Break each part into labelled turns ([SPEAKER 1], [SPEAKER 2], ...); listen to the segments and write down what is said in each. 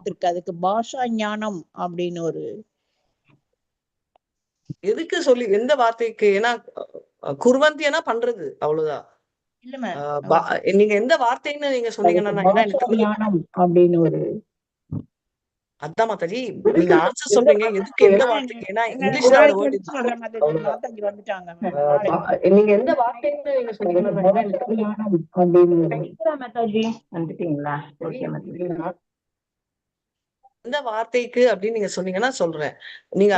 [SPEAKER 1] கொடுத்திருக்கு. அதுக்கு பாஷா ஞானம் அப்படின்னு ஒரு
[SPEAKER 2] எதுக்கு சொல்லி எந்த வார்த்தைக்கு? ஏன்னா குர்வந்தியனா பண்றது அவ்வளவுதான். நீங்க எந்த வார்த்தைன்னு நீங்க சொன்னீங்கன்னா
[SPEAKER 1] ஞானம் அப்படின்னு ஒரு
[SPEAKER 2] அதான் மாதாஜி நீங்க ஆன்சர் சொல்றீங்க. எதுக்கு எந்த வார்த்தைக்கு? ஏன்னா இங்கிலீஷ்ல அந்த வேர்ட்
[SPEAKER 1] மாதாஜி வந்துட்டாங்க.
[SPEAKER 2] நீங்க எந்த வார்த்தைன்னு நீங்க சொன்னீங்கன்னா
[SPEAKER 1] மாதாஜி வந்துட்டீங்களா?
[SPEAKER 2] எந்த வார்த்தைக்கு அப்படின்னு நீங்க சொன்னீங்கன்னா சொல்றேன். நீங்க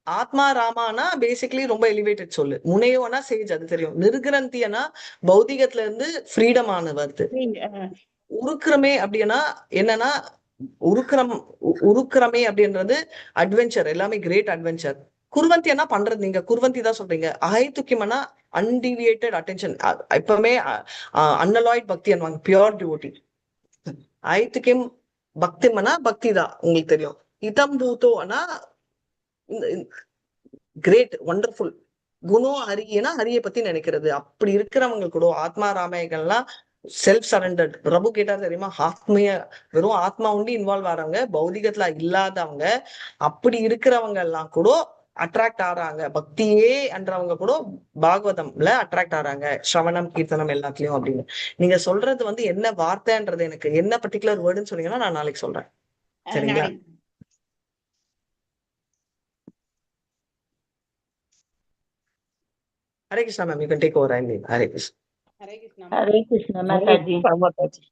[SPEAKER 2] ஆத்மா ராமானா பேசிக்கலி ரொம்ப எலிவேட்டட் சொல்லு. முனையோனா சேஜ், அது தெரியும். நிர்கிரந்தியனா பௌதிகத்துல இருந்து ஃப்ரீடம் ஆன வருது. உருக்குறமே அப்படின்னா என்னன்னா, உருக்குறமே அப்படின்றது அட்வென்ச்சர், எல்லாமே கிரேட் அட்வென்ச்சர். குர்வந்தியனா பண்றது. நீங்க குர்வந்தி தான் சொல்றீங்க. அஹைத்துக்கியம்னா அன்டிவியேட்டட் அட்டென்ஷன், எப்பவுமே அன்னலாய்ட் பக்தி அன்வாங்க, பியோர் டிவோட்டி. அஹைத்துக்கியம் பக்திமனா பக்தி தான், உங்களுக்கு தெரியும். இதம் பூத்தோனா கிரேட் வண்டர்ஃபுல். குணம் ஹரியனா ஹரிய பத்தி நினைக்கிறது. அப்படி இருக்கிறவங்க கூட ஆத்மா ராமயங்கள்லாம் செல்ஃப் சரண்டர்ட். பிரபு கேட்டா தெரியுமா, ஆத்மைய வெறும் ஆத்மா உண்டு இன்வால்வ் ஆறாங்க, பௌதிகத்துல இல்லாதவங்க. அப்படி இருக்கிறவங்க எல்லாம் கூட அட்ராக்ட் ஆறாங்க. பக்தியே என்றவங்க கூட பாகவதம்ல அட்ராக்ட் ஆறாங்க, ஸ்ரவணம் கீர்த்தனம் எல்லாத்துலயும் அப்படின்னு. நீங்க சொல்றது என்ன வார்த்தைன்றது, எனக்கு என்ன பர்டிகுலர் வேர்டுன்னு சொன்னீங்கன்னா நான் நாளைக்கு சொல்றேன். சரிங்களா? Hare Krishna ma'am, you can take over. Hare Krishna.
[SPEAKER 1] Hare Krishna Mataji.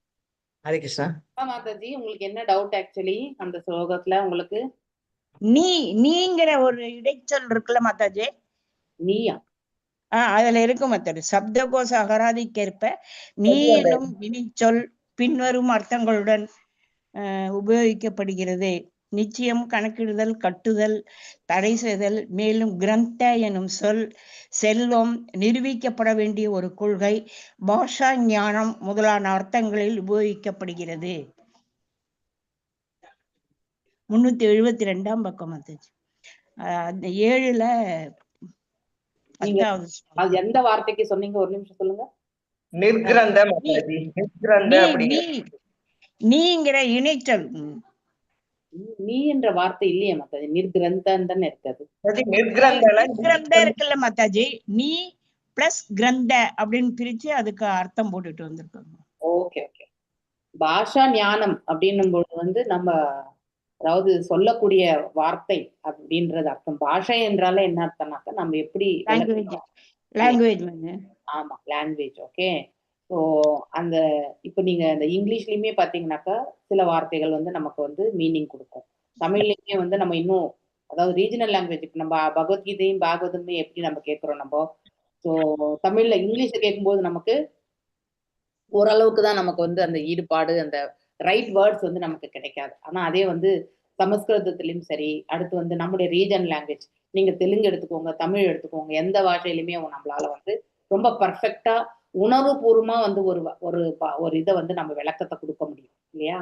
[SPEAKER 2] Hare Krishna
[SPEAKER 3] Mataji. உங்களுக்கு என்ன டவுட் ஆக்சுவலி அந்த ஸ்லோகத்துல? உங்களுக்கு
[SPEAKER 1] நீங்கிற ஒரு இடைச்சொல் இருக்குல்ல மாதாஜி?
[SPEAKER 3] நீயா?
[SPEAKER 1] அதுல இருக்கும் மாதாஜி. சப்தகோஷ அகராதிக்கேற்ப நீ எனும் வினைச்சொல் பின்வரும் அர்த்தங்களுடன் உபயோகிக்கப்படுகிறது. நிச்சயம், கணக்கிடுதல், கட்டுதல், தடை செய்தல். மேலும் கிரந்த எனும் சொல் செல்வம், நிரூபிக்கப்பட வேண்டிய ஒரு கொள்கை, பாஷா ஞானம் முதலான அர்த்தங்களில் உபயோகிக்கப்படுகிறது. 372 பக்கம் மாதாஜி. அந்த 7ல 10வது.
[SPEAKER 3] அது எந்த வார்த்தைக்கு சொன்னீங்க? ஒரு நிமிஷம் சொல்லுங்க.
[SPEAKER 2] நிர்கிரந்த மாதாஜி. நிர்கிரந்த அப்படி
[SPEAKER 1] நீங்கிற இணைச்சல்.
[SPEAKER 3] நீ என்ற வார்த்தை இல்லையே மாதாஜி, நிர்கிரந்தம் தானே இருக்காது.
[SPEAKER 1] நிர்கிரந்த இருக்குல்ல மாதாஜி, நீ பிளஸ் கிரந்த அப்படின்னு பிரிச்சு அதுக்கு அர்த்தம் போட்டுட்டு வந்திருக்காங்க.
[SPEAKER 3] Okay okay. பாஷா ஞானம் அப்படின்னும் பொழுது நம்ம அதாவது சொல்லக்கூடிய வார்த்தை அப்படின்றது அர்த்தம். பாஷை என்றால என்ன அர்த்தம்னாக்கா நம்ம எப்படி
[SPEAKER 1] லாங்குவேஜ்.
[SPEAKER 3] ஆமா, லாங்குவேஜ். ஓகே. ஸோ அந்த இப்போ நீங்க இந்த இங்கிலீஷ்லயுமே பாத்தீங்கன்னாக்கா சில வார்த்தைகள் நமக்கு மீனிங் கொடுக்கும். தமிழ்லயுமே நம்ம இன்னும் அதாவது ரீஜனல் லாங்குவேஜ். இப்போ நம்ம பகவத்கீதையும் பாகவதமே எப்படி நம்ம கேட்கிறோம் நம்ம. ஸோ தமிழ்ல இங்கிலீஷ்ல கேட்கும்போது நமக்கு ஓரளவுக்கு தான் நமக்கு அந்த ஈடுபாடு, அந்த ரைட் வேர்ட்ஸ் நமக்கு கிடைக்காது. ஆனா அதே சமஸ்கிருதத்திலயும் சரி, அடுத்து நம்முடைய ரீஜன் லாங்குவேஜ், நீங்க தெலுங்கு எடுத்துக்கோங்க, தமிழ் எடுத்துக்கோங்க, எந்த பாஷையிலுமே நம்மளால ரொம்ப பர்ஃபெக்டா உணர்வுபூர்வமா ஒரு இதை நம்ம விளக்கத்தை கொடுக்க முடியும் இல்லையா?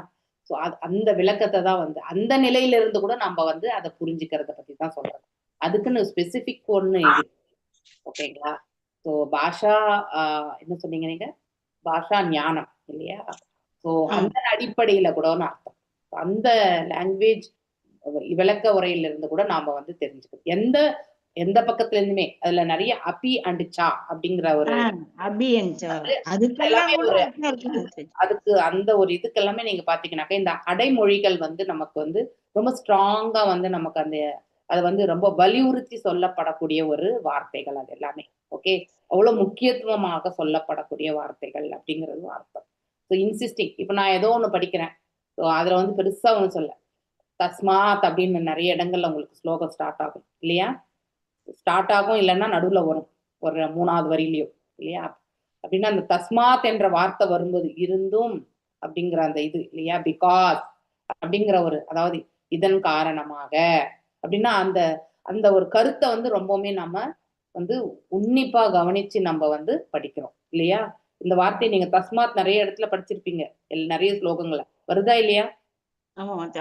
[SPEAKER 3] ஸோ அந்த விளக்கத்தை தான் அந்த நிலையில இருந்து கூட நம்ம அதை புரிஞ்சுக்கிறத பத்தி தான் சொல்றது. அதுக்குன்னு ஸ்பெசிபிக் ஒண்ணு இது. ஓகேங்களா? ஸோ பாஷா என்ன சொன்னீங்க நீங்க? பாஷா ஞானம் இல்லையா? ஸோ அந்த அடிப்படையில கூட அர்த்தம். அந்த லாங்குவேஜ் விளக்க உரையில இருந்து கூட நாம தெரிஞ்சுக்கணும். எந்த பக்கத்துல இருந்துமே அதுல நிறைய அபி அண்ட் சா அப்படிங்கிற ஒரு அதுக்கு அந்த ஒரு இதுக்கு எல்லாமே நீங்க பாத்தீங்கன்னாக்கா இந்த அடைமொழிகள் நமக்கு ரொம்ப ஸ்ட்ராங்கா நமக்கு அந்த அது ரொம்ப வலியுறுத்தி சொல்லப்படக்கூடிய ஒரு வார்த்தைகள் அது எல்லாமே. ஓகே, அவ்வளவு முக்கியத்துவமாக சொல்லப்படக்கூடிய வார்த்தைகள் அப்படிங்கிறது அர்த்தம். So insisting. இப்போ நான் ஏதோ ஒன்று படிக்கிறேன், ஸோ அதில் பெருசா ஒன்று சொல்ல தஸ்மாத் அப்படின்னு நிறைய இடங்கள்ல உங்களுக்கு ஸ்லோகம் ஸ்டார்ட் ஆகும் இல்லையா? ஸ்டார்ட் ஆகும், இல்லைன்னா நடுவில் வரும் ஒரு 3வது வரியிலையும் இல்லையா? அப்படின்னா அந்த தஸ்மாத் என்ற வார்த்தை வரும்போது இருந்தும் அப்படிங்கிற அந்த இது இல்லையா, பிகாஸ் அப்படிங்கிற ஒரு அதாவது இதன் காரணமாக அப்படின்னா அந்த அந்த ஒரு கருத்தை ரொம்பவுமே நம்ம உன்னிப்பா கவனிச்சு நம்ம படிக்கிறோம் இல்லையா? இந்த வார்த்தையை நீங்க தஸ்மாத் நிறைய இடத்துல படிச்சிருப்பீங்க, நிறைய ஸ்லோகங்களை வருதா இல்லையா?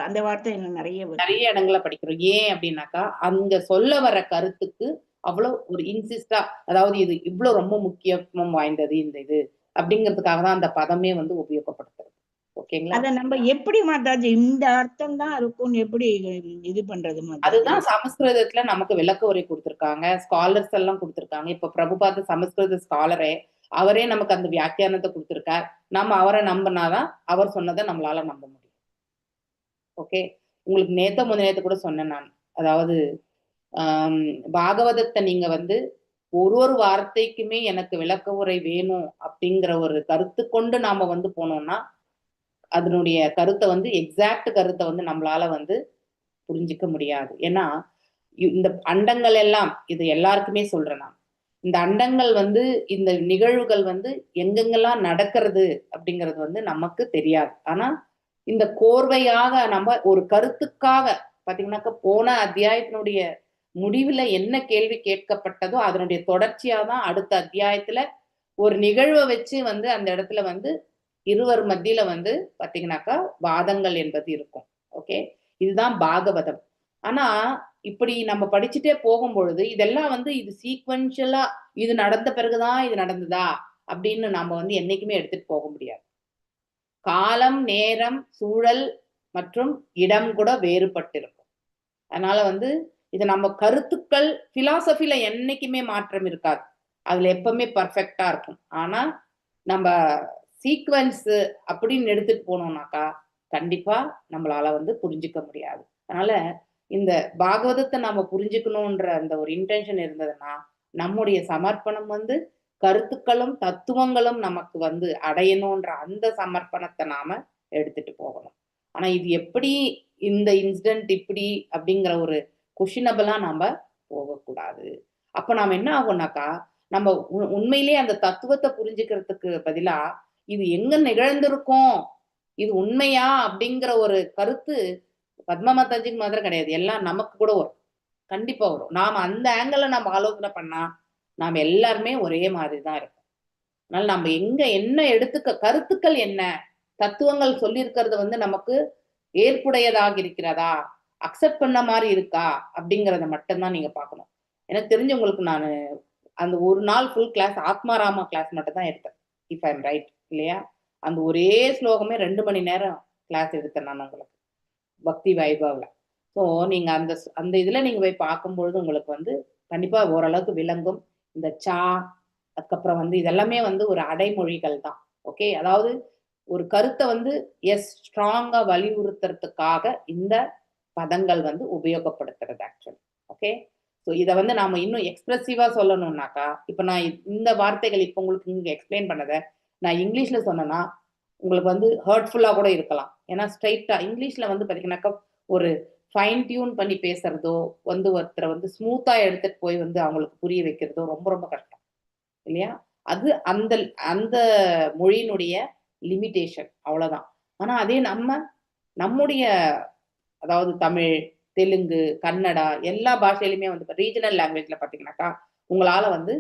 [SPEAKER 1] அந்த வார்த்தை
[SPEAKER 3] நிறைய இடங்களை படிக்கிறோம். ஏன் அப்படின்னாக்கா அங்க சொல்ல வர கருத்துக்கு அவ்வளவு ஒரு இன்சிஸ்டா, அதாவது இது இவ்வளவு ரொம்ப முக்கியத்துவம் வாய்ந்தது இந்த இது அப்படிங்கிறதுக்காக தான் அந்த பதமே உபயோகப்படுத்துறது. ஓகேங்களா?
[SPEAKER 1] அத நம்ம எப்படி மாதாஜி இந்த அர்த்தம் தான் இருக்கும்னு எப்படி இது பண்றது மாதாஜி?
[SPEAKER 3] அதுதான் சமஸ்கிருதத்துல நமக்கு விளக்க உரை கொடுத்திருக்காங்க, ஸ்காலர்ஸ் எல்லாம் கொடுத்திருக்காங்க. இப்ப பிரபுபாத சமஸ்கிருத ஸ்காலரே அவரே நமக்கு அந்த வியாக்கியானத்தை கொடுத்திருக்கார். நம்ம அவரை நம்பினாதான் அவர் சொன்னதை நம்மளால நம்ப முடியும். ஓகே, உங்களுக்கு முந்தினேத்து கூட சொன்னேன் நான். அதாவது பாகவதத்தை நீங்க வந்து ஒரு வார்த்தைக்குமே எனக்கு விளக்க உரை வேணும் அப்படிங்கிற ஒரு கருத்து கொண்டு நாம வந்து போனோம்னா அதனுடைய கருத்தை வந்து எக்ஸாக்ட் கருத்தை வந்து நம்மளால வந்து புரிஞ்சிக்க முடியாது. ஏன்னா இந்த அண்டங்கள் எல்லாம், இது எல்லாருக்குமே சொல்றேன் நான், இந்த அண்டங்கள் வந்து இந்த நிகழ்வுகள் வந்து எங்கெங்கெல்லாம் நடக்கிறது அப்படிங்கிறது வந்து நமக்கு தெரியாது. ஆனா இந்த கோர்வையாக நம்ம ஒரு கருத்துக்காக பாத்தீங்கன்னாக்க போன அத்தியாயத்தினுடைய முடிவுல என்ன கேள்வி கேட்கப்பட்டதோ அதனுடைய தொடர்ச்சியா தான் அடுத்த அத்தியாயத்துல ஒரு நிகழ்வை வச்சு வந்து அந்த இடத்துல வந்து இருவர் மத்தியில வந்து பாத்தீங்கன்னாக்கா வாதங்கள் என்பது இருக்கும். ஓகே, இதுதான் பாகவதம். ஆனா இப்படி நம்ம படிச்சுட்டே போகும் பொழுது இதெல்லாம் வந்து இது சீக்வென்ஷியலா இது நடந்த பிறகுதான் இது நடந்ததா அப்படின்னு நாம வந்து என்னைக்குமே எடுத்துட்டு போக முடியாது. காலம், நேரம், சூழல் மற்றும் இடம் கூட வேறுபட்டிருக்கும். அதனால வந்து இது நம்ம கருத்துக்கள் பிலாசபில என்னைக்குமே மாற்றம் இருக்காது. அதுல எப்பவுமே பர்ஃபெக்டா இருக்கும். ஆனா நம்ம சீக்வன்ஸ் அப்படின்னு எடுத்துட்டு போனோம்னாக்கா கண்டிப்பா நம்மளால வந்து புரிஞ்சுக்க முடியாது. அதனால இந்த பாகவதத்தை நாம புரிஞ்சுக்கணும்ன்ற அந்த ஒரு இன்டென்ஷன் இருந்ததுன்னா நம்முடைய சமர்ப்பணம் வந்து கருத்துக்களும் தத்துவங்களும் நமக்கு வந்து அடையணும்ன்ற அந்த சமர்ப்பணத்தை நாம எடுத்துட்டு போகணும். ஆனா இது எப்படி இந்த இன்சிடென்ட் இப்படி அப்படிங்கிற ஒரு கொஷினபிளா நாம போகக்கூடாது. அப்ப நாம என்ன ஆகும்னாக்கா நம்ம உண்மையிலேயே அந்த தத்துவத்தை புரிஞ்சுக்கிறதுக்கு பதிலா இது எங்க நிகழ்ந்திருக்கும், இது உண்மையா அப்படிங்கிற ஒரு கருத்து பத்மமாதாஜிக்கு மாத்திரம் கிடையாது, எல்லாம் நமக்கு கூட வரும், கண்டிப்பா வரும். நாம அந்த ஆங்கிள் நம்ம ஆலோசனை பண்ணா நாம எல்லாருமே ஒரே மாதிரி தான் இருக்கும். அதனால நம்ம எங்க என்ன எடுத்துக்க கருத்துக்கள் என்ன தத்துவங்கள் சொல்லி இருக்கிறது வந்து நமக்கு ஏற்புடையதாக இருக்கிறதா, அக்செப்ட் பண்ண மாதிரி இருக்கா அப்படிங்கறத மட்டும்தான் நீங்க பார்க்கணும். எனக்கு தெரிஞ்சு உங்களுக்கு நான் அந்த ஒரு நாள் ஃபுல் கிளாஸ் ஆத்மாராமா கிளாஸ் மட்டும் தான் எடுத்தேன், இஃப் ஐ எம் ரைட் இல்லையா? அந்த ஒரே ஸ்லோகமே 2 மணி நேரம் கிளாஸ் எடுத்தேன் நான் உங்களுக்கு பக்தி வைபவ்ல. ஸோ நீங்க அந்த அந்த இதுல நீங்க போய் பார்க்கும்பொழுது உங்களுக்கு வந்து கண்டிப்பா ஓரளவுக்கு விளங்கும். இந்த சா அதுக்கப்புறம் வந்து இதெல்லாமே வந்து ஒரு அடைமொழிகள் தான். ஓகே, அதாவது ஒரு கருத்தை வந்து ஸ்ட்ராங்கா வலியுறுத்துறதுக்காக இந்த பதங்கள் வந்து உபயோகப்படுத்துறது ஆக்சுவலி. ஓகே, ஸோ இதை வந்து நாம இன்னும் எக்ஸ்பிரசிவா சொல்லணும்னாக்கா இப்ப நான் இந்த வார்த்தைகள் இப்ப உங்களுக்கு இங்க எக்ஸ்பிளைன் பண்ணதை நான் இங்கிலீஷ்ல சொன்னேன்னா உங்களுக்கு வந்து ஹர்ட்ஃபுல்லா கூட இருக்கலாம். ஏன்னா ஸ்ட்ரைட்டா இங்கிலீஷ்ல வந்து பாத்தீங்கன்னாக்கா ஒரு ஃபைன் டியூன் பண்ணி பேசுறதோ வந்து ஒருத்தரை வந்து ஸ்மூத்தா எடுத்துட்டு போய் வந்து அவங்களுக்கு புரிய வைக்கிறதோ ரொம்ப ரொம்ப கஷ்டம் இல்லையா? அது அந்த அந்த மொழியினுடைய லிமிட்டேஷன், அவ்வளவுதான். ஆனா அதே நம்முடைய அதாவது தமிழ், தெலுங்கு, கன்னடா எல்லா பாஷையிலுமே வந்து ரீஜனல் லாங்குவேஜ்ல பாத்தீங்கன்னாக்கா உங்களால வந்து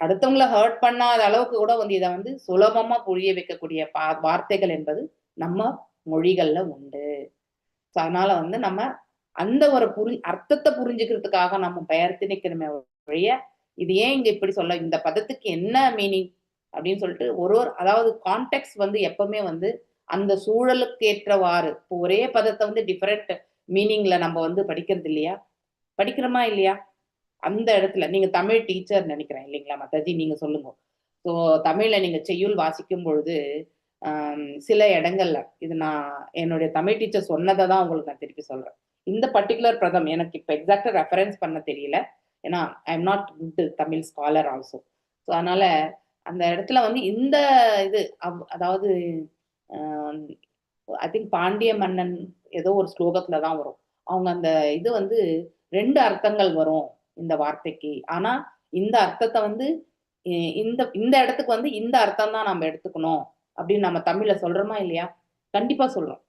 [SPEAKER 3] அடுத்தவங்களை ஹர்ட் பண்ணாத அளவுக்கு கூட வந்து இதை வந்து சுலபமா புரிய வைக்கக்கூடிய வார்த்தைகள் என்பது நம்ம மொழிகள்ல உண்டு. அதனால வந்து நம்ம அந்த ஒரு அர்த்தத்தை புரிஞ்சுக்கிறதுக்காக நம்ம பெயர் திணிக்கணுமே ஒழிய இது ஏன் இங்க இப்படி சொல்ல, இந்த பதத்துக்கு என்ன மீனிங் அப்படின்னு சொல்லிட்டு அதாவது கான்டெக்ட் வந்து எப்பவுமே வந்து அந்த சூழலுக்கு ஏற்றவாறு இப்போ ஒரே பதத்தை வந்து டிஃபரெண்ட் மீனிங்ல நம்ம வந்து படிக்கிறது இல்லையா? படிக்கிறோமா இல்லையா? அந்த இடத்துல நீங்க தமிழ் டீச்சர் நினைக்கிறேன் இல்லைங்களா மாதாஜி, நீங்க சொல்லுங்க. ஸோ தமிழ்ல நீங்க செய்யுள் வாசிக்கும் பொழுது சில இடங்கள்ல இது நான் என்னுடைய தமிழ் டீச்சர் சொன்னதை தான் உங்களுக்கு நான் திருப்பி சொல்றேன். இந்த பர்டிகுலர் பதம் எனக்கு இப்ப எக்ஸாக்டா ரெஃபரன்ஸ் பண்ண தெரியல, ஏன்னா I am not good Tamil scholar also. So அதனால அந்த இடத்துல வந்து இந்த இது அதாவது ஐ திங்க் பாண்டிய மன்னன் ஏதோ ஒரு ஸ்லோகத்துல தான் வரும். அவங்க அந்த இது வந்து 2 அர்த்தங்கள் வரும் இந்த வார்த்தைக்கு. ஆனா இந்த அர்த்தத்தை வந்து இந்த இந்த இடத்துக்கு வந்து இந்த அர்த்தம் தான் நம்ம எடுத்துக்கணும் அப்படின்னு நம்ம தமிழ்ல சொல்றோமா இல்லையா? கண்டிப்பா சொல்றோம்.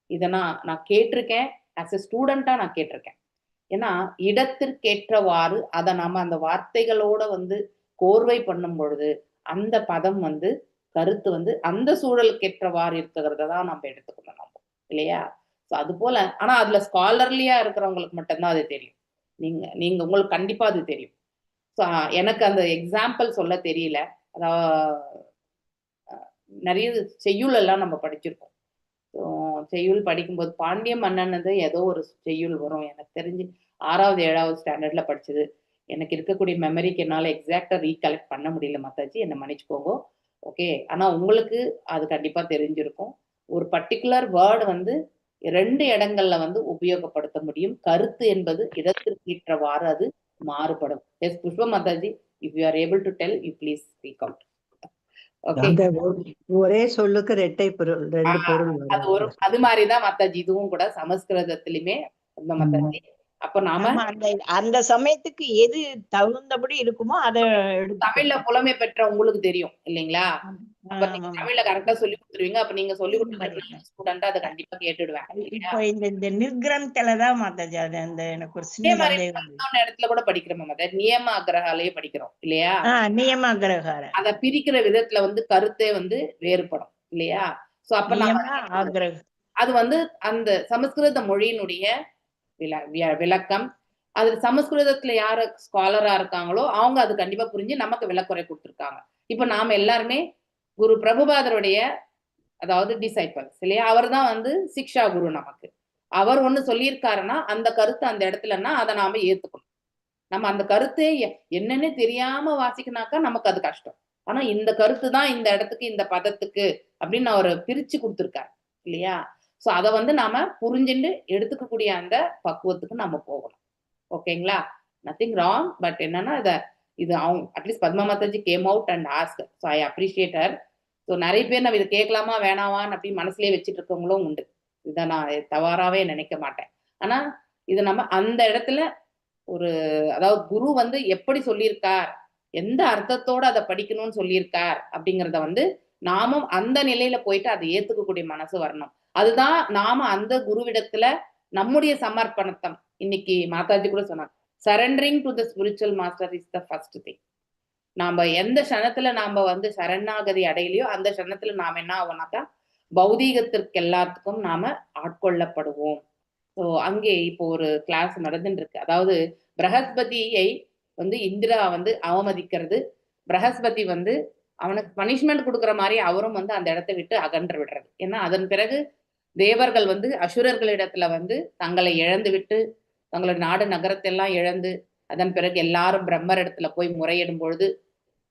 [SPEAKER 3] இதை நான் கேட்டிருக்கேன், ஆஸ் எ ஸ்டூடெண்டா நான் கேட்டிருக்கேன். ஏன்னா இடத்திற்கேற்றவாறு அதை நம்ம அந்த வார்த்தைகளோட வந்து கோர்வை பண்ணும் பொழுது அந்த பதம் வந்து கருத்து வந்து அந்த சூழலுக்கு ஏற்றவாறு இருக்கிறத தான் நம்ம எடுத்துக்கணும் நம்ம இல்லையா? ஸோ அது போல ஆனா அதுல ஸ்காலர்லியா இருக்கிறவங்களுக்கு மட்டும்தான் அது தெரியும். நீங்க உங்களுக்கு கண்டிப்பா அது தெரியும். ஸோ எனக்கு அந்த எக்ஸாம்பிள் சொல்ல தெரியல. அதாவது நிறைய செய்யுள் எல்லாம் நம்ம படிச்சிருக்கோம். செய்யுள் படிக்கும்போது பாண்டிய மன்னனது ஏதோ ஒரு செய்யுள் வரும், எனக்கு தெரிஞ்சு 6வது 7வது ஸ்டாண்டர்ட்ல படிச்சது. எனக்கு இருக்கக்கூடிய மெமரிக்கு என்னால எக்ஸாக்டா ரீகலெக்ட் பண்ண முடியல மாதாஜி, என்ன மன்னிச்சுக்கோங்க. ஓகே, ஆனா உங்களுக்கு அது கண்டிப்பா தெரிஞ்சிருக்கும். ஒரு பர்ட்டிகுலர் வேர்டு வந்து 2 இடங்கள்ல வந்து உபயோகப்படுத்த முடியும். கருத்து என்பது இடத்திற்கு ஏற்றவாறு அது மாறுபடும். Yes Pushpa Mataji, if you are able to tell, you please speak out. Okay,
[SPEAKER 4] அந்த ஒரே சொல்லுக்கு ரெட்டை பொருள், 2 பொருள்
[SPEAKER 3] அது ஒரு
[SPEAKER 4] வரும்.
[SPEAKER 3] அது மாதிரிதான் மாதாஜி இதுவும் கூட சமஸ்கிருதத்திலுமே அந்த மாதாஜி. அப்ப நாம
[SPEAKER 1] ஆமா, அந்த சமயத்துக்கு எது தகுந்தபடி இருக்குமோ அதை
[SPEAKER 3] தமிழ்ல புலமை பெற்ற உங்களுக்கு தெரியும் இல்லைங்களா? அப்ப நீங்க
[SPEAKER 1] ஆமா.
[SPEAKER 3] தமிழ்ல கரெக்டா சொல்லி கொடுத்துருவீங்க. அப்ப நீங்க சொல்லி
[SPEAKER 1] சரி.
[SPEAKER 3] கொடுத்த ஸ்டூடெண்டா அதை கண்டிப்பா கேட்டுடுவேன் இல்லையா?
[SPEAKER 1] இப்போ இந்த நிர்கிரந்தல தான் மாதாஜி அது அந்த எனக்கு ஒரு
[SPEAKER 3] அதே
[SPEAKER 1] சின்ன
[SPEAKER 3] மாதிரி
[SPEAKER 1] சந்தேகம்.
[SPEAKER 3] இன்னொன்னு இடத்துல கூட படிக்கிறோம் மாதாஜி, நியம அக்ரஹாலயே படிக்கிறோம் இல்லையா?
[SPEAKER 1] நியம அக்ரஹார
[SPEAKER 3] அதை பிரிக்கிற விதத்துல வந்து கருத்தே வந்து வேறுபடும் இல்லையா? சோ அப்ப நம்ம
[SPEAKER 1] நியம ஆக்ரஹ
[SPEAKER 3] அது வந்து அந்த சமஸ்கிருத மொழியினுடைய விளக்கம். அது சமஸ்கிருதத்துல யாரு ஸ்காலரா இருக்காங்களோ அவங்க அது கண்டிப்பா புரிஞ்சு நமக்கு விளக்குறை கொடுத்திருக்காங்க. இப்ப நாம எல்லாருமே குரு பிரபுபாதருடைய அதாவது டிசைபிள்ஸ் இல்லையா? அவர் தான் வந்து சிக்ஷா குரு நமக்கு. அவர் ஒண்ணு சொல்லியிருக்காருன்னா அந்த கருத்து அந்த இடத்துலன்னா அதை நாம ஏத்துக்கணும். நம்ம அந்த கருத்தே என்னன்னே தெரியாம வாசிக்கினாக்கா நமக்கு அது கஷ்டம். ஆனா இந்த கருத்து தான் இந்த இடத்துக்கு இந்த பதத்துக்கு அப்படின்னு அவர் பிரிச்சு கொடுத்திருக்காரு இல்லையா? சோ அதை வந்து நாம புரிஞ்சுட்டு எடுத்துக்கக்கூடிய அந்த பக்குவத்துக்கு நம்ம போகணும். ஓகேங்களா? Nothing wrong. பட் என்னன்னா இது அவங்க at least Padma Mataji came out and ask. So I appreciate her. So நிறைய பேர் நம்ம இதை கேட்கலாமா வேணாவான்னு அப்படின்னு மனசுலயே வச்சுட்டு இருக்கவங்களும் உண்டு. இதை நான் தவறாவே நினைக்க மாட்டேன். ஆனா இது நம்ம அந்த இடத்துல ஒரு அதாவது குரு வந்து எப்படி சொல்லியிருக்கார், எந்த அர்த்தத்தோட அதை படிக்கணும்னு சொல்லியிருக்கார் அப்படிங்கிறத வந்து நாமும் அந்த நிலையில போயிட்டு அதை ஏத்துக்கக்கூடிய மனசு வரணும். அதுதான் நாம அந்த குருவிடத்துல நம்முடைய சமர்ப்பணத்தம். இன்னைக்கு மாதாஜி கூட சொன்னாங்க, surrendering to the spiritual master is the first thing. நாம எந்த க்ஷணத்துல நாம வந்து சரணாகதி அடையலையோ அந்த க்ஷணத்துல நாம என்ன ஆகும்னாக்கா பௌதீகத்திற்கு எல்லாத்துக்கும் நாம ஆட்கொள்ளப்படுவோம். ஸோ அங்கே இப்போ ஒரு கிளாஸ் நடந்துட்டு இருக்கு. அதாவது பிரகஸ்பதியை வந்து இந்திரா வந்து அவமதிக்கிறது, பிரகஸ்பதி வந்து அவனுக்கு பனிஷ்மெண்ட் கொடுக்குற மாதிரி அவரும் வந்து அந்த இடத்தை விட்டு அகன்று விடுறது. ஏன்னா அதன் பிறகு தேவர்கள் வந்து அசுரர்களிடத்துல வந்து தங்களை இழந்து விட்டு தங்களோட நாடு நகரத்தை எல்லாம் இழந்து அதன் பிறகு எல்லாரும் பிரம்மர் இடத்துல போய் முறையிடும் பொழுது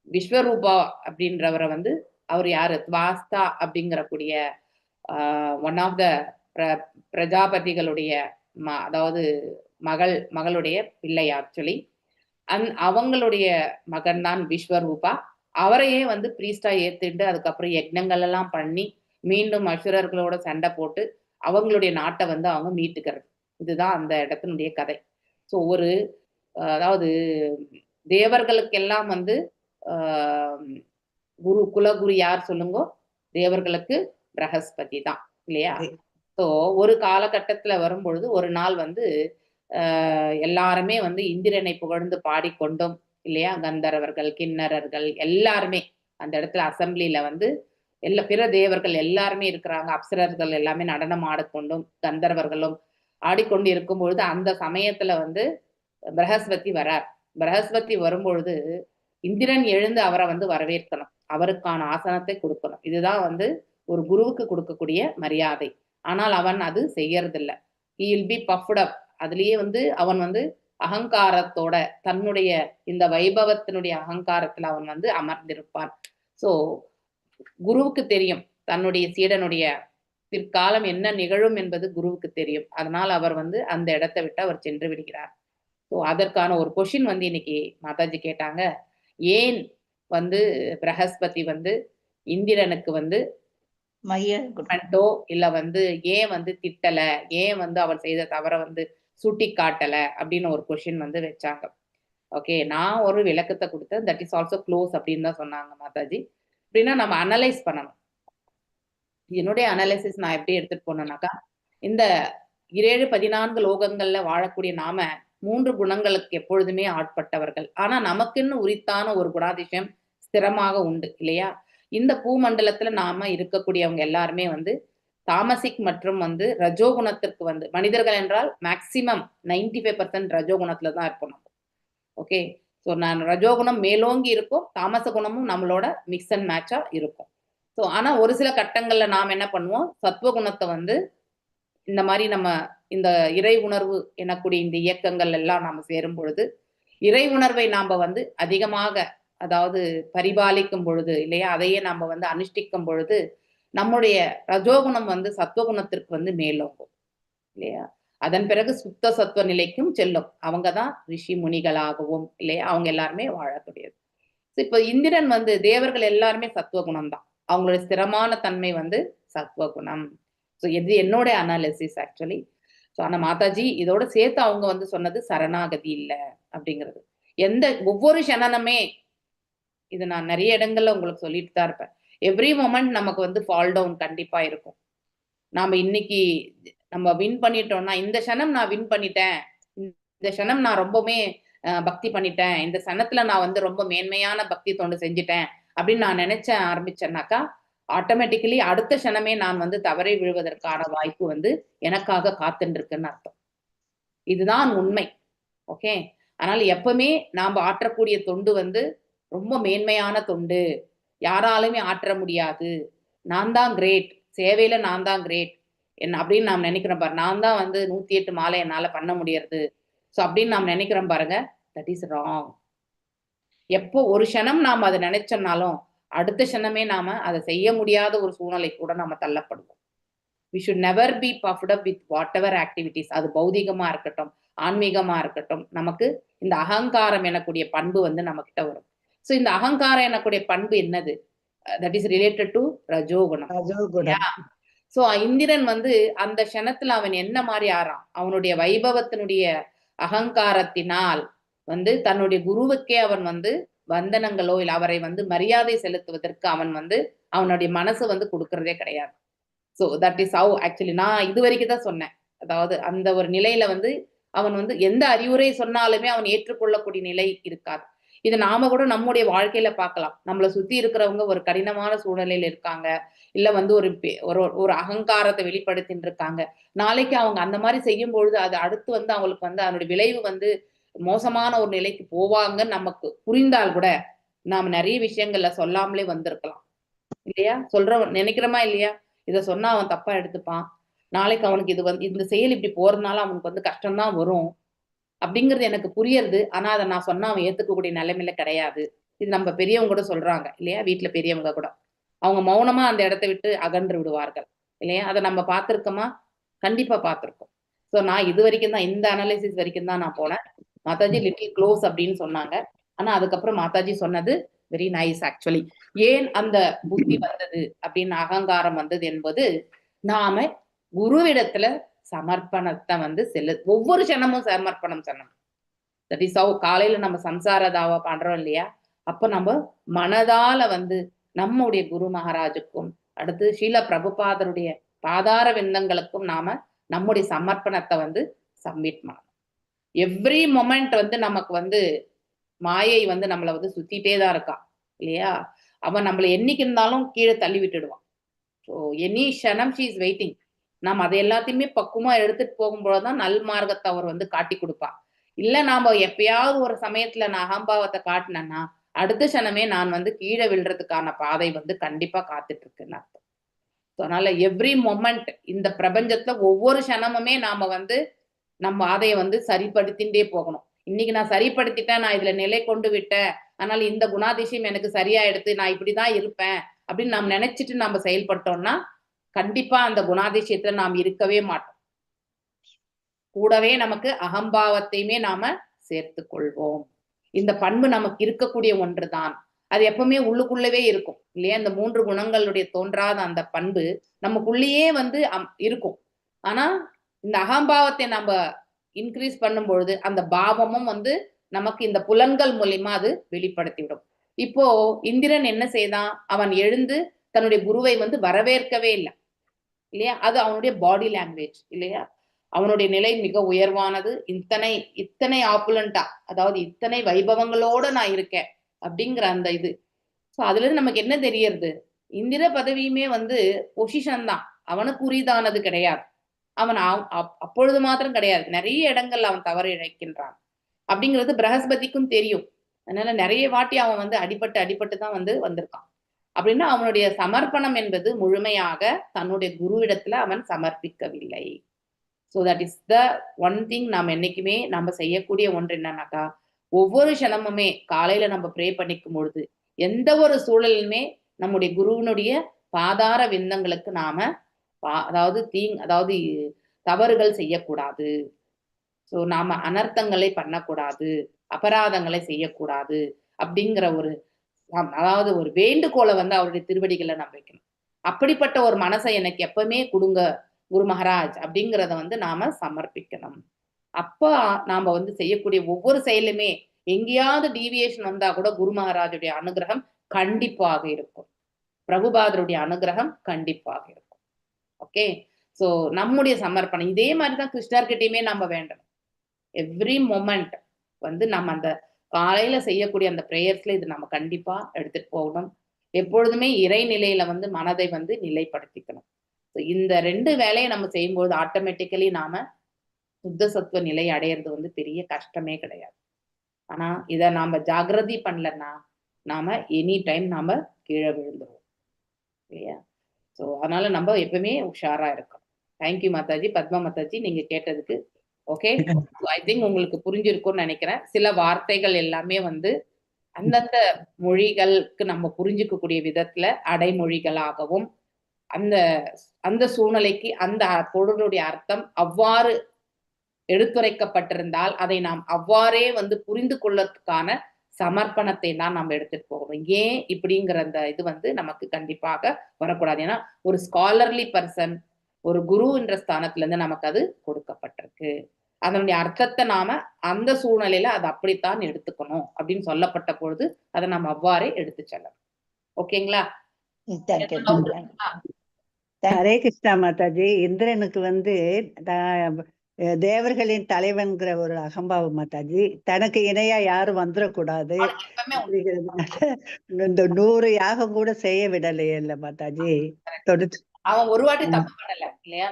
[SPEAKER 3] விஸ்வரூபா அப்படின்றவரை வந்து அவர் யாரு துவாஸ்தா அப்படிங்கிறக்கூடிய ஒன் ஆஃப் த பிரஜாபதிகளுடைய அதாவது மகளுடைய பிள்ளை ஆக்சுவலி அவங்களுடைய மகன் தான் விஸ்வரூபா. அவரையே வந்து பிரீஸ்டா ஏத்துட்டு அதுக்கப்புறம் யக்னங்கள் எல்லாம் பண்ணி மீண்டும் அசுரர்களோட சண்டை போட்டு அவங்களுடைய நாட்டை வந்து அவங்க மீட்டுக்கிறது. இதுதான் அந்த இடத்தினுடைய கதை. ஸோ ஒரு அதாவது தேவர்களுக்கெல்லாம் வந்து குலகுரு யார் சொல்லுங்க? தேவர்களுக்கு பிரகஸ்பதி தான் இல்லையா? ஸோ ஒரு காலகட்டத்துல வரும்பொழுது ஒரு நாள் வந்து எல்லாருமே வந்து இந்திரனை புகழ்ந்து பாடிக்கொண்டும் இல்லையா, கந்தர்வர்கள் கிண்ணறர்கள் எல்லாருமே அந்த இடத்துல அசம்பிளில வந்து பிற தேவர்கள் எல்லாருமே இருக்கிறாங்க, அப்சரர்கள் எல்லாமே நடனம் ஆடிக்கொண்டும் கந்தர்வர்களும் ஆடிக்கொண்டு இருக்கும் பொழுது அந்த சமயத்துல வந்து பிரகஸ்பதி வரார். பிரகஸ்பதி வரும்பொழுது இந்திரன் எழுந்து அவரை வந்து வரவேற்கணும், அவருக்கான ஆசனத்தை கொடுக்கணும். இதுதான் வந்து ஒரு குருவுக்கு கொடுக்கக்கூடிய மரியாதை. ஆனால் அவன் அது செய்யறதில்லை. he will be puffed up. அதுலயே வந்து அவன் வந்து அகங்காரத்தோட தன்னுடைய இந்த வைபவத்தினுடைய அகங்காரத்துல அவன் வந்து அமர்ந்திருப்பான். சோ குருவுக்கு தெரியும் தன்னுடைய சீடனுடைய பிற்காலம் என்ன நிகழும் என்பது குருவுக்கு தெரியும். அதனால் அவர் வந்து அந்த இடத்தை விட்டு அவர் சென்று விடுகிறார். ஸோ அதற்கான ஒரு கொஷின் வந்து இன்னைக்கு மாதாஜி கேட்டாங்க, ஏன் வந்து பிரகஸ்பதி வந்து இந்திரனுக்கு வந்து இல்ல வந்து ஏன் வந்து திட்டல, ஏன் வந்து அவன் செய்த தவற வந்து சுட்டி காட்டல அப்படின்னு ஒரு கொஸ்டின் வந்து வச்சாங்க. ஓகே, நான் ஒரு விளக்கத்தை கொடுத்தேன். தட் இஸ் ஆல்சோ க்ளோஸ் அப்படின்னு தான் சொன்னாங்க மாதாஜி. அப்படின்னா நம்ம அனலைஸ் பண்ணணும். என்னுடைய அனலைசிஸ் நான் எப்படி எடுத்துட்டு போனேன்னாக்கா, இந்த 17-14 லோகங்கள்ல வாழக்கூடிய நாம 3 குணங்களுக்கு எப்பொழுதுமே ஆட்பட்டவர்கள். ஆனா நமக்குன்னு உரித்தான ஒரு குணாதிசயம் ஸ்திரமாக உண்டு இல்லையா? இந்த பூமண்டலத்துல நாம இருக்கக்கூடியவங்க எல்லாருமே வந்து தாமசிக் மற்றும் வந்து ரஜோகுணத்திற்கு வந்து மனிதர்கள் என்றால் மேக்சிமம் 95% ரஜோகுணத்துல தான் இருப்போம் நம்ம. ஓகே, ஸோ நான் ரஜோகுணம் மேலோங்கி இருக்கும், தாமச குணமும் நம்மளோட மிக்ஸ் அண்ட் மேட்சா இருக்கும். ஸோ ஆனா ஒரு சில கட்டங்கள்ல நாம் என்ன பண்ணுவோம், சத்வகுணத்தை வந்து இந்த மாதிரி நம்ம இந்த இறை உணர்வு எனக்கூடிய இந்த இயக்கங்கள் எல்லாம் நாம சேரும் பொழுது இறை உணர்வை நாம வந்து அதிகமாக அதாவது பரிபாலிக்கும் பொழுது இல்லையா, அதையே நாம வந்து அனுஷ்டிக்கும் பொழுது நம்முடைய ரஜோகுணம் வந்து சத்துவகுணத்திற்கு வந்து மேலோங்கும் இல்லையா. அதன் பிறகு சுத்த சத்துவ நிலைக்கும் செல்லும். அவங்கதான் ரிஷி முனிகளாகவும் இல்லையா, அவங்க எல்லாருமே வாழக்கூடியது. இப்ப இந்திரன் வந்து தேவர்கள் எல்லாருமே சத்துவகுணம் தான். அவங்களுடைய ஸ்திரமான தன்மை வந்து சத்துவகுணம். ஸோ இது என்னோட அனாலிசிஸ் ஆக்சுவலி. ஸோ ஆனா மாதாஜி இதோட சேர்த்து அவங்க வந்து சொன்னது சரணாகதி இல்லை அப்படிங்கிறது. ஒவ்வொரு க்ஷணனமே இது நான் நிறைய இடங்கள்ல உங்களுக்கு சொல்லிட்டு தான் இருப்பேன். எவ்ரி மொமெண்ட் நமக்கு வந்து ஃபால் டவுன் கண்டிப்பா இருக்கும். நாம இன்னைக்கு நம்ம வின் பண்ணிட்டோம்னா இந்த க்ஷணம் நான் வின் பண்ணிட்டேன், இந்த க்ஷணம் நான் ரொம்பவுமே பக்தி பண்ணிட்டேன், இந்த சனத்துல நான் வந்து ரொம்ப மேன்மையான பக்தி தொண்டு செஞ்சுட்டேன் அப்படின்னு நான் நினைச்ச ஆரம்பிச்சேன்னாக்கா ஆட்டோமேட்டிக்கலி அடுத்த க்ஷணமே நான் வந்து தவறி விழுவதற்கான வாய்ப்பு வந்து எனக்காக காத்துட்டு இருக்குன்னு அர்த்தம். இதுதான் உண்மை. ஓகே. அதனால எப்பவுமே நாம ஆற்றக்கூடிய தொண்டு வந்து ரொம்ப மேன்மையான தொண்டு, யாராலுமே ஆற்ற முடியாது, நான் தான் கிரேட், சேவையில நான் தான் கிரேட் என்ன அப்படின்னு நாம் நினைக்கிறோம் பாரு. நான் தான் வந்து 108 மாலை என்னால பண்ண முடியாது ஸோ அப்படின்னு நாம் நினைக்கிறோம் பாருங்க. That is wrong. எப்போ ஒரு க்ஷணம் நாம் அதை நினைச்சோம்னாலும் அடுத்த க்ஷணமே நாம அதை செய்ய முடியாத ஒரு சூழ்நிலை கூட நாம தள்ளப்படுவோம். We should never be puffed up with whatever activities. அது பௌதிகமா இருக்கட்டும், ஆன்மீகமா இருக்கட்டும், நமக்கு இந்த அகங்காரம் எனக்கூடிய பண்பு வந்து நம்ம கிட்ட வரும். ஸோ இந்த அகங்காரம் எனக்கூடிய பண்பு என்னது? தட் இஸ் ரிலேட்டட் டு ரஜோகுணம். ஸோ இந்திரன் வந்து அந்த க்ஷணத்துல அவன் என்ன மாதிரி ஆறான், அவனுடைய வைபவத்தினுடைய அகங்காரத்தினால் வந்து தன்னுடைய குருவுக்கே அவன் வந்து வந்தனங்களோ இல்லை அவரை வந்து மரியாதை செலுத்துவதற்கு அவன் வந்து அவனுடைய மனசு வந்து கொடுக்கறதே கிடையாது. So that is how actually நான் இது வரைக்கும் தான் சொன்னேன். அதாவது அந்த ஒரு நிலையில வந்து அவன் வந்து எந்த அறிவுரை சொன்னாலுமே அவன் ஏற்றுக்கொள்ளக்கூடிய நிலை இருக்காது. இது நாம கூட நம்முடைய வாழ்க்கையில பார்க்கலாம். நம்மளை சுத்தி இருக்கிறவங்க ஒரு கடினமான சூழ்நிலையில இருக்காங்க, இல்ல வந்து ஒரு அகங்காரத்தை வெளிப்படுத்தின்னு இருக்காங்க. நாளைக்கு அவங்க அந்த மாதிரி செய்யும் பொழுது அது அடுத்து வந்து அவங்களுக்கு வந்து அதனுடைய விளைவு வந்து மோசமான ஒரு நிலைக்கு போவாங்கன்னு நமக்கு புரிந்தால் கூட நாம நிறைய விஷயங்கள்ல சொல்லாமலே வந்திருக்கலாம் இல்லையா. நினைக்கிறோமா இல்லையா, இதை சொன்னா அவன் தப்பா எடுத்துப்பான், நாளைக்கு அவனுக்கு இது வந்து இந்த செயல் இப்படி போறதுனால அவனுக்கு வந்து கஷ்டம்தான் வரும் அப்படிங்கிறது எனக்கு புரியுது. ஆனா அதை நான் சொன்னா அவன் ஏத்துக்கக்கூடிய நிலைமையில கிடையாது. இது நம்ம பெரியவங்க கூட சொல்றாங்க இல்லையா, வீட்டுல பெரியவங்க கூட அவங்க மௌனமா அந்த இடத்தை விட்டு அகன்று விடுவார்கள் இல்லையா. அதை நம்ம பார்த்திருக்கோமா? கண்டிப்பா பார்த்திருக்கோம். ஸோ நான் இது வரைக்கும் தான் இந்த அனாலிசிஸ் வரைக்கும் தான் நான் போனேன். மாதாஜி லிட்டில் க்ளோஸ் அப்படின்னு சொன்னாங்க. ஆனா அதுக்கப்புறம் மாதாஜி சொன்னது வெரி நைஸ் ஆக்சுவலி. ஏன் அந்த புத்தி வந்தது அப்படின்னு அகங்காரம் வந்தது என்பது நாம குருவிடத்துல சமர்ப்பணத்தை வந்து ஒவ்வொரு க்ஷணமும் சமர்ப்பணம் பண்ணணும். தட் இஸ் ஹவ் காலையில நம்ம சம்சார தாவா பண்றோம் இல்லையா, அப்ப நம்ம மனதால வந்து நம்முடைய குரு மகாராஜுக்கும் அடுத்து ஸ்ரீல பிரபுபாதருடைய பாதார விந்தங்களுக்கும் நாம நம்முடைய சமர்ப்பணத்தை வந்து சப்மிட் பண்ணணும். எவ்ரி மொமெண்ட் வந்து நமக்கு வந்து மாயை வந்து நம்மளை வந்து சுத்திட்டே தான் இருக்கான் இல்லையா. அவன் நம்மளை என்னைக்கு இருந்தாலும் கீழே தள்ளி விட்டுடுவான். ஸோ எனி க்ஷணம் ஷீ இஸ் வெயிட்டிங். நாம் அதை எல்லாத்தையுமே பக்குவமா எடுத்துட்டு போகும்போதுதான் நல் மார்க்கத்தை அவர் வந்து காட்டி கொடுப்பான். இல்ல நாம எப்பயாவது ஒரு சமயத்துல நான் அகம்பாவத்தை காட்டினேன்னா அடுத்த க்ஷணமே நான் வந்து கீழே விழுறதுக்கான பாதை வந்து கண்டிப்பா காத்துட்டு இருக்குன்னு அர்த்தம். அதனால எவ்ரி மொமெண்ட் இந்த பிரபஞ்சத்துல ஒவ்வொரு க்ஷணமுமே நாம வந்து நம்ம அதையை வந்து சரிப்படுத்திண்டே போகணும். இன்னைக்கு நான் சரிப்படுத்திட்டேன், நான் இதுல நிலை கொண்டு விட்டேன், அதனால இந்த குணாதிசயம் எனக்கு சரியா எடுத்து நான் இப்படிதான் இருப்பேன் அப்படின்னு நாம் நினைச்சிட்டு நம்ம செயல்பட்டோம்னா கண்டிப்பா அந்த குணாதிசயத்துல நாம் இருக்கவே மாட்டோம். கூடவே நமக்கு அகம்பாவத்தையுமே நாம சேர்த்து கொள்வோம். இந்த பண்பு நமக்கு இருக்கக்கூடிய ஒன்றுதான். அது எப்பவுமே உள்ளுக்குள்ளவே இருக்கும் இல்லையா. இந்த 3 குணங்களுடைய தோன்றாத அந்த பண்பு நமக்குள்ளேயே வந்து இருக்கும். ஆனா இந்த அகம்பாவத்தை நம்ம இன்க்ரீஸ் பண்ணும் பொழுது அந்த பாவமும் வந்து நமக்கு இந்த புலன்கள் மூலியமா அது வெளிப்படுத்தி விடும். இப்போ இந்திரன் என்ன செய்தான், அவன் எழுந்து தன்னுடைய குருவை வந்து வரவேற்கவே இல்லை இல்லையா. அது அவனுடைய பாடி லாங்குவேஜ் இல்லையா. அவனுடைய நிலை மிக உயர்வானது, இத்தனை ஆப்புலண்டா, அதாவது இத்தனை வைபவங்களோட நான் இருக்கேன் அப்படிங்கிற அந்த இது. ஸோ அதுல இருந்து நமக்கு என்ன தெரியறது, இந்திர பதவியுமே வந்து பொசிஷன் தான், அவனுக்கு உரிதானது கிடையாது. அவன் அப்பொழுது மாத்திரம் கிடையாது, நிறைய இடங்கள்ல அவன் தவறு இழைக்கின்றான் அப்படிங்கிறது பிரகஸ்பதிக்கும் தெரியும். அதனால நிறைய வாட்டி அவன் வந்து அடிபட்டு தான் வந்து வந்திருக்கான். அப்படின்னா அவனுடைய சமர்ப்பணம் என்பது முழுமையாக தன்னுடைய குருவிடத்துல அவன் சமர்ப்பிக்கவில்லை. So that is the one thing. நாம் என்னைக்குமே நம்ம செய்யக்கூடிய ஒன்று என்னன்னாக்கா, ஒவ்வொரு க்ஷணமுமே காலையில நம்ம ப்ரே பண்ணிக்கும் பொழுது எந்த ஒரு சூழலுமே நம்முடைய குருவினுடைய பாதார விந்தங்களுக்கு நாம அதாவது அதாவது தவறுகள் செய்யக்கூடாது. ஸோ நாம அனர்த்தங்களை பண்ணக்கூடாது, அபராதங்களை செய்யக்கூடாது அப்படிங்கிற ஒரு அதாவது ஒரு வேண்டுகோளை வந்து அவருடைய திருவடிகளை நம்ம வைக்கணும். அப்படிப்பட்ட ஒரு மனசை எனக்கு எப்பவுமே கொடுங்க குரு மகாராஜ் அப்படிங்கிறத வந்து நாம சமர்ப்பிக்கணும். அப்ப நாம வந்து செய்யக்கூடிய ஒவ்வொரு செயலுமே எங்கேயாவது டீவியேஷன் வந்தா கூட குரு மகாராஜுடைய அனுகிரகம் கண்டிப்பாக இருக்கும், பிரபுபாதருடைய அனுகிரகம் கண்டிப்பாக இருக்கும். ஓகே, சோ நம்முடைய சமர்ப்பணம் இதே மாதிரிதான் கிருஷ்ணர்கிட்டயுமே நம்ம வேண்டணும். எவ்ரி மொமெண்ட் வந்து நம்ம அந்த காலையில செய்யக்கூடிய அந்த பிரேயர்ஸ்ல இது நம்ம கண்டிப்பா எடுத்துட்டு போகணும். எப்பொழுதுமே இறைநிலையில வந்து மனதை வந்து நிலைப்படுத்திக்கணும். இந்த 2 வேலையை நம்ம செய்யும்போது ஆட்டோமேட்டிக்கலி நாம சுத்த சத்துவ நிலை அடையிறது வந்து பெரிய கஷ்டமே கிடையாது. ஆனா இத நாம ஜாகிரதை பண்ணலன்னா நாம எனி டைம் நாம கீழே விழுந்துருவோம் இல்லையா? ஸோ அதனால நம்ம எப்பவுமே உஷாரா இருக்கணும். தேங்க்யூ மாதாஜி. பத்மா மாதாஜி, நீங்க கேட்டதுக்கு ஓகே. ஐ திங்க் உங்களுக்கு புரிஞ்சிருக்கும்னு நினைக்கிறேன். சில வார்த்தைகள் எல்லாமே வந்து அந்தந்த மொழிகளுக்கு நம்ம புரிஞ்சுக்கக்கூடிய விதத்துல அடைமொழிகளாகவும் அந்த அந்த சூழ்நிலைக்கு அந்த பொருளுடைய அர்த்தம் அவ்வாறு எடுத்துரைக்கப்பட்டிருந்தால் அதை நாம் அவ்வாறே வந்து புரிந்து கொள்ளறதுக்கான சமர்ப்பணத்தை தான் நம்ம எடுத்துட்டு போகணும். ஏன் இப்படிங்கிற அந்த இது வந்து நமக்கு கண்டிப்பாக வரக்கூடாது. ஏன்னா ஒரு ஸ்காலர்லி பர்சன், ஒரு குரு என்ற ஸ்தானத்துல இருந்து நமக்கு அது கொடுக்கப்பட்டிருக்கு. அதனுடைய அர்த்தத்தை நாம அந்த சூழ்நிலையில அதை அப்படித்தான் எடுத்துக்கணும் அப்படின்னு சொல்லப்பட்ட பொழுது அதை நம்ம அவ்வாறே எடுத்து செல்லணும். ஓகேங்களா?
[SPEAKER 4] ஹரே கிருஷ்ணா மாதாஜி. இந்திரனுக்கு வந்து தேவர்களின் தலைவன்கிற ஒரு அகம்பாவம் மாதாஜி. தனக்கு இணையா யாரும் வந்துடக்கூடாது இந்த 100 யாகம் கூட செய்ய விடலையே இல்ல மாதாஜி.
[SPEAKER 3] அவன் ஒரு வாட்டி தப்பு பண்ணல இல்லையா?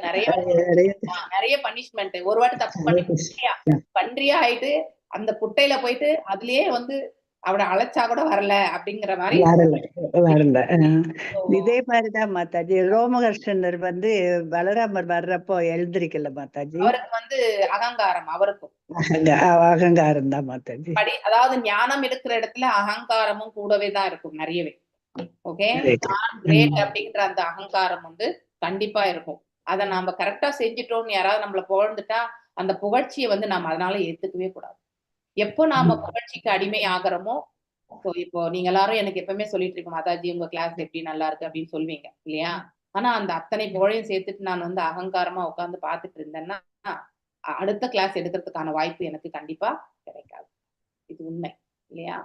[SPEAKER 3] நிறைய பனிஷ்மெண்ட். ஒரு வாட்டி தப்பு பண்ணி பன்றியா ஆயிட்டு அந்த குட்டையில போயிட்டு அதுலயே வந்து அவனை அழைச்சா கூட வரல அப்படிங்கிற மாதிரி
[SPEAKER 4] வரல. இதே மாதிரிதான் மாதாஜி ரோமகிருஷ்ணர் வந்து பலராமர் வர்றப்போ எழுந்திருக்கல மாதாஜி.
[SPEAKER 3] அவருக்கு வந்து அகங்காரம், அவருக்கும்
[SPEAKER 4] அகங்காரம் தான் மாதாஜி.
[SPEAKER 3] அதாவது ஞானம் இருக்கிற இடத்துல அகங்காரமும் கூடவே தான் இருக்கும் நிறையவே. ஓகே, நான் கிரேட் அப்படிங்கிற அந்த அகங்காரம் வந்து கண்டிப்பா இருக்கும். அதை நாம கரெக்டா செஞ்சுட்டோம்னு யாராவது நம்மள புகழ்ந்துட்டா அந்த புகழ்ச்சியை வந்து நாம அதனால ஏத்துக்கவே கூடாது. எப்போ நாம புகழ்ச்சிக்கு அடிமை ஆகிறோமோ, இப்போ நீங்க எல்லாரும் எனக்கு எப்பவுமே சொல்லிட்டு இருக்கோம் மாதாஜி உங்க கிளாஸ் எப்படி நல்லா இருக்கு அப்படின்னு சொல்வீங்க இல்லையா? ஆனா அந்த அத்தனை புகழையும் சேர்த்துட்டு நான் வந்து அகங்காரமா உட்காந்து பார்த்துட்டு இருந்தேன்னா அடுத்த கிளாஸ் எடுக்கிறதுக்கான வாய்ப்பு எனக்கு கண்டிப்பா கிடைக்காது. இது உண்மை இல்லையா?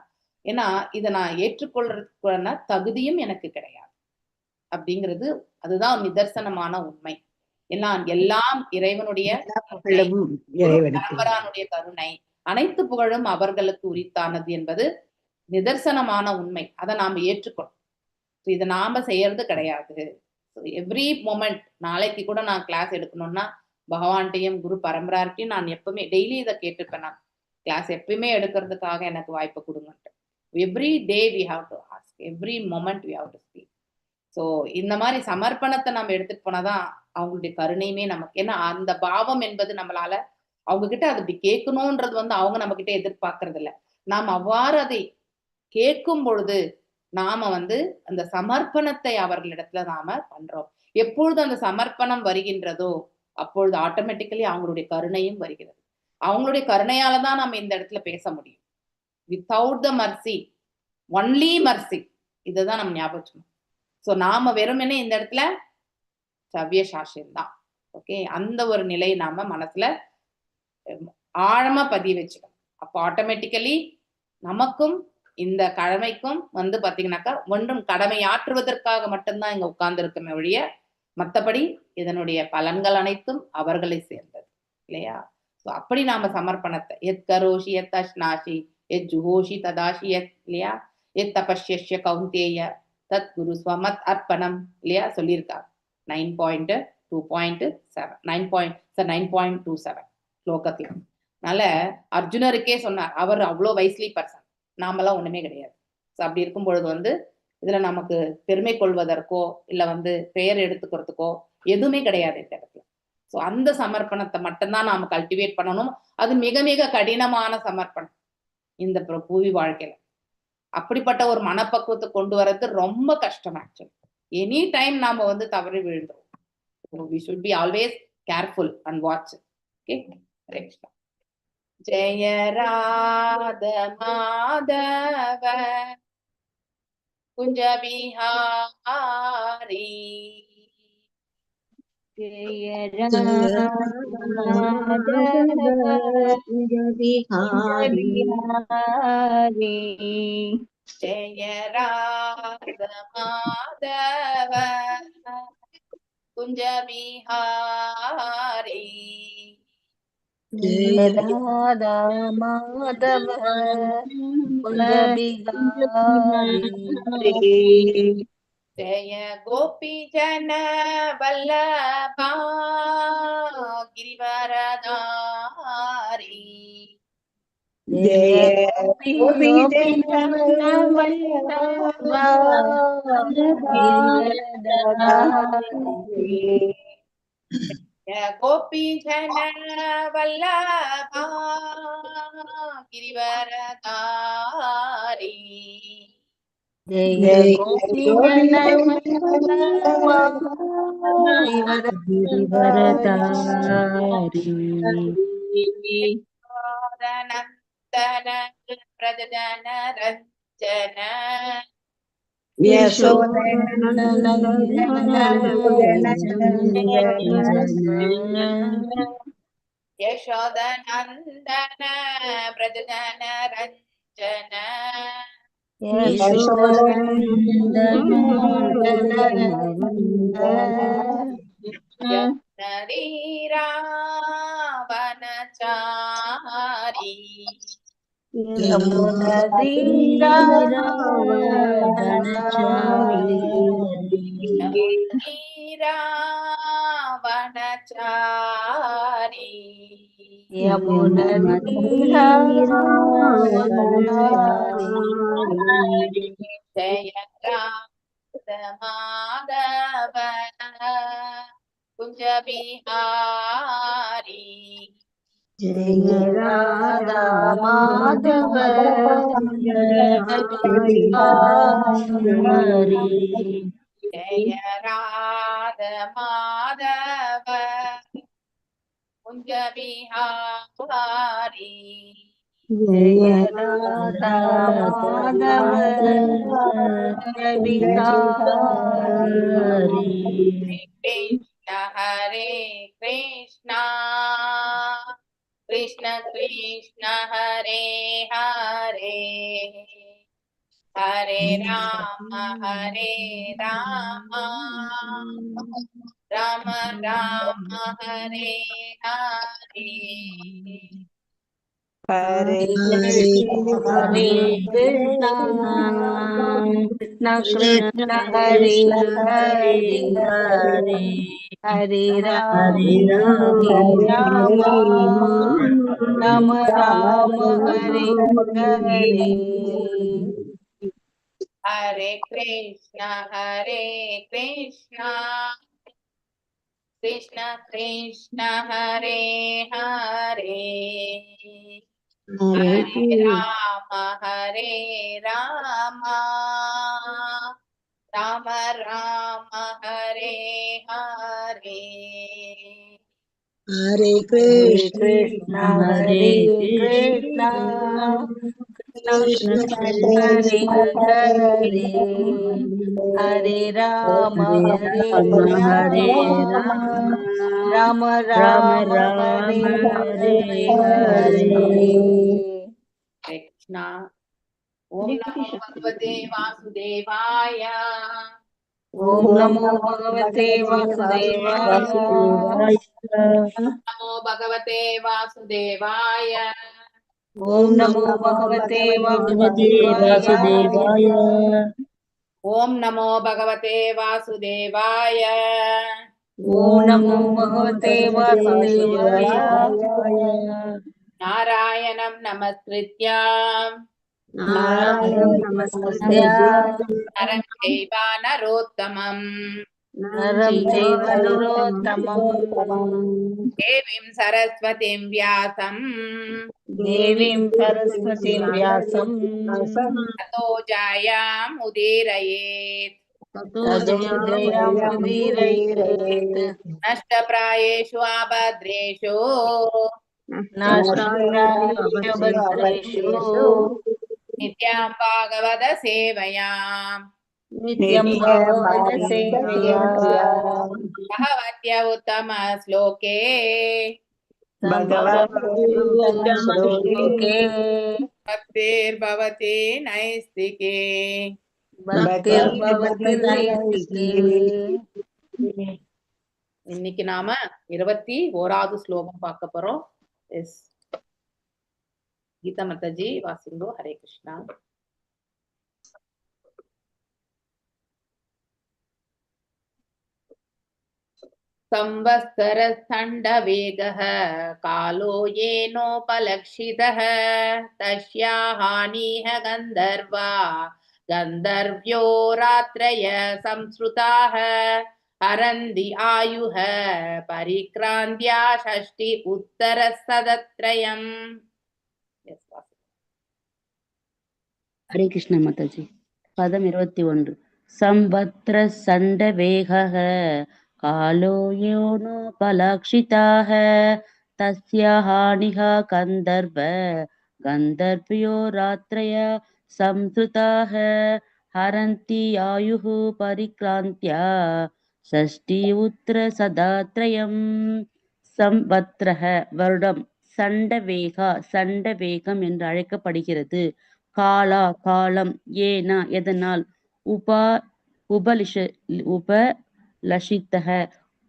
[SPEAKER 3] ஏன்னா இதை நான் ஏற்றுக்கொள்றதுக்கான தகுதியும் எனக்கு கிடையாது அப்படிங்கிறது அதுதான் நிதர்சனமான உண்மை. ஏன்னா எல்லாம் இறைவனுடைய பரம்பரானுடைய கருணை, அனைத்து புகழும் அவர்களுக்கு உரித்தானது என்பது நிதர்சனமான உண்மை. அதை நாம ஏற்றுக்கணும். இதை நாம செய்யறது கிடையாது. எவ்ரி மொமெண்ட் நாளைக்கு கூட நான் கிளாஸ் எடுக்கணும்னா பகவான்கிட்டையும் குரு பரம்பரார்ட்டையும் நான் எப்பவுமே டெய்லி இதை கேட்டுப்பேன். நான் கிளாஸ் எப்பயுமே எடுக்கிறதுக்காக எனக்கு வாய்ப்பு கொடுங்கன்ட்டு. Every day we have to ask, every moment we have to speak. So இந்த மாதிரி சமர்ப்பணத்தை நம்ம எடுத்துட்டு போனாதான் அவங்களுடைய கருணையுமே நமக்கு. ஏன்னா அந்த பாவம் என்பது நம்மளால அவங்க கிட்ட அது இப்படி கேட்கணும்ன்றது வந்து அவங்க நம்ம கிட்ட எதிர்பார்க்கறது இல்லை. நாம் அவ்வாறு அதை கேட்கும் பொழுது நாம வந்து அந்த சமர்ப்பணத்தை அவர்களிடத்துல நாம பண்றோம். எப்பொழுது அந்த சமர்ப்பணம் வருகின்றதோ அப்பொழுது ஆட்டோமேட்டிக்கலி அவங்களுடைய கருணையும் வருகிறது. அவங்களுடைய கருணையால தான் நம்ம இந்த இடத்துல பேச முடியும். Without the mercy, only mercy. இதுதான் நம்ம ஞாபகம். ஸோ நாம வெறுமனே இந்த இடத்துல சவ்ய சாட்சியம் தான். ஓகே, அந்த ஒரு நிலையை நாம மனசுல ஆழமா பதிய வச்சுக்கணும். அப்போ ஆட்டோமேட்டிக்கலி நமக்கும் இந்த கடமைக்கும் வந்து பாத்தீங்கன்னாக்கா ஒன்றும் கடமையாற்றுவதற்காக மட்டும்தான் இங்க உட்கார்ந்து இருக்கமே ஒழிய மற்றபடி இதனுடைய பலன்கள் அனைத்தும் அவர்களை சேர்ந்தது இல்லையா? ஸோ அப்படி நாம சமர்ப்பணத்தை எத் கரோஷி எத் அஷ்னாஷி எத் ஜுஹோஷி ததாஷி எத் இல்லையா எத் தபஷ்ய கௌந்தேய தத் குரு ஸ்வமத் அர்ப்பணம் இல்லையா சொல்லியிருக்காங்க. 9.2.7 9.27 ஸ்லோகத்துல. அதனால அர்ஜுனருக்கே சொன்னார், அவர் அவ்வளோ வைஸ்லி பர்சன், நாமெல்லாம் ஒண்ணுமே கிடையாது. ஸோ அப்படி இருக்கும் பொழுது வந்து இதுல நமக்கு பெருமை கொள்வதற்கோ இல்ல வந்து பெயர் எடுத்துக்கிறதுக்கோ எதுவுமே கிடையாது இந்த இடத்துல. ஸோ ஸோ அந்த சமர்ப்பணத்தை மட்டும்தான் நாம கல்டிவேட் பண்ணணும். அது மிக மிக கடினமான சமர்ப்பணம் இந்த புவி வாழ்க்கையில. அப்படிப்பட்ட ஒரு மனப்பக்குவத்தை கொண்டு வர்றது ரொம்ப கஷ்டம் ஆக்சுவலி. எனி டைம் நாம வந்து தவறி விழுந்தோம். We should be always careful and watch. Okay? ஜெய ராத மாதவ குஞ்ச பிஹாரி
[SPEAKER 1] ஜெய ராதவி
[SPEAKER 3] ஜெய ராத மாதவ குஞ்ச பிஹாரி
[SPEAKER 1] ராதா மாதவ குஞ்ச பிஹாரி
[SPEAKER 3] ஜய கோபி ஜன வல்லபா கிரிவரதாரி
[SPEAKER 1] ஜய கோபி ஜன வல்லபா கிரிவரதாரி
[SPEAKER 3] கோபி ஜன வல்லபா கிரிவரதாரி
[SPEAKER 1] ஜய கோபி ஜன வல்லபா கிரிவரதாரி
[SPEAKER 3] நந்தன பிரஜன ரஞ்சன யசோத நந்தன பிரஜன ரஞ்சன ராவணச்சாரி ராவணச்சாரி ஜய ராத மாதவ குஞ்ச பிஹாரி
[SPEAKER 1] ஜெய ராதா மாதவ
[SPEAKER 3] ஜய ராத மாதவ குஞ்ச பிஹாரி
[SPEAKER 1] ஜெய ராதா மாதவ பிஹாரி
[SPEAKER 3] கிருஷ்ண ஹரே கிருஷ்ணா கிருஷ்ண கிருஷ்ண ஹரே ஹரே ஹரே ராம ராம ராம ஹரே ஹரே
[SPEAKER 1] ஹரே கிருஷ்ண ஹரே கிருஷ்ண கிருஷ்ண கிருஷ்ண ஹரே ஹரே ஹரே ராம ராம ராம ஹரே ஹரே
[SPEAKER 3] ஹரே கிருஷ்ண கிருஷ்ண கிருஷ்ண ஹரே ஹரே ஹரே ராம ராம ராம ஹரே ஹரே
[SPEAKER 2] ஹரே
[SPEAKER 1] கிருஷ்ண ஹரே கிருஷ்ண கிருஷ்ண கிருஷ்ண ஹரே ஹரே ஹரே ராம ஹரே ராம ராம ஹரே ஹரே
[SPEAKER 3] கிருஷ்ணா. ஓம் நமோ பகவதே வாசுதேவாய.
[SPEAKER 1] ஓம் நமோ பகவதே வாசுதேவாய.
[SPEAKER 3] நமோ பகவதே வாசுதேவாய.
[SPEAKER 1] ஓம் நமோ பகவதே வாசுதேவாய.
[SPEAKER 3] ஓம் நமோ பகவதே வாசுதேவாய.
[SPEAKER 1] ஓம் நமோ பகவதே வாசுதேவாய.
[SPEAKER 3] நாராயணம் நமஸ்கிருத்யா
[SPEAKER 1] நாராயணம் நமஸ்கிருத்ய
[SPEAKER 3] நரம் சைவ நரோத்தமம்
[SPEAKER 5] नरं चैव नरोत्तमम्
[SPEAKER 3] देवीं सरस्वतीं व्यासं
[SPEAKER 5] देवीं सरस्वतीं व्यासं
[SPEAKER 3] ततो जायामुदीरयेत्
[SPEAKER 5] ततो जयामुदीरयेत्
[SPEAKER 3] नष्टप्रायेषु अभद्रेषु
[SPEAKER 5] नाशप्रायेषु
[SPEAKER 3] नित्यां भागवत सेवयाम्
[SPEAKER 5] नित्यं भगवद्सेवया
[SPEAKER 3] भगवत्य उत्तम श्लोके
[SPEAKER 5] भगवद्गीताश्लोके
[SPEAKER 3] भक्तिर्भवति नैस्तिके
[SPEAKER 5] भक्तिर्भवति नैष्टिके
[SPEAKER 3] இன்னைக்கு நாம 21வது ஸ்லோகம் பார்க்க போறோம். எஸ் கீதா மாதாஜி வாசிங்கோ. ஹரே கிருஷ்ணா. संवत्सरस्तण्डवेगः कालो येनोपलक्षितः तस्या हानिः गन्धर्वा गन्धर्व्यो रात्रय संसृताः हरन्ति आयुः परिक्रान्त्या षष्टि उत्तरशतत्रयम्.
[SPEAKER 6] ஹரே கிருஷ்ண மாதாஜி. பதம் 21. சம்வத்ர சண்ட வேகः காலோ யோனோபலக்ஷிதாः தஸ்ய ஹானிஹ கந்தர்வ கந்தர்வ்யோ ராத்ரய சம்ஸ்ருதாः ஹரந்தி ஆயுः பரிக்ராந்த்யா ஷஷ்டி உத்திர சதாத்ரயம். சம்வத்ரஹ வருடம், சண்டவேகா சண்டவேகம் என்று அழைக்கப்படுகிறது. காலா காலம், ஏனா எதனால், உபலஷித்தக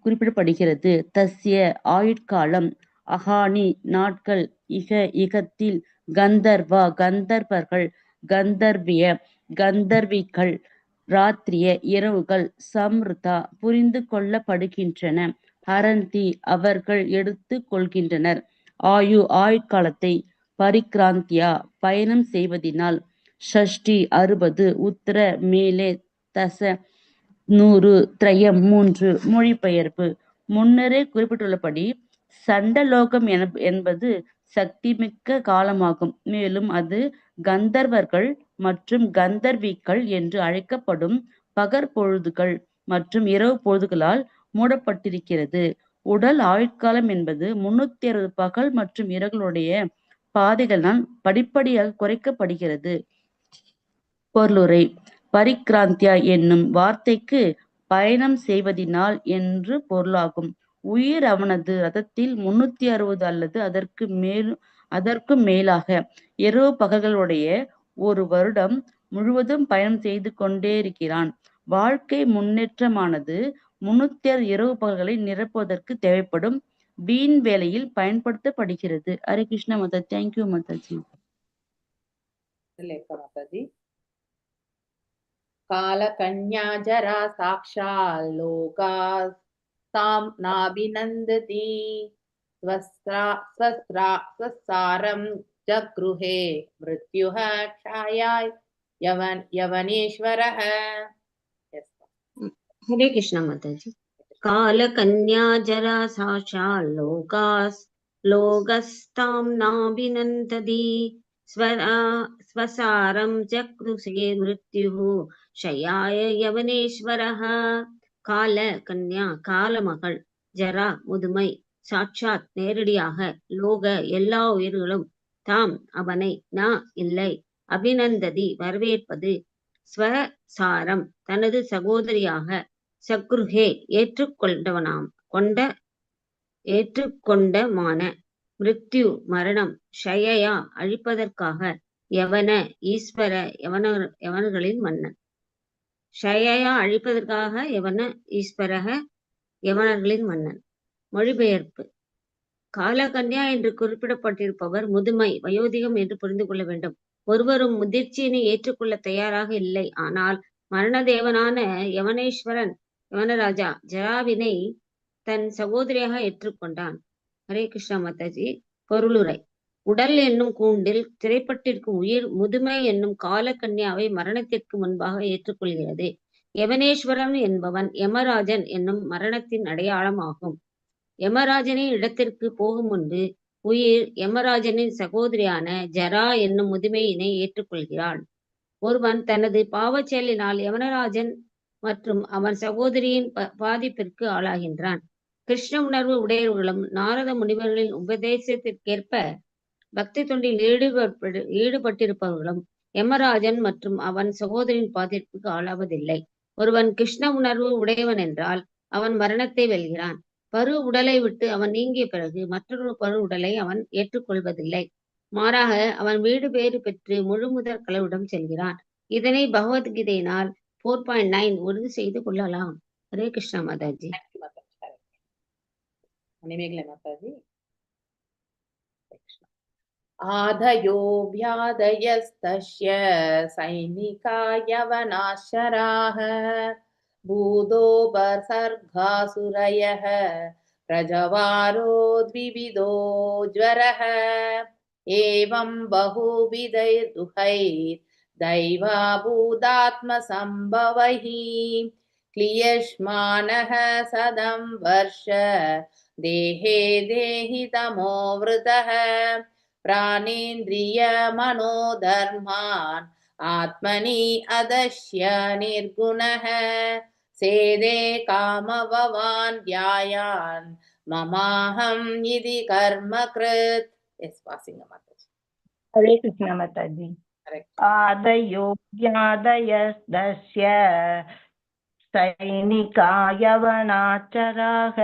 [SPEAKER 6] குறிப்பிடப்படுகிறது. தஸ்ய ஆயுட்காலம், அகானி நாட்கள், இகத்தில், கந்தர்வா கந்தர்வர்கள், கந்தர்விய கந்தர்விகள், ராத்திரிய இரவுகள், சம்ருதா புரிந்து கொள்ளப்படுகின்றன, ஹரந்தி அவர்கள் எடுத்து கொள்கின்றனர், ஆயுட்காலத்தை, பரிக்ராந்தியா பயணம் செய்வதினால், ஷஷ்டி 60, உத்தர மேலே, தச 100, திரயம் 3 மொழிபெயர்ப்பு. முன்னரே குறிப்பிட்டுள்ளபடி சண்டலோகம் என்பது சக்திமிக்க காலமாகும். மேலும் அது கந்தர்வர்கள் மற்றும் கந்தர்விகள் என்று அழைக்கப்படும் பகற்பொழுதுகள் மற்றும் இரவு பொழுதுகளால் மூடப்பட்டிருக்கிறது. உடல் ஆயுட்காலம் என்பது 360 பகல் மற்றும் இரவுகளுடைய பாதைகளால் படிப்படியாக குறைக்கப்படுகிறது. பொருளுரை. பரிக்ராந்தியா என்னும் வார்த்தைக்கு பயணம் செய்வதினால் என்று பொருளாகும். உயிர் அவனது ரதத்தில் 360 அல்லது அதற்கும் மேலாக இரவு பகல்களுடைய ஒரு வருடம் முழுவதும் பயணம் செய்து கொண்டே இருக்கிறான். வாழ்க்கை முன்னேற்றமானது 360 இரவு பகல்களை நிரப்புவதற்கு தேவைப்படும் வீண் வேலையில் பயன்படுத்தப்படுகிறது. ஹரே கிருஷ்ண மாதா. தேங்க்யூ மாதாஜி.
[SPEAKER 3] மாதாஜி. கால கன்யா ஜரா சாக்ஷால் லோகாஸ்தாம் நாபிநந்ததி ஸ்வசாரம் ஜக்ருஹே மிருத்யுஹ க்ஷாயாய் யவனேஸ்வரஹ.
[SPEAKER 7] हरे कृष्णा माताजी. काल कन्या जरा साक्षात् लोकस्तां नाभिनन्दति स्वसारं चक्रुषे मृत्युः शयाय யவனேஸ்வரः. கால கன்யா காலமகள், ஜரா முதுமை, சாட்சாத் நேரடியாக, லோக எல்லா உயிர்களும், தாம் அவனை, ந இல்லை, அபிநந்ததி வரவேற்பது, ஸ்வசாரம் தனது சகோதரியாக, சக்ருஹே ஏற்றுக்கொண்டமான, மிருத்யு மரணம், ஷயயா அழிப்பதற்காக, யவன ஈஸ்வர யவனர்களின் மன்னன். ஷயயா அழிப்பதற்காக, யவன ஈஸ்வரக யவனர்களின் மன்னன். மொழிபெயர்ப்பு. காலகன்யா என்று குறிப்பிடப்பட்டிருப்பவர் முதுமை, வயோதிகம் என்று புரிந்து கொள்ள வேண்டும். ஒருவரும் முதிர்ச்சியினை ஏற்றுக்கொள்ள தயாராக இல்லை. ஆனால் மரணதேவனான யவனேஸ்வரன், யவனராஜா ஜராவினை தன் சகோதரியாக ஏற்றுக்கொண்டான். ஹரே கிருஷ்ணா மாதாஜி. பொருளுரை. உடல் என்னும் கூண்டில் திரைப்பட்டிருக்கும் உயிர் முதுமை என்னும் கால கன்யாவை மரணத்திற்கு முன்பாக ஏற்றுக்கொள்கிறது. யவனேஸ்வரன் என்பவன் யமராஜன் என்னும் மரணத்தின் அடையாளம் ஆகும். யமராஜனின் இடத்திற்கு போகும் முன்பு உயிர் யமராஜனின் சகோதரியான ஜரா என்னும் முதுமையினை ஏற்றுக்கொள்கிறாள். ஒருவன் தனது பாவச் செயலினால் யமனராஜன் மற்றும் அவன் சகோதரியின் பாதிப்பிற்கு ஆளாகின்றான். கிருஷ்ண உணர்வு உடையவர்களும் நாரத முனிவர்களின் உபதேசத்திற்கேற்ப பக்தி தொண்டில் ஈடுபட்டிருப்பவர்களும் யமராஜன் மற்றும் அவன் சகோதரின் பாதிப்புக்கு ஆளாவதில்லை. ஒருவன் கிருஷ்ண உணர்வு உடையவன் என்றால் அவன் மரணத்தை வெல்கிறான். பரு உடலை விட்டு அவன் நீங்கிய பிறகு மற்றொரு பரு உடலை அவன் ஏற்றுக்கொள்வதில்லை. மாறாக அவன் வீடு பேறு பெற்று முழு முதற் கடவுளிடம் செல்கிறான். இதனை பகவத்கீதையினால் 4.9 உறுதி செய்து கொள்ளலாம். ஹரே கிருஷ்ணா மாதாஜி.
[SPEAKER 3] மாதாஜி. ஆதயோ வியாதயஸ்தஸ்ய சைனிகா யவனாஷராஹ பூதோபசர்காசுரயः பிரஜவாரோ த்விவிதோ ஜ்வரः ஏவம் பஹுவிதைர்துஹைர் दैवाभूतात्मसम्भवैः क्लियष्मानः सदं वर्ष देहे देहितमोवृतः प्राणेन्द्रियमनोधर्मान् आत्मनि अदश्य निर्गुणः सेदे कामभवान् ध्यायान् ममाहम् इति कर्मकृत्. Yes, passing Mataji.
[SPEAKER 1] हरे कृष्ण माताजी. आदयो ज्ञादयस्दस्य सैनिका यवनाचराः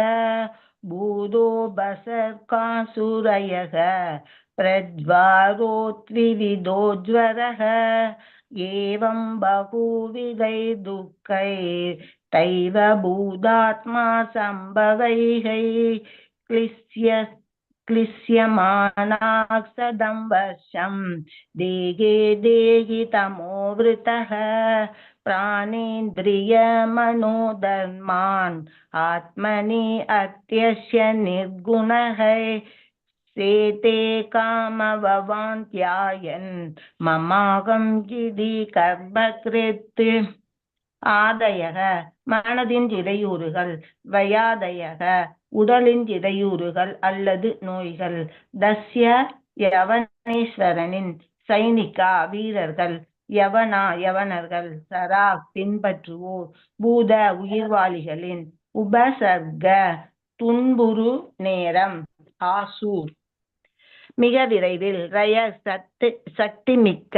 [SPEAKER 1] भूतो बसर्कासुरयः प्रज्वारो त्रिविधो ज्वरः एवं बहुविधै दुःखैस्तैव भूतात्मा सम्भवैः क्लिश्यमानाः सदं वर्षं देहे देहितमोवृतः प्राणेन्द्रियमनोधर्मान् आत्मनि अत्यस्य निर्गुणः सेते कामभवान् ध्यायन् ममाहं इति कर्मकृत्. ஆதயக மனதின் இடையூறுகள், வயாதயக உடலின் இடையூறுகள் அல்லது நோய்கள், தஸ்ய யவனேஸ்வரனின் சைனிகா வீரர்கள், யவனா யவனர்கள், சரா பின்பற்றுவோர், பூத உயிர்வாளிகளின், உபசர்க துன்புறு நேரம், ஆசூர் மிக விரைவில், ரய சக்தி மிக்க,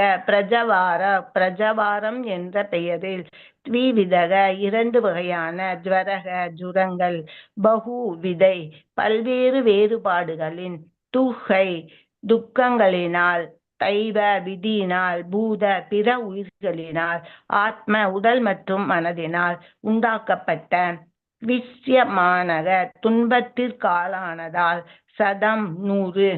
[SPEAKER 1] பிரஜவாரம் என்ற பெயரில், த்விவிதக இரண்டு வகையான, ஜ்வரக ஜுரங்கள், பகு விதை பல்வேறு வேறுபாடுகளின், துகை துக்கங்களினால், தைவ விதியினால், பூத பிற உயிர்களினால், ஆத்ம உடல் மற்றும் மனதினால் உண்டாக்கப்பட்ட, விஸ்யமானக துன்பத்திற்காளானதால், சதம் 100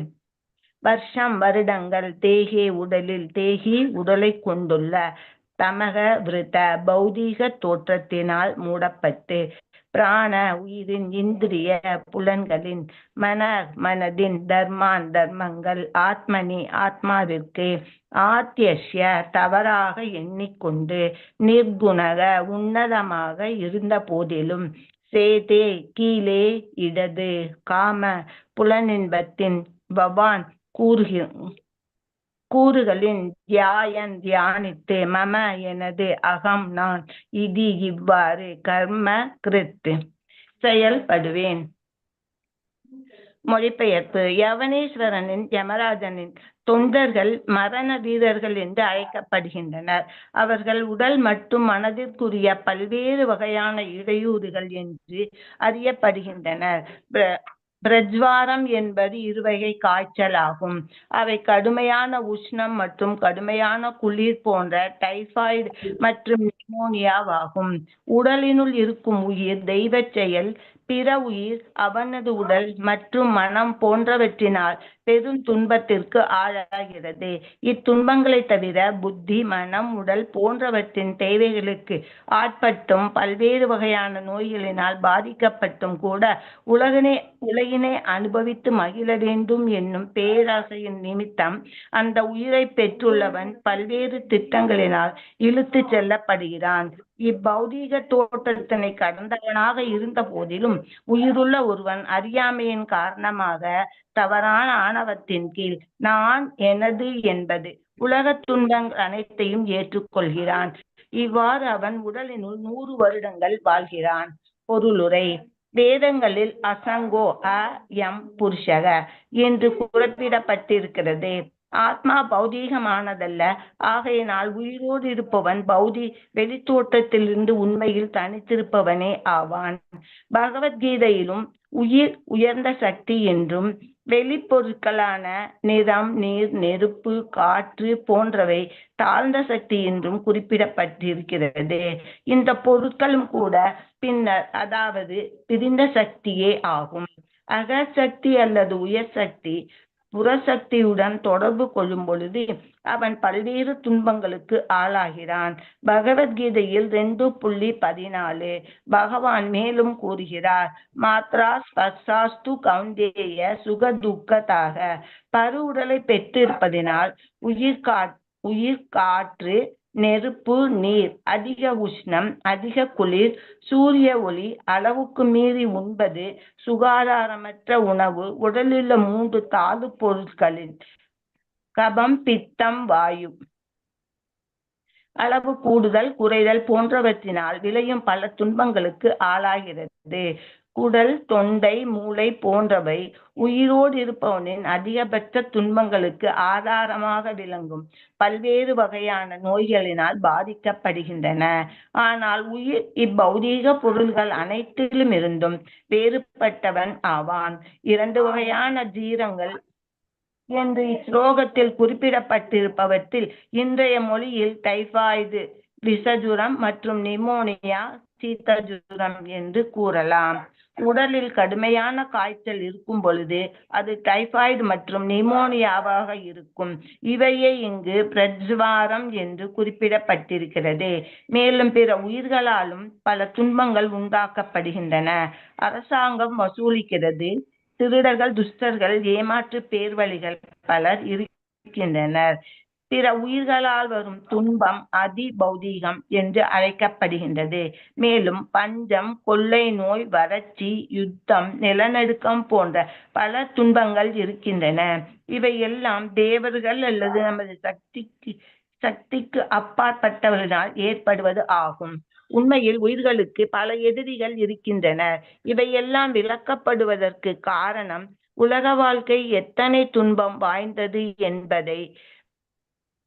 [SPEAKER 1] வருஷம் வருடங்கள், தேகே உடலில், தேகி உடலை கொண்டுள்ள, தமக விருத்த பௌதீக தோற்றத்தினால் மூடப்பட்டு, பிராண உயிரின், இந்திரிய புலன்களின், மனதின், தர்மங்கள், ஆத்மனி ஆத்மாவிற்கு, ஆத்யஸ்ய தவறாக எண்ணிக்கொண்டு, நிர்குணக உன்னதமாக இருந்த போதிலும், சேதே கீழே இடது, காம புலனின்பத்தின், பவான் கூறுகளின், தியானித்து, மம எனது, அகம் நான், இதி இவ்வாறு, கர்ம கிருத் செயல்படுவேன். மொழிபெயர்ப்பு. யவனேஸ்வரனின் யமராஜனின் தொண்டர்கள் மரண வீரர்கள் என்று அழைக்கப்படுகின்றனர். அவர்கள் உடல் மற்றும் மனதிற்குரிய பல்வேறு வகையான இடையூறுகள் என்று அறியப்படுகின்றனர். பிரஜ்வாரம் என்பது இருவகை காய்ச்சல் ஆகும். அவை கடுமையான உஷ்ணம் மற்றும் கடுமையான குளிர் போன்ற டைபாய்டு மற்றும் நிமோனியாவாகும். உடலினுள் இருக்கும் உயிர் தெய்வ செயல், பிற உயிர் அவனது உடல் மற்றும் மனம் போன்றவற்றினால்
[SPEAKER 8] பெரும் துன்பத்திற்கு ஆளாகிறது. இத்துன்பங்களை தவிர புத்தி, மனம், உடல் போன்றவற்றின் தேவைகளுக்கு ஆட்பட்டும் பல்வேறு வகையான நோய்களினால் பாதிக்கப்பட்டும் கூட உலகினை அனுபவித்து மகிழ வேண்டும் என்னும் பேராசையின் நிமித்தம் அந்த உயிரை பெற்றுள்ளவன் பல்வேறு திட்டங்களினால் இழுத்து செல்லப்படுகிறான். இப்பௌதீக தோற்றத்தினை கடந்தவனாக இருந்த போதிலும் உயிருள்ள ஒருவன் அறியாமையின் காரணமாக தவறான ஆணவத்தின் கீழ் நான், எனது என்பது உலக துன்பங்கள் அனைத்தையும் ஏற்றுக்கொள்கிறான். இவ்வாறு அவன் உடலினுள் 100 வருடங்கள் வாழ்கிறான். பொருளுரை: வேதங்களில் அசங்கோ அயம் புருஷக என்று குறிப்பிடப்பட்டிருக்கிறது. ஆத்மா பௌதீகமானதல்ல. ஆகையினால் உயிரோடு இருப்பவன் வெளித்தோற்றத்திலிருந்து உண்மையில் தனித்திருப்பவனே ஆவான். பகவத்கீதையிலும் உயிர் உயர்ந்த சக்தி என்றும் வெளிப்பொருட்களான நிறம், நீர், நெருப்பு, காற்று போன்றவை தாழ்ந்த சக்தி என்றும் குறிப்பிடப்பட்டிருக்கிறது. இந்த பொருட்களும் கூட பின்னர், அதாவது பிரிந்த சக்தியே ஆகும். அகசக்தி அல்லது உயர் சக்தி புறசக்தியுடன் தொடர்பு கொள்ளும் பொழுது அவன் பல்வேறு துன்பங்களுக்கு ஆளாகிறான். பகவத்கீதையில் 2.14 பகவான் மேலும் கூறுகிறார்: மாத்ரா ஸ்பர்சாஸ்து கௌந்தேய சுக துக்கதாக. பரு உடலை பெற்றிருப்பதினால் உயிர் காற்று, நெருப்பு, நீர், அதிக உஷ்ணம், அதிக குளிர், சூரிய ஒளி, அளவுக்கு மீறி உண்பது, சுகாதாரமற்ற உணவு, உடலிலுள்ள 3 தாது பொருட்களின் கபம், பித்தம், வாயு அளவு கூடுதல் குறைதல் போன்றவற்றினால் விளையும் பல துன்பங்களுக்கு ஆளாகிறது. குடல், தொண்டை, மூளை போன்றவை உயிரோடு இருப்பவனின் அதிகபட்ச துன்பங்களுக்கு ஆதாரமாக விளங்கும் பல்வேறு வகையான நோய்களினால் பாதிக்கப்படுகின்றன. ஆனால் உயிர் இப்பௌதீக பொருள்கள் அனைத்திலும் இருந்தும் வேறுபட்டவன் ஆவான். 2 வகையான ஜீரங்கள் என்று இஸ்லோகத்தில் குறிப்பிடப்பட்டிருப்பவற்றில் இன்றைய மொழியில் டைபாய்டு விஷஜுரம் மற்றும் நிமோனியா சீதஜுரம் என்று கூறலாம். உடலில் கடுமையான காய்ச்சல் இருக்கும் பொழுது அது டைபாய்டு மற்றும் நிமோனியாவாக இருக்கும். இவையே இங்கு பிரஜ்வாரம் என்று குறிப்பிடப்பட்டிருக்கிறது. மேலும் பிற உயிர்களாலும் பல துன்பங்கள் உண்டாக்கப்படுகின்றன. அரசாங்கம் வசூலிக்கிறது. திருடர்கள், துஷ்டர்கள், ஏமாற்று பேர்வழிகள் பலர் இருக்கின்றனர். பிற உயிர்களால் வரும் துன்பம் அதி பௌதீகம் என்று அழைக்கப்படுகின்றது. மேலும் பஞ்சம், கொள்ளை நோய், வறட்சி, யுத்தம், நிலநடுக்கம் போன்ற பல துன்பங்கள் இருக்கின்றன. இவை எல்லாம் தேவர்கள் அல்லது நமது சக்திக்கு அப்பாற்பட்டவர்களால் ஏற்படுவது ஆகும். உண்மையில் உயிர்களுக்கு பல எதிரிகள் இருக்கின்றனர். இவையெல்லாம் விளக்கப்படுவதற்கு காரணம் உலக வாழ்க்கை எத்தனை துன்பம் வாய்ந்தது என்பதை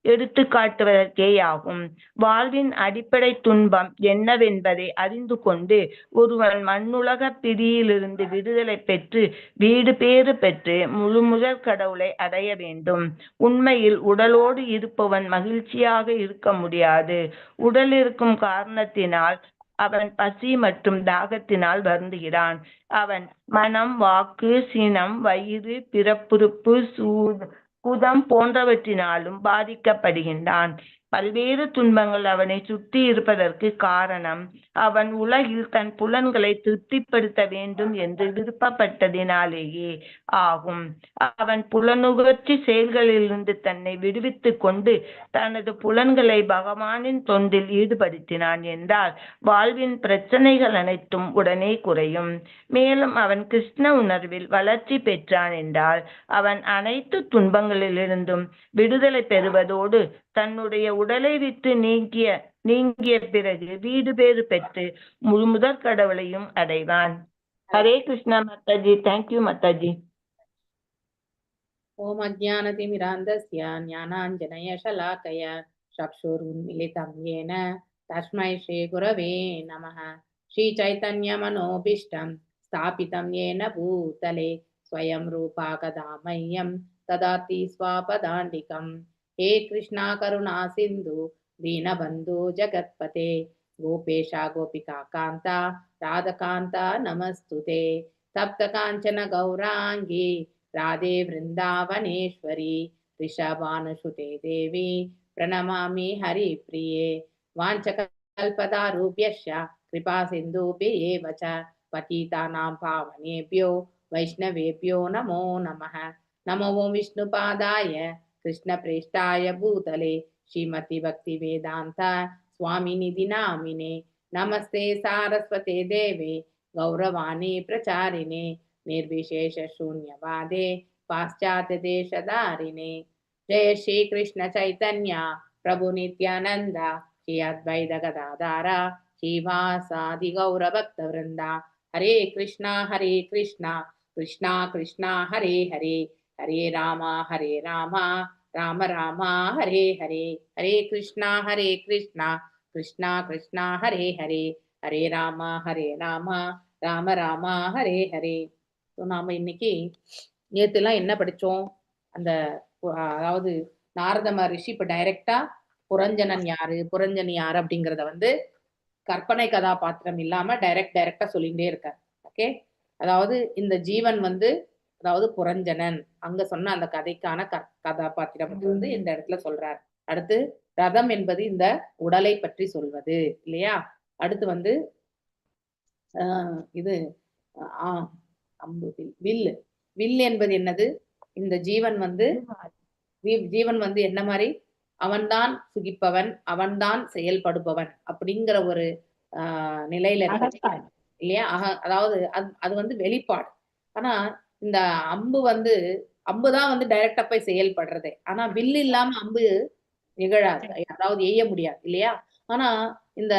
[SPEAKER 8] எடுத்து காட்டுவதற்கேயாகும். வாழ்வின் அடிப்படை துன்பம் என்னவென்பதை அறிந்து கொண்டு ஒருவன் மண்ணுலக பிடியிலிருந்து விடுதலை பெற்று வீடு பேறு பெற்று முழுமுதற் கடவுளை அடைய வேண்டும். உண்மையில் உடலோடு இருப்பவன் மகிழ்ச்சியாக இருக்க முடியாது. உடல் இருக்கும் காரணத்தினால் அவன் பசி மற்றும் தாகத்தினால் வருந்துகிறான். அவன் மனம், வாக்கு, சினம், வயிறு, பிறப்புறுப்பு, குதம் போன்றவற்றினாலும் பாதிக்கப்படுகின்றான். பல்வேறு துன்பங்கள் அவனை சுற்றி இருப்பதற்கு காரணம் அவன் உலகில் தன் புலன்களை திருப்திப்படுத்த வேண்டும் என்று விருப்பப்பட்டதினாலேயே ஆகும். அவன் புலனுகர்ச்சி செயல்களிலிருந்து தன்னை விடுவித்துக் கொண்டு தனது புலன்களை பகவானின் தொண்டில் ஈடுபடுத்தினான் என்றால் வாழ்வின் பிரச்சனைகள் அனைத்தும் உடனே குறையும். மேலும் அவன் கிருஷ்ண உணர்வில் வளர்ச்சி பெற்றான் என்றால் அவன் அனைத்து துன்பங்களிலிருந்தும் விடுதலை பெறுவதோடு தன்னுடைய உடலை விட்டு நீங்கிய பிறகு வீடு பேறு பெற்று முழுமுதற் கடவுளையும் அடைவான். ஹரே கிருஷ்ணா மாதாஜி. தேங்க்யூ மாதாஜி.
[SPEAKER 3] ஓம் அஜ்ஞானதிமிராந்தஸ்ய ஞானாஞ்சனய ஷலாக்கய சக்ஷுருன்மிலிதம் யேன தஸ்மை ஸ்ரீ குரவே நமः. ஸ்ரீ சைதன்ய மனோபீஷ்டம் ஸ்தாபிதம் யேன பூதலே ஸ்வயம் ரூபா கதா மह्यं ததாதி ஸ்வாபதாண்டிகம். हे कृष्णा करुणा सिंधु दीनबंधु जगत्पते गोपेशा गोपिका कांता राधकांता नमस्तुते. तप्त कांचन गौरांगी ராதே விருந்தாவனேஸ்வரி ரிஷபானுசுதே தேவி பிரணமாமி ஹரி பிரியே வாஞ்சகல்பதாரூப்யஸ்ய கிருபா சிந்தூபியேவ ச பதீதானாம் பாவனேபியோ வைஷ்ணவேபியோ நமோ நமः. நமோ விஷ்ணுபாதாய கிருஷ்ணப்ரேஷ்டாய பூதலே ஸ்ரீமதி பக்தி வேதாந்த स्वामिनिधि नामिने नमस्ते सारस्वते देवे गौरवाणी प्रचारिणे निर्विशेष शून्यवादे पाश्चात्य देशधारिणे. जय श्री कृष्ण चैतन्य प्रभु नित्यानंद श्री अद्वैत गदाधर श्रीवासादि गौर भक्त वृंदा. हरे कृष्णा कृष्णा कृष्णा हरे हरे, हरे राम राम राम हरे हरे, हरे कृष्णा कृष्णा कृष्णा हरे हरे, हरे राम राम राम हरे हरे. ஸோ நாம இன்னைக்கு நேற்றுலாம் என்ன படித்தோம்? அந்த அதாவது நாரத மகரிஷி இப்போ டைரக்டா புரஞ்சனன் யாரு புரஞ்சனி யாரு அப்படிங்கிறத வந்து கற்பனை கதாபாத்திரம் இல்லாம டைரக்டா சொல்லிகிட்டே இருக்கார். ஓகே, அதாவது இந்த ஜீவன் வந்து அதாவது புரஞ்சனன் அங்க சொன்ன அந்த கதைக்கான கதாபாத்திரம் வந்து இந்த இடத்துல சொல்றார். அடுத்து ரதம் என்பது இந்த உடலை பற்றி சொல்வது இல்லையா. அடுத்து வந்து இது அம்பு வில்லு. வில் என்பது என்னது? இந்த ஜீவன் வந்து என்ன மாதிரி? அவன்தான் சுகிப்பவன், அவன்தான் செயல்படுபவன் அப்படிங்கிற ஒரு நிலையில இருக்க இல்லையா. அதாவது அது வந்து வெளிப்பாடு. ஆனா இந்த அம்புதான் வந்து டைரக்டா போய் செயல்படுறதே. ஆனா வில்லு இல்லாம அம்பு நிகழாது, அதாவது எய்ய முடியாது இல்லையா. ஆனா இந்த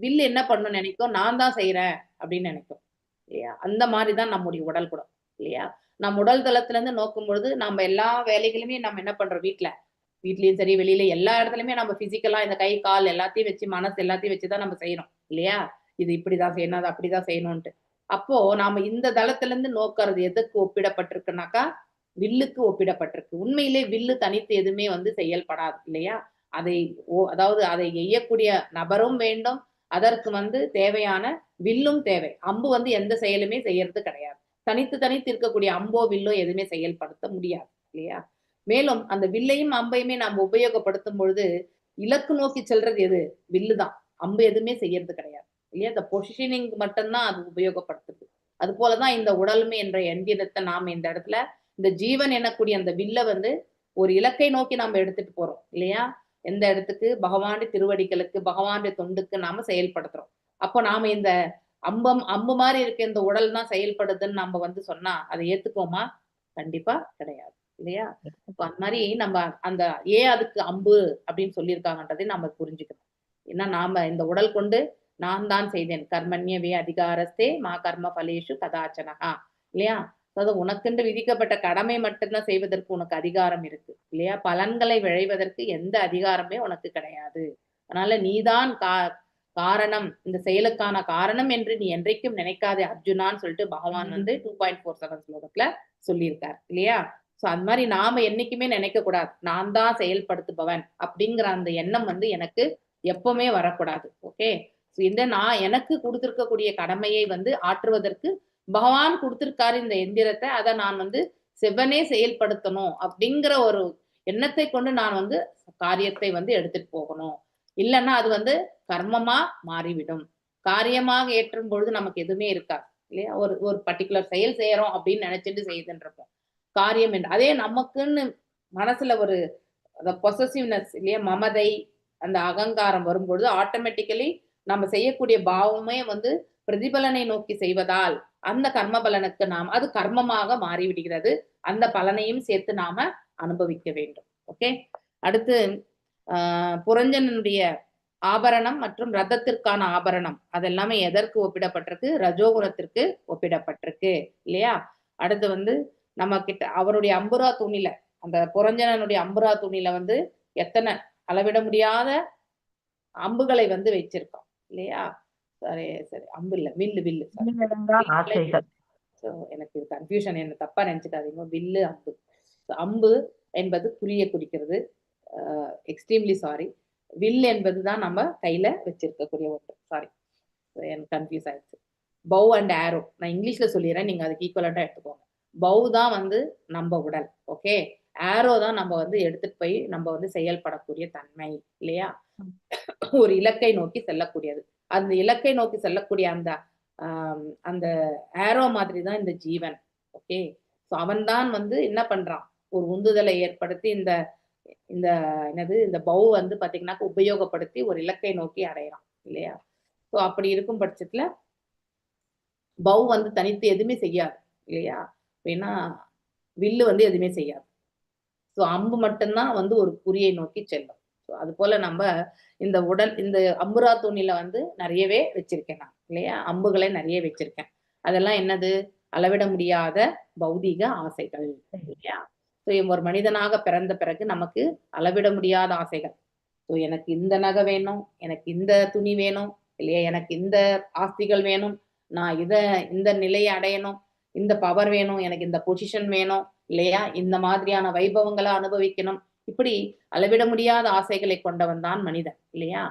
[SPEAKER 3] வில்லு என்ன பண்ணணும்னு நினைக்கும்? நான் தான் செய்யறேன் அப்படின்னு நினைக்கும் இல்லையா. அந்த மாதிரிதான் நம்முடைய உடல் கூட இல்லையா. நம்ம உடல் தளத்துல இருந்து நோக்கும் பொழுது நம்ம எல்லா வேலைகளுமே நம்ம என்ன பண்றோம்? வீட்லயும் சரி வெளியில எல்லா இடத்துலயுமே நம்ம பிசிக்கலா இந்த கை கால் எல்லாத்தையும் வச்சு மனசு எல்லாத்தையும் வச்சுதான் நம்ம செய்யறோம் இல்லையா. இது இப்படிதான் செய்யணும், அது அப்படிதான் செய்யணும்ட்டு. அப்போ நாம இந்த தளத்துல இருந்து நோக்கிறது எதுக்கு ஒப்பிடப்பட்டிருக்குனாக்கா வில்லுக்கு ஒப்பிடப்பட்டிருக்கு. உண்மையிலே வில்லு தனித்து எதுவுமே வந்து செயல்படாது இல்லையா. அதாவது அதை எய்யக்கூடிய நபரும் வேண்டும், அதற்கு வந்து தேவையான வில்லும் தேவை. அம்பு வந்து எந்த செயலுமே செய்யறது கிடையாது. தனித்து இருக்கக்கூடிய அம்போ வில்லோ எதுவுமே செயல்படுத்த முடியாது இல்லையா. மேலும் அந்த வில்லையும் அம்பையுமே நாம் உபயோகப்படுத்தும் பொழுது இலக்கு நோக்கி செல்றது எது? வில்லுதான். அம்பு எதுவுமே செய்யறது கிடையாது இல்லையா. இந்த பொசிஷனிங் மட்டும்தான் அது உபயோகப்படுத்துது. அது போலதான் இந்த உடல்மை என்ற எந்திரத்தை நாம் இந்த இடத்துல இந்த ஜீவன் எனக்கூடிய அந்த வில்ல வந்து ஒரு இலக்கை நோக்கி நாம எடுத்துட்டு போறோம் இல்லையா. எந்த இடத்துக்கு? பகவானுடைய திருவடிகளுக்கு, பகவானுடைய தொண்டுக்கு நாம செயல்படுத்துறோம். அப்போ நாம இந்த அம்பு மாதிரி இருக்க இந்த உடல் தான் செயல்படுதுன்னு நம்ம வந்து சொன்னா அதை ஏத்துக்கோமா? கண்டிப்பா கிடையாது இல்லையா. இப்போ அந்த மாதிரி நம்ம அந்த அதுக்கு அம்பு அப்படின்னு சொல்லியிருக்காங்கன்றதை நம்ம புரிஞ்சுக்கணும். ஏன்னா நாம இந்த உடல் கொண்டு நான் தான் செய்தேன், கர்மண்யவே அதிகாரஸ்தே மா கர்ம பலேஷு கதாச்சனகா இல்லையா. அதாவது உனக்கென்று விதிக்கப்பட்ட கடமை மட்டும்தான் செய்வதற்கு உனக்கு அதிகாரம் இருக்கு இல்லையா. பலன்களை விளைவதற்கு எந்த அதிகாரமே உனக்கு கிடையாது. அதனால நீதான் காரணம், இந்த செயலுக்கான காரணம் என்று நீ என்றைக்கும் நினைக்காதே அர்ஜுனான்னு சொல்லிட்டு பகவான் வந்து 2.47 ஸ்லோகத்துல சொல்லியிருக்காரு இல்லையா. சோ அந்த மாதிரி நாம என்னைக்குமே நினைக்க கூடாது நான் தான் செயல்படுத்துபவன் அப்படிங்கிற அந்த எண்ணம் வந்து எனக்கு எப்பவுமே வரக்கூடாது. ஓகே, இந்த நான் எனக்கு கொடுத்திருக்கக்கூடிய கடமையை வந்து ஆற்றுவதற்கு பகவான் கொடுத்திருக்காரு இந்த எந்திரத்தை, அதை நான் வந்து செவ்வனே செயல்படுத்தணும் அப்படிங்கிற ஒரு எண்ணத்தை கொண்டு நான் வந்து காரியத்தை வந்து எடுத்துட்டு போகணும். இல்லைன்னா அது வந்து கர்மமா மாறிவிடும். காரியமாக ஏற்றும் பொழுது நமக்கு எதுவுமே இருக்காது இல்லையா. ஒரு பர்டிகுலர் செயல் செய்யறோம் அப்படின்னு நினைச்சிட்டு செய்யுதுன்றப்போம் காரியம் என்று அதே நமக்குன்னு மனசுல ஒரு பொசசிவ்னஸ் இல்லையா, மமதை, அந்த அகங்காரம் வரும்பொழுது ஆட்டோமேட்டிக்கலி நம்ம செய்யக்கூடிய பாவமே வந்து பிரதிபலனை நோக்கி செய்வதால் அந்த கர்ம பலனுக்கு நாம் அது கர்மமாக மாறிவிடுகிறது. அந்த பலனையும் சேர்த்து நாம அனுபவிக்க வேண்டும். ஓகே, அடுத்து புரஞ்சனுடைய ஆபரணம் மற்றும் ரதத்திற்கான ஆபரணம் அதெல்லாமே எதற்கு ஒப்பிடப்பட்டிருக்கு? ரஜோகுணத்திற்கு ஒப்பிடப்பட்டிருக்கு இல்லையா. அடுத்து வந்து நம்ம கிட்ட அவருடைய அம்புரா துணில, அந்த புரஞ்சனனுடைய அம்புரா துணில வந்து எத்தனை அளவிட முடியாத அம்புகளை வந்து வச்சிருக்கோம் இல்லையா. சரி அம்பு இல்ல வில்லு. எனக்கு இது கன்ஃபியூஷன், என்ன தப்பா நினைச்சுக்காதீங்க. வில்லு அம்பு. அம்பு என்பது குறிய குறிக்கிறது. Extremely sorry. வில் என்பதுதான் நம்ம கையில வச்சிருக்கக்கூடிய ஒன்று. சாரி, எனக்கு கன்ஃபியூஸ் ஆயிடுச்சு. பவ் அண்ட் ஆரோ நான் இங்கிலீஷ்ல சொல்லிடுறேன், நீங்க அதுக்கு ஈக்குவலண்டா எடுத்துக்கோங்க. பவு தான் வந்து நம்ம உடல். ஓகே, ஆரோ தான் நம்ம வந்து எடுத்துட்டு போய் நம்ம வந்து செயல்படக்கூடிய தன்மை இல்லையா, ஒரு இலக்கை நோக்கி செல்லக்கூடியது. அந்த இலக்கை நோக்கி செல்லக்கூடிய அந்த அந்த ஆரோ மாதிரி தான் இந்த ஜீவன். ஓகே, ஸோ அவன் தான் வந்து என்ன பண்றான், ஒரு உந்துதலை ஏற்படுத்தி இந்த இந்த என்னது இந்த பவு வந்து பாத்தீங்கன்னா உபயோகப்படுத்தி ஒரு இலக்கை நோக்கி அடையறான் இல்லையா. ஸோ அப்படி இருக்கும் பட்சத்துல பவு வந்து தனித்து எதுவுமே செய்யாது இல்லையா. ஏன்னா வில்லு வந்து எதுவுமே செய்யாது. ஸோ அம்பு மட்டும்தான் வந்து ஒரு குறியை நோக்கி செல்லும். ஸோ அது போல நம்ம இந்த உடல் இந்த அம்புரா தூணில வந்து நிறையவே வச்சிருக்கேன் நான் இல்லையா, அம்புகளை நிறைய வச்சிருக்கேன். அதெல்லாம் என்னது, அளவிட முடியாத பௌதீக ஆசைகள் இல்லையா. ஸோ ஒரு மனிதனாக பிறந்த பிறகு நமக்கு அளவிட முடியாத ஆசைகள். ஸோ எனக்கு இந்த நகை வேணும், எனக்கு இந்த துணி வேணும் இல்லையா, எனக்கு இந்த ஆஸ்திகள் வேணும், நான் இந்த நிலையை அடையணும், இந்த பவர் வேணும், எனக்கு இந்த பொசிஷன் வேணும் இல்லையா, இந்த மாதிரியான வைபவங்களை அனுபவிக்கணும். இப்படி அளவிட முடியாத ஆசைகளை கொண்டவன் தான் மனிதன் இல்லையா.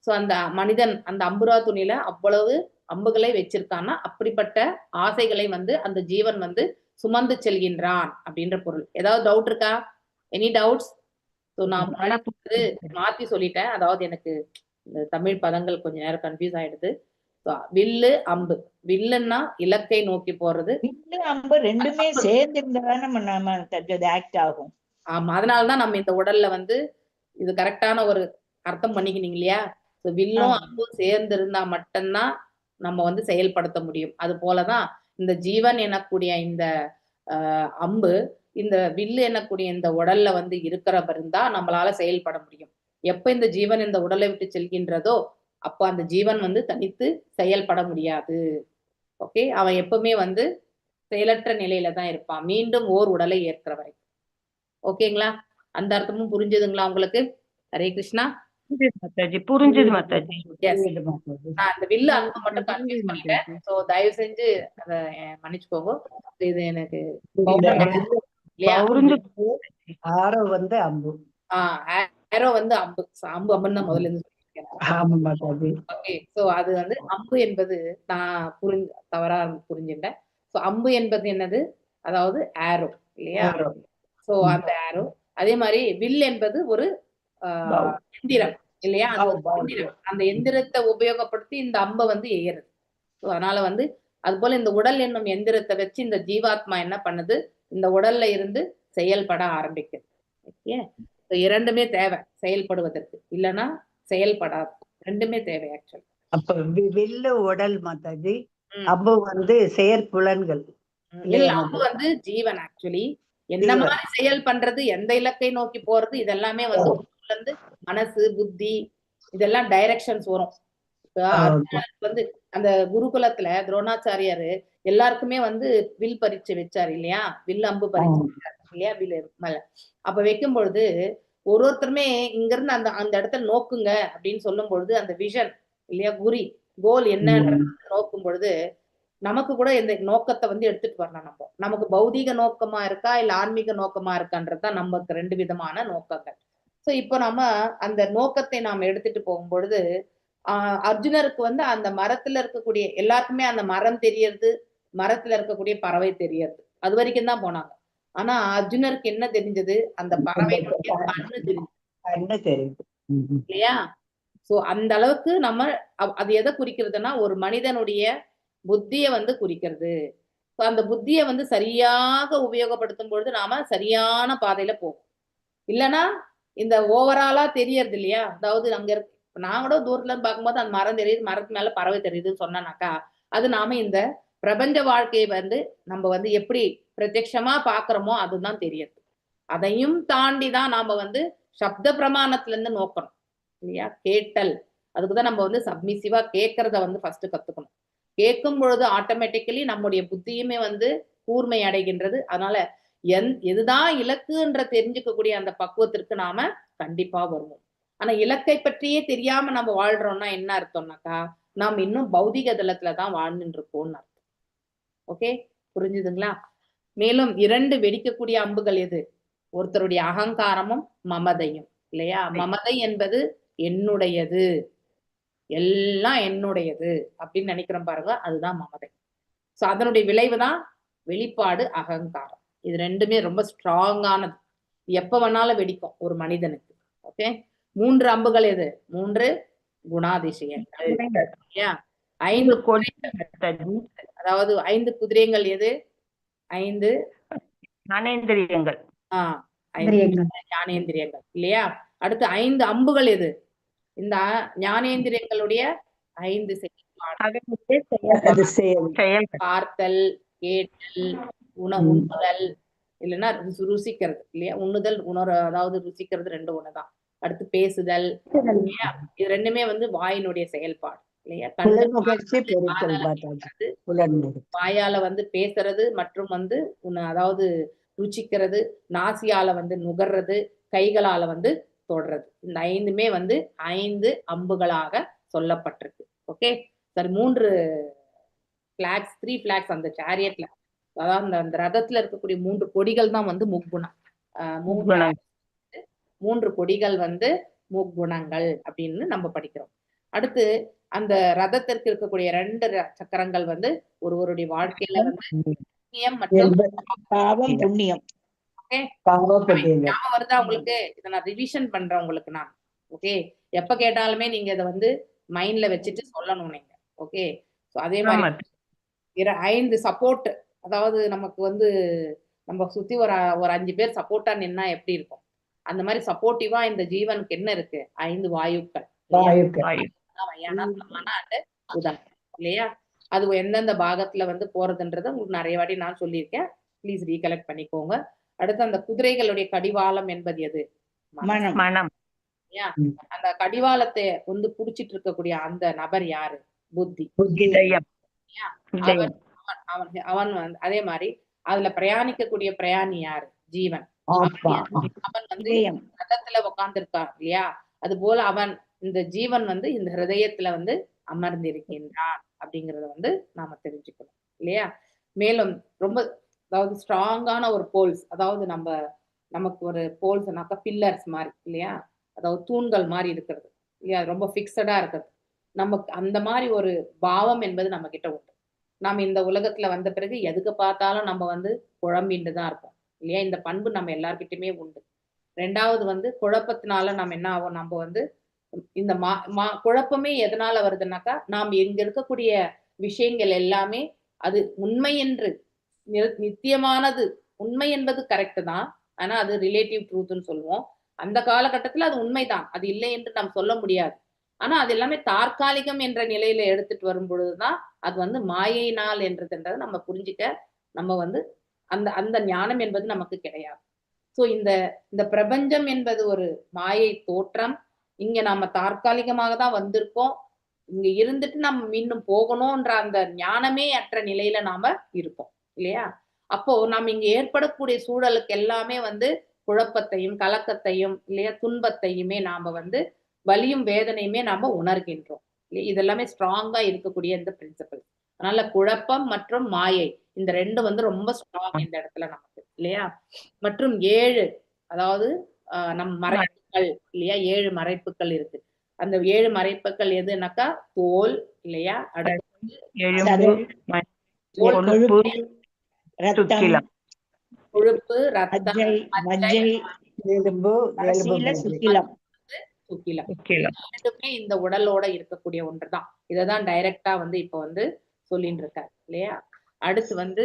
[SPEAKER 3] சோ அந்த மனிதன் அந்த அம்புரா துணியில அவ்வளவு அம்புகளை வச்சிருக்கான்னா அப்படிப்பட்ட ஆசைகளை வந்து அந்த ஜீவன் வந்து சுமந்து செல்கின்றான் அப்படின்ற பொருள். ஏதாவது டவுட் இருக்கா? Any doubts? ஸோ நான் மாத்தி சொல்லிட்டேன். அதாவது எனக்கு இந்த தமிழ் பதங்கள் கொஞ்ச நேரம் கன்ஃபியூஸ் ஆயிடுது. வில்லு அம்பு, வில்லுன்னா இலக்கை நோக்கி போறது,
[SPEAKER 1] வில்லு அம்பு ரெண்டுமே சேர்ந்து இருந்தா ஆக்ட் ஆகும்.
[SPEAKER 3] ஆமா, அதனாலதான் நம்ம இந்த உடல்ல வந்து இது கரெக்டான ஒரு அர்த்தம் பண்ணிக்கினீங்க இல்லையா. வில்லும் அம்பும் சேர்ந்து இருந்தா மட்டும்தான் நம்ம வந்து செயல்படுத்த முடியும். அது போலதான் இந்த ஜீவன் எனக்கூடிய இந்த அம்பு இந்த வில்லு எனக்கூடிய இந்த உடல்ல வந்து இருக்கிறப்ப இருந்தா நம்மளால செயல்பட முடியும். எப்ப இந்த ஜீவன் இந்த உடலை விட்டு செல்கின்றதோ அப்ப அந்த ஜீவன் வந்து தனித்து செயல்பட முடியாது. ஓகே, அவன் எப்பவுமே வந்து செயலற்ற நிலையில தான் இருப்பான், மீண்டும் ஓர் உடலை ஏற்கிற வரைக்கும். ஓகேங்களா? அந்த அர்த்தமும் புரிஞ்சுதுங்களா உங்களுக்கு? ஹரே கிருஷ்ணா.
[SPEAKER 8] புரிஞ்சுது மாதாஜி.
[SPEAKER 3] நான் அந்த வில்லு அன்பு மட்டும் கன்ஃபியூஸ் பண்ணிட்டேன். சோ தயவு செஞ்சு அத மன்னிச்சுக்கோங்க. இது எனக்கு
[SPEAKER 4] ஆரோ வந்து அம்பு,
[SPEAKER 3] ஆரோ வந்து அம்பு, அம்பு அம்புன்னு தான் முதல்ல இருந்து சொல்லியிருக்கேன். ஓகே, சோ அது வந்து அம்பு என்பது நான் தவறா புரிஞ்சுட்டேன். சோ அம்பு என்பது என்னது, அதாவது ஆரோ இல்லையா. சோ அந்த ஆரோ, அதே மாதிரி வில் என்பது ஒரு எந்திரம் இல்லையா, அந்த எந்திரத்தை உபயோகப்படுத்தி இந்த அம்பை வந்து எய்யறது. அதனால வந்து அது போல இந்த உடல் என்னும் எந்திரத்தை வச்சு இந்த ஜீவாத்மா என்ன பண்ணுது, இந்த உடல்ல இருந்து செயல்பட ஆரம்பிக்குது. ஓகே, இரண்டுமே தேவை செயல்படுவதற்கு, இல்லைன்னா செயல்படாது. ரெண்டுமே தேவை ஆக்சுவலி.
[SPEAKER 4] அப்ப வில்லு உடல் மாதாஜி, அம்பு வந்து செயற்புலன்கள்.
[SPEAKER 3] இல்ல, அம்பு வந்து ஜீவன் ஆக்சுவலி. என்ன மாதிரி செயல் பண்றது, எந்த இலக்கை நோக்கி போறது, இதெல்லாமே வந்து வந்து மனசு புத்தி இதெல்லாம் டைரக்ஷன்ஸ் வரும். வந்து அந்த குருகுலத்துல துரோணாச்சாரியாரு எல்லாருக்குமே வந்து வில் பரீட்சை வச்சாரு இல்லையா, வில் அம்பு பரீட்சை இல்லையா, வில் மேல. அப்ப வைக்கும் பொழுது ஒருத்தருமே இங்க இருந்து அந்த அந்த இடத்துல நோக்குங்க அப்படின்னு சொல்லும் பொழுது அந்த விஷன் இல்லையா, குறி கோல் என்னன்றது நோக்கும் பொழுது நமக்கு கூட இந்த நோக்கத்தை வந்து எடுத்துட்டு வரணும். நமக்கு பௌதீக நோக்கமா இருக்கா இல்ல ஆன்மீக நோக்கமா இருக்கான்றதுதான் நமக்கு ரெண்டு விதமான நோக்கங்கள். சோ இப்போ நம்ம அந்த நோக்கத்தை நாம எடுத்துட்டு போகும் பொழுது அர்ஜுனருக்கு வந்து அந்த மரத்துல இருக்கக்கூடிய எல்லாருக்குமே அந்த மரம் தெரியறது, மரத்துல இருக்கக்கூடிய பறவை தெரியறது, அது வரைக்கும் தான் போனாங்க. ஆனா அர்ஜுனருக்கு என்ன தெரிஞ்சது, அந்த பறவை கண்ணு தெரியுது இல்லையா. சோ அந்த அளவுக்கு நம்ம அது எதை குறிக்கிறதுனா ஒரு மனிதனுடைய புத்திய வந்து குறிக்கிறது. அந்த புத்திய வந்து சரியாக உபயோகப்படுத்தும் பொழுது நாம சரியான பாதையில போகும். இல்லைன்னா இந்த ஓவராலா தெரியறது இல்லையா, அதாவது அங்க இருக்கு நான் கூட தூரத்துல இருந்து பார்க்கும்போது அந்த மரம் தெரியுது, மரத்து மேல பறவை தெரியுதுன்னு சொன்னாக்கா அது நாம இந்த பிரபஞ்ச வாழ்க்கையை வந்து நம்ம வந்து எப்படி பிரத்யட்சமா பாக்குறோமோ அதுதான் தெரியுது. அதையும் தாண்டி தான் நாம வந்து சப்த பிரமாணத்துல இருந்து நோக்கணும் இல்லையா, கேட்டல். அதுக்குதான் நம்ம வந்து சப்மிசிவா கேட்கறத வந்து ஃபர்ஸ்ட் கத்துக்கணும். கேட்கும் பொழுது ஆட்டோமேட்டிக்கலி நம்முடைய புத்தியுமே வந்து கூர்மை அடைகின்றது. அதனால எதுதான் இலக்குன்ற தெரிஞ்சுக்கக்கூடிய அந்த பக்குவத்திற்கு நாம கண்டிப்பா வருவோம். ஆனா இலக்கை பற்றியே தெரியாம நம்ம வாழ்றோம்னா என்ன அர்த்தம்னாக்கா நாம் இன்னும் பௌதிக தளத்துலதான் வாழ்ந்துட்டு இருக்கோம்னு அர்த்தம். ஓகே, புரிஞ்சுதுங்களா? மேலும் இரண்டு வெடிக்கக்கூடிய அம்புகள் எது, ஒருத்தருடைய அகங்காரமும் மமதையும் இல்லையா. மமதை என்பது என்னுடையது, எல்லாம் என்னுடையது அப்படின்னு நினைக்கிறோம் பாருங்க, அதுதான் மமதை. சோ அதனுடைய விளைவுதான் வெளிப்பாடு அகங்காரம். இது ரெண்டுமே ரொம்ப ஸ்ட்ராங்கானது. எப்ப வேணாலும் வெடிக்கும் ஒரு மனிதனுக்கு. ஓகே, 3 அம்புகள் எது? 3 குணாதிசயங்கள். இல்லையா? 5
[SPEAKER 8] மாதாஜி
[SPEAKER 3] அதாவது 5 குதிரைகள் எது? 5
[SPEAKER 8] ஞானேந்திரியங்கள்.
[SPEAKER 3] 5 ஞானேந்திரியங்கள் இல்லையா? அடுத்து 5 அம்புகள் எது? இந்த ஞானேந்திரியங்களுடைய 5 செயல்பாடு. பார்த்தல், கேட்டல், உண்ணுதல், இல்லைன்னா ருசிக்கிறது இல்லையா? உண்ணுதல், அதாவது ருசிக்கிறது 2 ஒண்ணுதான். அடுத்து பேசுதல் இல்லையா? இது ரெண்டுமே வந்து வாயினுடைய செயல்பாடு இல்லையா? வாயால வந்து பேசுறது மற்றும் வந்து அதாவது ருச்சிக்கிறது, நாசியால வந்து நுகர்றது, கைகளால வந்து தொடுறது. இந்த 5மே வந்து 5 அம்புகளாக சொல்லப்பட்டிருக்கு. Okay sir. 3 பிளாக்ஸ், 3 பிளாக்ஸ் அந்த சேரியட்ல, அதாவது அந்த ரதத்துல இருக்கக்கூடிய 3 கொடிகள் தான் வந்து முக்குணம். 3 கொடிகள் வந்து முக்குணங்கள் அப்படின்னு நம்ம படிக்கிறோம். அடுத்து அந்த ரதத்திற்கு இருக்கக்கூடிய 2 சக்கரங்கள் வந்து ஒருவருடைய வாழ்க்கையில வந்து புண்ணியம் மற்றும்
[SPEAKER 1] பாவம், புண்ணியம்.
[SPEAKER 3] ஓகே, ஞாபகம் வருதா உங்களுக்கு? இதை நான் ரிவிஷன் பண்றேன் உங்களுக்கு நான். ஓகே, எப்ப கேட்டாலுமே நீங்க இதை வந்து மைண்ட்ல வச்சுட்டு சொல்லணும் நீங்க. ஓகே, அதே மாதிரி 5 சப்போர்ட், அதாவது நமக்கு வந்து நம்ம சுத்தி ஒரு 5 பேர் சப்போர்ட்டா நின்னா எப்படி இருக்கும், அந்த மாதிரி சப்போர்ட்டிவா இந்த ஜீவனுக்கு என்ன இருக்கு? 5 வாயுக்கள் இல்லையா? அது எந்தெந்த பாகத்துல வந்து போறதுன்றத உங்களுக்கு நிறைய வாட்டி நான் சொல்லியிருக்கேன். ப்ளீஸ் ரீகலெக்ட் பண்ணிக்கோங்க. அடுத்து அந்த குதிரைகளுடைய கடிவாளம் என்பது எது?
[SPEAKER 8] மனம்.
[SPEAKER 3] அந்த கடிவாளத்தை வந்து புடிச்சிட்டு இருக்கக்கூடிய அந்த நபர் யாரு? புத்தி. அவன் அதே மாதிரி அதுல பிரயாணிக்கக்கூடிய பிரயாணி யாரு? ஜீவன். அவன் வந்து ரதத்துல உட்கார்ந்து இருக்கான் இல்லையா? அது போல அவன், இந்த ஜீவன் வந்து இந்த ஹிருதயத்துல வந்து அமர்ந்திருக்கின்றான் அப்படிங்கறத வந்து நாம தெரிஞ்சுக்கணும் இல்லையா? மேலும் ரொம்ப, அதாவது ஸ்ட்ராங்கான ஒரு போல்ஸ், அதாவது நமக்கு ஒரு போல்ஸ்னாக்கா பில்லர்ஸ் மாதிரி இல்லையா? அதாவது தூண்கள் மாதிரி இருக்கிறது இல்லையா? ரொம்ப பிக்சடா இருக்கிறது. நமக்கு அந்த மாதிரி ஒரு பாவம் என்பது நம்ம கிட்ட உண்டு. நாம இந்த உலகத்துல வந்த பிறகு எதுக்கு பார்த்தாலும் நம்ம வந்து குழம்பிட்டு தான் இருப்போம் இல்லையா? இந்த பண்பு நம்ம எல்லார்கிட்டயுமே உண்டு. 2வது வந்து குழப்பத்தினால நம்ம என்ன ஆகும்? நம்ம வந்து இந்த குழப்பமே எதனால வருதுன்னாக்கா, நாம் எங்க இருக்கக்கூடிய விஷயங்கள் எல்லாமே அது உண்மை என்று, நித்தியமானது, உண்மை என்பது கரெக்ட் தான். ஆனா அது ரிலேட்டிவ் ட்ரூத்னு சொல்லுவோம். அந்த காலகட்டத்துல அது உண்மைதான், அது இல்லை என்று நாம் சொல்ல முடியாது. ஆனா அது எல்லாமே தற்காலிகம் என்ற நிலையில எடுத்துட்டு வரும் பொழுதுதான் அது வந்து மாயையினால் என்றதுன்றதை நம்ம புரிஞ்சுக்க, நம்ம வந்து அந்த அந்த ஞானம் என்பது நமக்கு கிடையாது. சோ இந்த பிரபஞ்சம் என்பது ஒரு மாயை தோற்றம். இங்க நாம தற்காலிகமாக தான் வந்திருக்கோம். இங்க இருந்துட்டு நம்ம மீண்டும் போகணும்ன்ற அந்த ஞானமே அற்ற நிலையில நாம இருப்போம் இல்லையா? அப்போ நம்ம இங்க ஏற்படக்கூடிய சூழலுக்கு எல்லாமே வந்து குழப்பத்தையும் கலக்கத்தையும் இல்லையா, துன்பத்தையுமே நாம வந்து வலியும் வேதனையுமே நாம உணர்கின்றோம். இதெல்லாமே ஸ்ட்ராங்கா இருக்கக்கூடிய இந்த பிரின்சிபல். அதனால குழப்பம் மற்றும் மாயை இந்த 2 வந்து ரொம்ப ஸ்ட்ராங் இந்த இடத்துல நமக்கு இல்லையா? மற்றும் 7, அதாவது நம் மறைப்புகள் இல்லையா? 7 மறைப்புகள் இருக்கு. அந்த 7 மறைப்புகள் எதுனாக்கா தோல் இல்லையா? கொழுப்பு, ரத்தம், மஜ்ஜை, சுக்கிலம். ரெண்டுமே இந்த உடலோட இருக்கக்கூடிய ஒன்றுதான். இததான் டைரக்டா வந்து இப்ப வந்து சொல்லிட்டு இருக்காரு இல்லையா? அடுத்து வந்து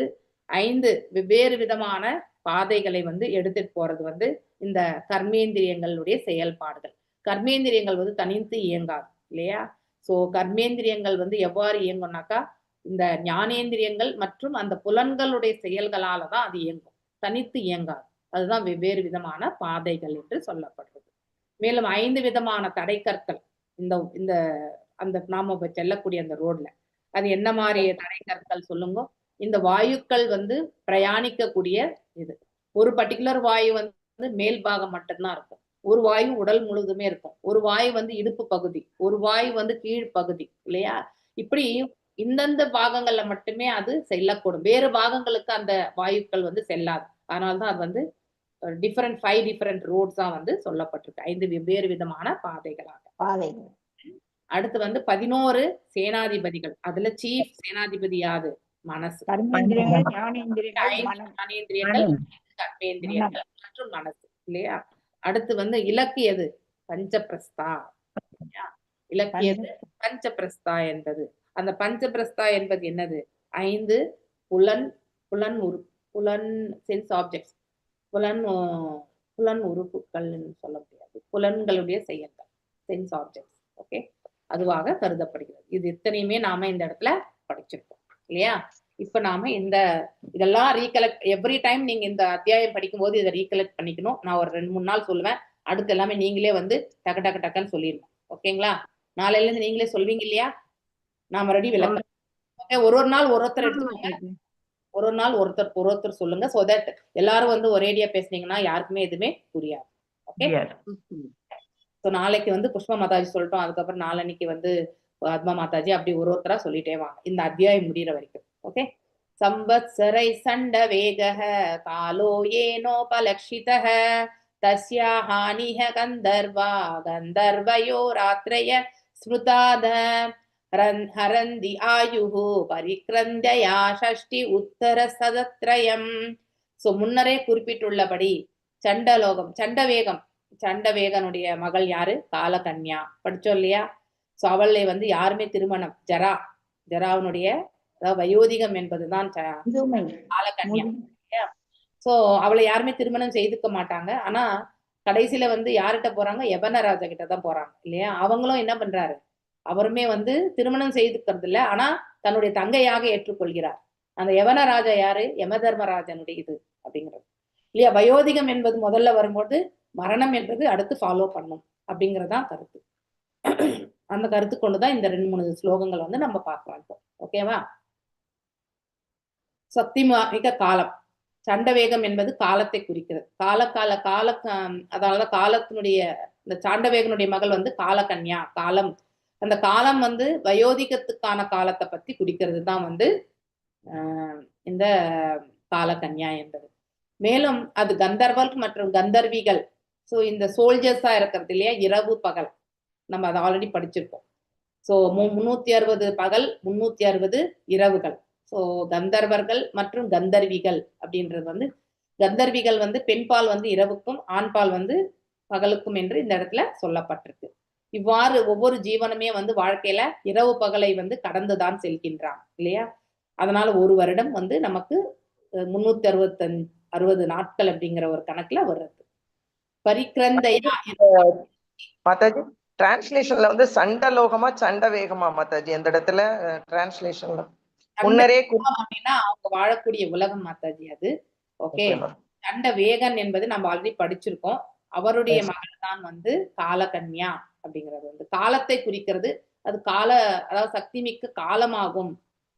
[SPEAKER 3] 5 வெவ்வேறு விதமான பாதைகளை வந்து எடுத்துட்டு போறது வந்து இந்த கர்மேந்திரியங்களுடைய செயல்பாடுகள். கர்மேந்திரியங்கள் வந்து தனித்து இயங்காது இல்லையா? சோ கர்மேந்திரியங்கள் வந்து எவ்வாறு இயங்கும்னாக்கா, இந்த ஞானேந்திரியங்கள் மற்றும் அந்த புலன்களுடைய செயல்களாலதான் அது இயங்கும், தனித்து இயங்காது. அதுதான் வெவ்வேறு விதமான பாதைகள் என்று சொல்லப்படுறது. மேலும் 5 விதமான தடைக்கற்கள் இந்த அந்த நாம செல்லக்கூடிய அந்த ரோட்ல, அது என்ன மாதிரி தடைக்கற்கள் சொல்லுங்க? இந்த வாயுக்கள் வந்து பிரயாணிக்கக்கூடிய இது. ஒரு பர்டிகுலர் வாயு வந்து மேல் பாகம் மட்டும்தான் இருக்கும், ஒரு வாயு உடல் முழுதுமே இருக்கும், ஒரு வாயு வந்து இடுப்பு பகுதி, ஒரு வாயு வந்து கீழ் பகுதி இல்லையா? இப்படி இந்தந்த பாகங்கள்ல மட்டுமே அது செல்லக்கூடும், வேறு பாகங்களுக்கு அந்த வாயுக்கள் வந்து செல்லாது. அதனால்தான் அது வந்து 5 டிஃபரெண்ட் ரோட்ஸா வந்து சொல்லப்பட்டிருக்கு, 5 வெவ்வேறு விதமான பாதைகளாக. அடுத்து வந்து 11 சேனாதிபதிகள். அதுல சீஃப் சேனாதிபதி யாது? மனசு.
[SPEAKER 1] கர்மேந்திரியங்கள், ஞானேந்திரியங்கள்,
[SPEAKER 3] 5
[SPEAKER 1] மனம்.
[SPEAKER 3] ஞானேந்திரியங்கள், 5 கர்மேந்திரியங்கள் மற்றும் மனசு இல்லையா? அடுத்து வந்து இலக்கு எது? பஞ்சபிரஸ்தா. இலக்கு எது? பஞ்சபிரஸ்தா என்பது. அந்த பஞ்சபிரஸ்தா என்பது என்னது? 5 புலன் புலன் சென்ஸ் ஆப்ஜெக்ட்ஸ், புலன் உறுப்புகள் சொல்ல முடியாது, புலன்களுடைய செயல்கள், சென்ஸ் ஆப்ஜெக்ட்ஸ். ஓகே, அதுவாக கருதப்படுகிறது. இது இத்தனையுமே நாம இந்த இடத்துல படிச்சிருக்கோம் இல்லையா? இப்ப நாம இதெல்லாம் ரீகலெக்ட், எவ்ரி டைம் நீங்க இந்த அத்தியாயம் படிக்கும் போது இதை ரீகலெக்ட் பண்ணிக்கணும். நான் ஒரு 2-3 நாள் சொல்லுவேன். அடுத்து எல்லாமே நீங்களே வந்து டக்குன்னு சொல்லிடணும். ஓகேங்களா? நாளையில இருந்து நீங்களே சொல்வீங்க இல்லையா? நாம ரெடி விளக்கம். ஓகே, ஒரு நாள் ஒருத்தர் எடுத்துக்கோங்க. ஒரு நாள் ஒருத்தர் சொல்லுங்க. சோ தட் எல்லாரும் வந்து ஒரேடியா பேசுனீங்கன்னா யாருக்குமே எதுவுமே புரியாது. ஓகே, சோ நாளைக்கு வந்து புஷ்பா மாதாஜி சொல்லிட்டோம். அதுக்கப்புறம் நாளன்னைக்கு வந்து பத்மா மாதாஜி, அப்படி ஒருத்தரா சொல்லிட்டே வாங்க இந்த அத்தியாயம் முடிகிற வரைக்கும். ஓகே, சம்பத்சரை சண்ட வேகः காலோ ஏனோபலக்ஷிதः தஸ்யா ஹானிஹ கந்தர்வா கந்தர்வயோ ராத்ரய ஸ்மிருதாத ஹரந்தி ஆயுஹு பரிக்ரந்தயா ஷஷ்டி உத்தர சதத்ரயம். சோ முன்னரே குறிப்பிட்டுள்ளபடி சண்டலோகம், சண்டவேகனுடைய மகள் யாரு? காலகன்யா. படிச்சோம் இல்லையா? சோ அவளை வந்து யாருமே திருமணம், ஜராவனுடைய வயோதிகம் என்பதுதான் காலகன்யா. சோ அவளை யாருமே திருமணம் செய்துக்க மாட்டாங்க. ஆனா கடைசியில வந்து யார்கிட்ட போறாங்க? யவனராஜா கிட்ட தான் போறாங்க இல்லையா? அவங்களும் என்ன பண்றாரு? அவருமே வந்து திருமணம் செய்துக்கிறது இல்ல, ஆனா தன்னுடைய தங்கையாக ஏற்றுக்கொள்கிறார். அந்த யவனராஜா யாரு? யமதர்மராஜனுடைய இது அப்படிங்கிறது இல்லையா? வயோதிகம் என்பது முதல்ல வரும்போது மரணம் என்பது அடுத்து ஃபாலோ பண்ணும் அப்படிங்கறதான் கருத்து. அந்த கருத்து கொண்டுதான் இந்த 2-3 ஸ்லோகங்கள் வந்து நம்ம பார்க்கலாம். ஓகேவா? சக்திமிக காலம், சண்டவேகம் என்பது காலத்தை குறிக்கிறது. அதாவது காலத்தினுடைய இந்த சாண்டவேகனுடைய மகள் வந்து காலகன்யா. காலம், அந்த காலம் வந்து வயோதிகத்துக்கான காலத்தை பத்தி குறிக்கிறது தான் வந்து இந்த காலகன்யா என்பது. மேலும் அது கந்தர்வல் மற்றும் கந்தர்விகள். சோ இந்த சோல்ஜர்ஸா இருக்கிறது இல்லையா, இரவு பகல், நம்ம அதை ஆல்ரெடி படிச்சிருக்கோம். சோ 360 பகல், 360 இரவுகள். சோ கந்தர்வர்கள் மற்றும் கந்தர்விகள் அப்படின்றது வந்து, கந்தர்விகள் வந்து பெண்பால் வந்து இரவுக்கும், ஆண்பால் வந்து பகலுக்கும் என்று இந்த இடத்துல சொல்லப்பட்டிருக்கு. இவ்வாறு ஒவ்வொரு ஜீவனுமே வந்து வாழ்க்கையில இரவு பகலை வந்து கடந்துதான் செல்கின்றான் இல்லையா? அதனால ஒரு வருடம் வந்து நமக்கு 360 நாட்கள் அப்படிங்கிற ஒரு கணக்குல வருது. பரிக்ரந்தையா
[SPEAKER 2] மாதாஜி, டிரான்ஸ்லேஷன்ல வந்து சண்டலோகமா சண்டவேகமா மாதாஜி? அந்த இடத்துல டிரான்ஸ்லேஷன்ல முன்னரே
[SPEAKER 3] அப்படின்னா அவங்க வாழக்கூடிய உலகம் மாதாஜி அது. ஓகே, சண்டவேகன் என்பது நம்ம ஆல்ரெடி படிச்சிருக்கோம். அவருடைய மகள் தான் வந்து காலகன்யா அப்படிங்கிறது வந்து காலத்தை குறிக்கிறது. அது அதாவது சக்தி மிக்க காலமாகும்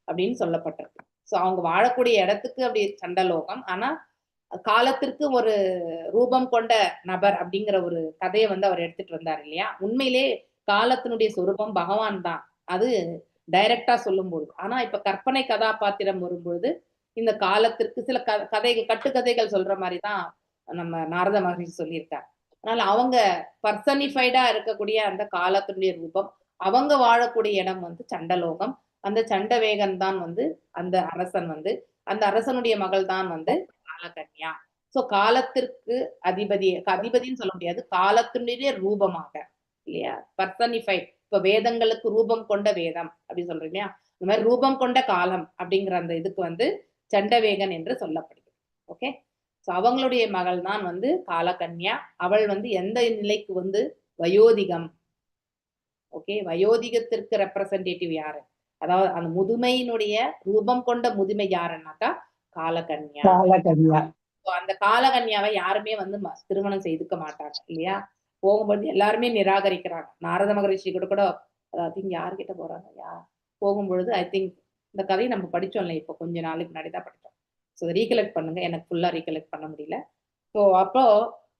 [SPEAKER 3] அப்படின்னு சொல்லப்பட்டிருக்கு. சோ அவங்க வாழக்கூடிய இடத்துக்கு அப்படி சண்டலோகம், ஆனா காலத்திற்கு ஒரு ரூபம் கொண்ட நபர் அப்படிங்கிற ஒரு கதையை வந்து அவர் எடுத்துட்டு வந்தார் இல்லையா? உண்மையிலே காலத்தினுடைய சொரூபம் பகவான் தான், அது டைரக்டா சொல்லும் பொழுது. ஆனா இப்ப கற்பனை கதாபாத்திரம் வரும்பொழுது இந்த காலத்திற்கு சில கதைகள், கட்டுக்கதைகள் சொல்ற மாதிரிதான் நம்ம நாரத மகரிஷி சொல்லியிருக்காங்க. அதனால அவங்க பர்சனிஃபைடா இருக்கக்கூடிய அந்த காலத்தினுடைய ரூபம், அவங்க வாழக்கூடிய இடம் வந்து சண்டலோகம். அந்த சண்டவேகன் தான் வந்து அந்த அரசன், வந்து அந்த அரசனுடைய மகள் தான் வந்து காலகன்யா. சோ காலத்திற்கு அதிபதின்னு சொல்ல முடியாது, காலத்தினுடைய ரூபமாக இல்லையா, பர்சனிஃபைட். இப்ப வேதங்களுக்கு ரூபம் கொண்ட வேதம் அப்படின்னு சொல்றீங்க இல்லையா? இந்த மாதிரி ரூபம் கொண்ட காலம் அப்படிங்கிற அந்த இதுக்கு வந்து சண்டவேகன் என்று சொல்லப்படுகிறது. ஓகே, சோ அவங்களுடைய மகள் தான் வந்து காலகன்யா. அவள் வந்து எந்த நிலைக்கு வந்து வயோதிகம். ஓகே, வயோதிகத்திற்கு ரெப்ரசன்டேட்டிவ் யாரு? அதாவது அந்த முதுமையினுடைய ரூபம் கொண்ட முதுமை யாருன்னாக்கா காலகன்யா. அந்த காலகன்யாவை யாருமே வந்து திருமணம் செய்துக்க மாட்டாங்க இல்லையா? போகும்போது எல்லாருமே நிராகரிக்கிறாங்க. நாரத மகரிஷி கூட ஐ திங்க் யார்கிட்ட போறாங்க போகும்பொழுது, ஐ திங்க் இந்த கதையை நம்ம படிச்சோம்ல, இப்போ கொஞ்ச நாளைக்கு முன்னாடி தான் படிச்சோம். ஸோ ரீகலெக்ட் பண்ணுங்க, எனக்கு ஃபுல்லா ரீகலெக்ட் பண்ண முடியல. ஸோ அப்போ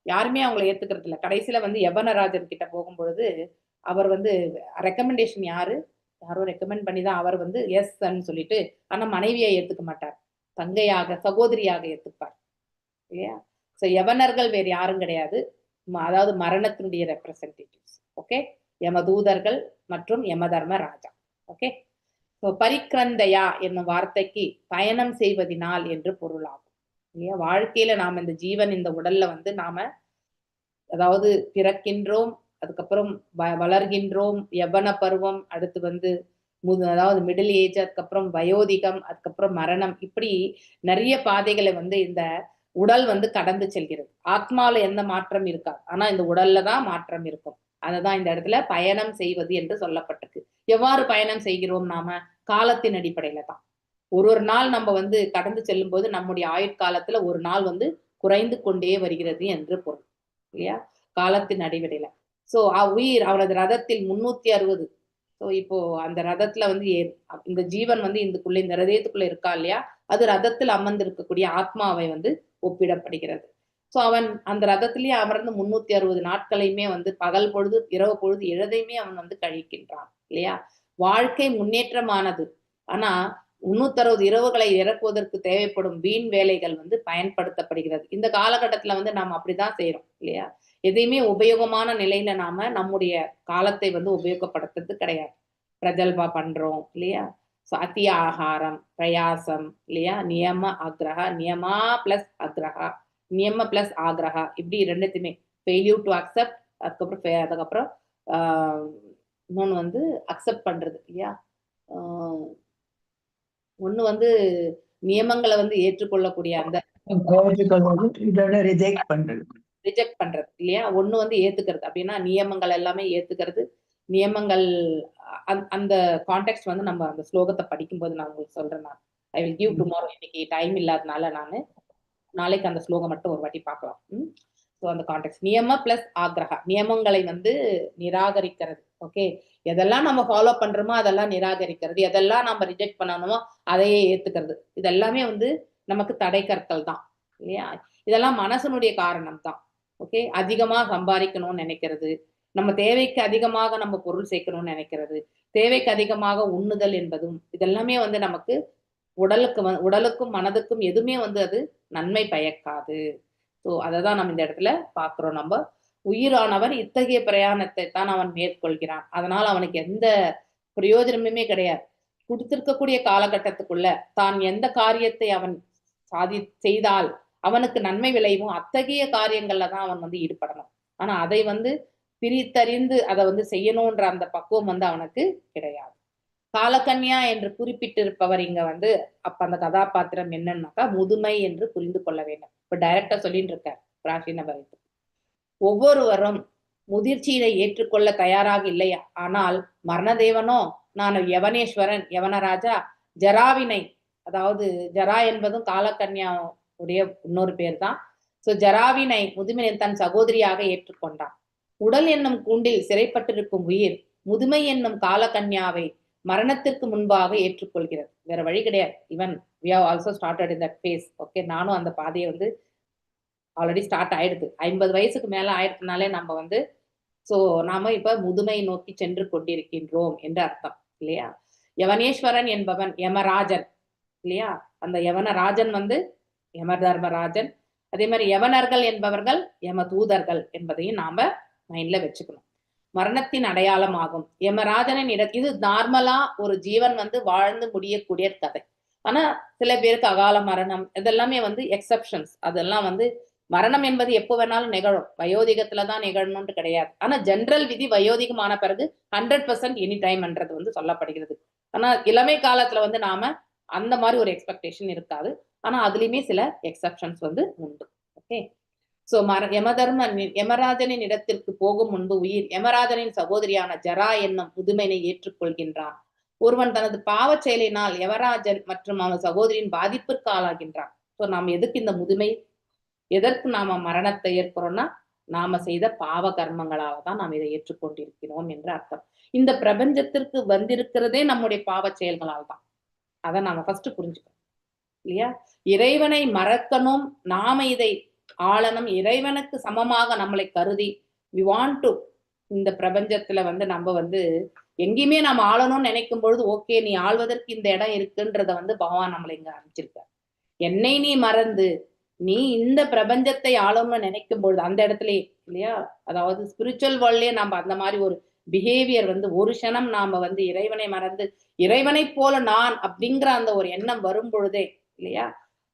[SPEAKER 3] யாருமே அவங்களை ஏத்துக்கிறது இல்லை. கடைசியில வந்து யவனராஜன் கிட்ட போகும்பொழுது அவர் வந்து ரெக்கமெண்டேஷன் யாரோ ரெக்கமெண்ட் பண்ணி தான் அவர் வந்து எஸ் சொல்லிட்டு, ஆனா மனைவியை ஏத்துக்க மாட்டார், தங்கையாக சகோதரியாக ஏத்துப்பார் இல்லையா? ஸோ யவனர்கள் வேறு யாரும் கிடையாது, அதாவது மரணத்தினுடைய ரெப்ரசன்டேட்டிவ்ஸ். ஓகே, யமதூதர்கள் மற்றும் யமதர்ம ராஜா. ஓகே, ஸோ பரிக்ரந்தையா என்னும் வார்த்தைக்கு பயணம் செய்வதினால் என்று பொருளாகும் இல்லையா. வாழ்க்கையில நாம இந்த ஜீவன் இந்த உடல்ல வந்து நாம அதாவது பிறக்கின்றோம், அதுக்கப்புறம் வளர்கின்றோம், யவன பருவம், அடுத்து வந்து அதாவது மிடில் ஏஜ், அதுக்கப்புறம் வயோதிகம், அதுக்கப்புறம் மரணம், இப்படி நிறைய பாதைகளை வந்து இந்த உடல் வந்து கடந்து செல்கிறது. ஆத்மால எந்த மாற்றம் இருக்காது, ஆனா இந்த உடல்ல தான் மாற்றம் இருக்கும். அததான் இந்த இடத்துல பயணம் செய்வது என்று சொல்லப்பட்டிருக்கு. எவ்வாறு பயணம் செய்கிறோம் நாம? காலத்தின் அடிப்படையில தான். ஒரு நாள் நம்ம வந்து கடந்து செல்லும் போது நம்முடைய ஆயுட்காலத்துல ஒரு நாள் வந்து குறைந்து கொண்டே வருகிறது என்று பொருள் இல்லையா, காலத்தின் அடிப்படையில. சோ உயிர் அவனது ரதத்தில் 360. ஸோ இப்போ அந்த ரதத்துல வந்து இந்த ஜீவன் வந்து இதுக்குள்ள இந்த ஹதயத்துக்குள்ள இருக்கா இல்லையா, அது ரதத்தில் அமர்ந்து இருக்கக்கூடிய ஆத்மாவை வந்து ஒப்பிடப்படுகிறது. சோ அவன் அந்த ரதத்திலேயே அமர்ந்து 360 நாட்களையுமே வந்து பகல் பொழுது இரவு பொழுது எதையுமே அவன் வந்து கழிக்கின்றான் இல்லையா. வாழ்க்கை முன்னேற்றமானது, ஆனா 360 இரவுகளை இறக்குவதற்கு தேவைப்படும் வீண் வேலைகள் வந்து பயன்படுத்தப்படுகிறது. இந்த காலகட்டத்துல வந்து நாம் அப்படிதான் செய்யறோம் இல்லையா. எதையுமே உபயோகமான நிலையில நாம நம்முடைய காலத்தை வந்து உபயோகப்படுத்துறது கிடையாது. பிரஜல்பா பண்றோம் இல்லையா. அத்திய ஆகாரம், பிரயாசம் இல்லையா, நியம ஆக்ரஹா, நியமா பிளஸ் ஆக்ரஹா, நியம பிளஸ் ஆக்ரஹா, இப்படி ரெண்டுத்தையுமே ஃபெயில்யூர் டு அக்செப்ட், அதுக்கப்புறம் இன்னொன்னு வந்து அக்செப்ட் பண்றது இல்லையா. ஒண்ணு வந்து நியமங்களை வந்து ஏற்றுக்கொள்ளக்கூடிய அந்த ரிஜெக்ட் பண்றது இல்லையா, ஒண்ணு வந்து ஏத்துக்கிறது. அப்படின்னா நியமங்கள் எல்லாமே ஏத்துக்கிறது. நியமங்கள் அந்த கான்டெக்ட் வந்து நம்ம அந்த ஸ்லோகத்தை படிக்கும்போது நான் உங்களுக்கு சொல்றேன். நான் ஐ வில் கிவ் டுமாரோ. இன்னைக்கு டைம் இல்லாதனால நான் நாளைக்கு அந்த ஸ்லோகம் மட்டும் ஒரு வாட்டி பார்க்கலாம். ஸோ அந்த கான்டெக்ட் நியம பிளஸ் ஆக்ரஹா, நியமங்களை வந்து நிராகரிக்கிறது. ஓகே, எதெல்லாம் நம்ம ஃபாலோ பண்றோமோ அதெல்லாம் நிராகரிக்கிறது, எதெல்லாம் நம்ம ரிஜெக்ட் பண்ணணுமோ அதையே ஏத்துக்கிறது. இதெல்லாமே வந்து நமக்கு தடை கற்கள் தான் இல்லையா. இதெல்லாம் மனசனுடைய காரணம் தான். ஓகே, அதிகமா சம்பாதிக்கணும்னு நினைக்கிறது, நம்ம தேவைக்கு அதிகமாக நம்ம பொருள் சேர்க்கணும்னு நினைக்கிறது, தேவைக்கு அதிகமாக உண்ணுதல் என்பதும், இதெல்லாமே வந்து நமக்கு உடலுக்கும் மனதுக்கும் எதுவுமே வந்து அது நன்மை பயக்காது. ஸோ அதை தான் நம்ம இந்த இடத்துல பார்க்கிறோம். நம்ம உயிரானவன் இத்தகைய பிரயாணத்தை தான் அவன் மேற்கொள்கிறான். அதனால அவனுக்கு எந்த பிரயோஜனமுமே கிடையாது. கொடுத்திருக்கக்கூடிய காலகட்டத்துக்குள்ள தான் எந்த காரியத்தை அவன் செய்தால் அவனுக்கு நன்மை விளைவும் அத்தகைய காரியங்கள்ல தான் அவன் வந்து ஈடுபடணும். ஆனா அதை வந்து பிரித்தறிந்து அதை வந்து செய்யணும்ன்ற அந்த பக்குவம் வந்து அவனுக்கு கிடையாது. காலக்கன்யா என்று குறிப்பிட்டிருப்பவர் இங்க வந்து அப்ப அந்த கதாபாத்திரம் என்னன்னாக்கா முதுமை என்று புரிந்து கொள்ள வேண்டும். இப்ப டைரக்டா சொல்லிட்டு இருக்கார் பிராச்சீன பரித்து. ஒவ்வொருவரும் முதிர்ச்சியை ஏற்றுக்கொள்ள தயாராக இல்லையா, ஆனால் மரணதேவனோ நான் யவனேஸ்வரன், யவனராஜா ஜராவினை, அதாவது ஜரா என்பதும் காலக்கன்யா உடைய இன்னொரு பேர் தான். சோ ஜராவினை முதுமை தன் சகோதரியாக ஏற்றுக்கொண்டான். உடல் என்னும் கூண்டில் சிறைப்பட்டிருக்கும் உயிர் முதுமை என்னும் காலக்கன்யாவை மரணத்திற்கு முன்பாக ஏற்றுக்கொள்கிறது. வேற வழி கிடையாது. Even we have also started in that phase. Okay, நானும் அந்த பாதையை வந்து ஆல்ரெடி ஸ்டார்ட் ஆயிடுது. 50 வயசுக்கு மேல ஆயிடுறதுனாலே நம்ம வந்து நாம இப்ப முதுமை நோக்கி சென்று கொண்டிருக்கின்றோம் என்று அர்த்தம் இல்லையா. யவனேஸ்வரன் என்பவன் யமராஜன் இல்லையா. அந்த யவனராஜன் வந்து யம தர்மராஜன். அதே மாதிரி யவனர்கள் என்பவர்கள் யம தூதர்கள் என்பதையும் நாம மைண்ட்ல வச்சுக்கணும். மரணத்தின் அடையாளம் ஆகும் யமராஜனின் இது நார்மலா ஒரு ஜீவன் வந்து வாழ்ந்து முடியக்கூடிய கதை. ஆனா சில பேருக்கு அகால மரணம் இதெல்லாமே வந்து எக்ஸப்ஷன்ஸ். அதெல்லாம் வந்து மரணம் என்பது எப்போ வேணாலும் நிகழும், வயோதிகத்துலதான் நிகழணும்னு கிடையாது. ஆனா ஜென்ரல் விதி வயோதிகமான பிறகு 100% எனி டைம்ன்றது வந்து சொல்லப்படுகிறது. ஆனா இளமை காலத்துல வந்து நாம அந்த மாதிரி ஒரு எக்ஸ்பெக்டேஷன் இருக்காது. ஆனா அதுலயுமே சில எக்ஸப்ஷன்ஸ் வந்து உண்டு. ஓகே, சோ யமராஜனின் இடத்திற்கு போகும் முன்பு உயிர் யமராஜனின் சகோதரியான ஜரா என்னும் முதுமையை ஏற்றுக்கொள்கின்றான். ஒருவன் தனது பாவ செயலினால் யமராஜன் மற்றும் அவன் சகோதரியின் பாதிப்பிற்கு ஆளாகின்றான். சோ நாம் எதுக்கு இந்த முதுமை, எதற்கு நாம மரணத்தை ஏற்படுறோம்னா நாம செய்த பாவ கர்மங்களால தான் நாம் இதை ஏற்றுக்கொண்டிருக்கிறோம் என்று அர்த்தம். இந்த பிரபஞ்சத்திற்கு வந்திருக்கிறதே நம்முடைய பாவ செயல்களால் தான். அதை நாம ஃபர்ஸ்ட் புரிஞ்சுக்கணும் இல்லையா. இறைவனை மறக்கணும், நாம இதை ஆளணும், இறைவனுக்கு சமமாக நம்மளை கருதி we want to இந்த பிரபஞ்சத்துல வந்து நம்ம வந்து எங்கேயுமே நம்ம ஆளணும்னு நினைக்கும் பொழுது ஓகே நீ ஆள்வதற்கு இந்த இடம் இருக்குன்றத வந்து பகவான் நம்மளை இங்க அமைச்சிருக்க. என்னை நீ மறந்து நீ இந்த பிரபஞ்சத்தை ஆளணும்னு நினைக்கும் பொழுது அந்த இடத்துலயே இல்லையா, அதாவது ஸ்பிரிச்சுவல் வேர்ல்ட்லயே நம்ம அந்த மாதிரி ஒரு பிஹேவியர் வந்து ஒரு க்ஷணம் நாம வந்து இறைவனை மறந்து இறைவனை போல நான் அப்படிங்கிற அந்த ஒரு எண்ணம் வரும் பொழுதே இல்லையா,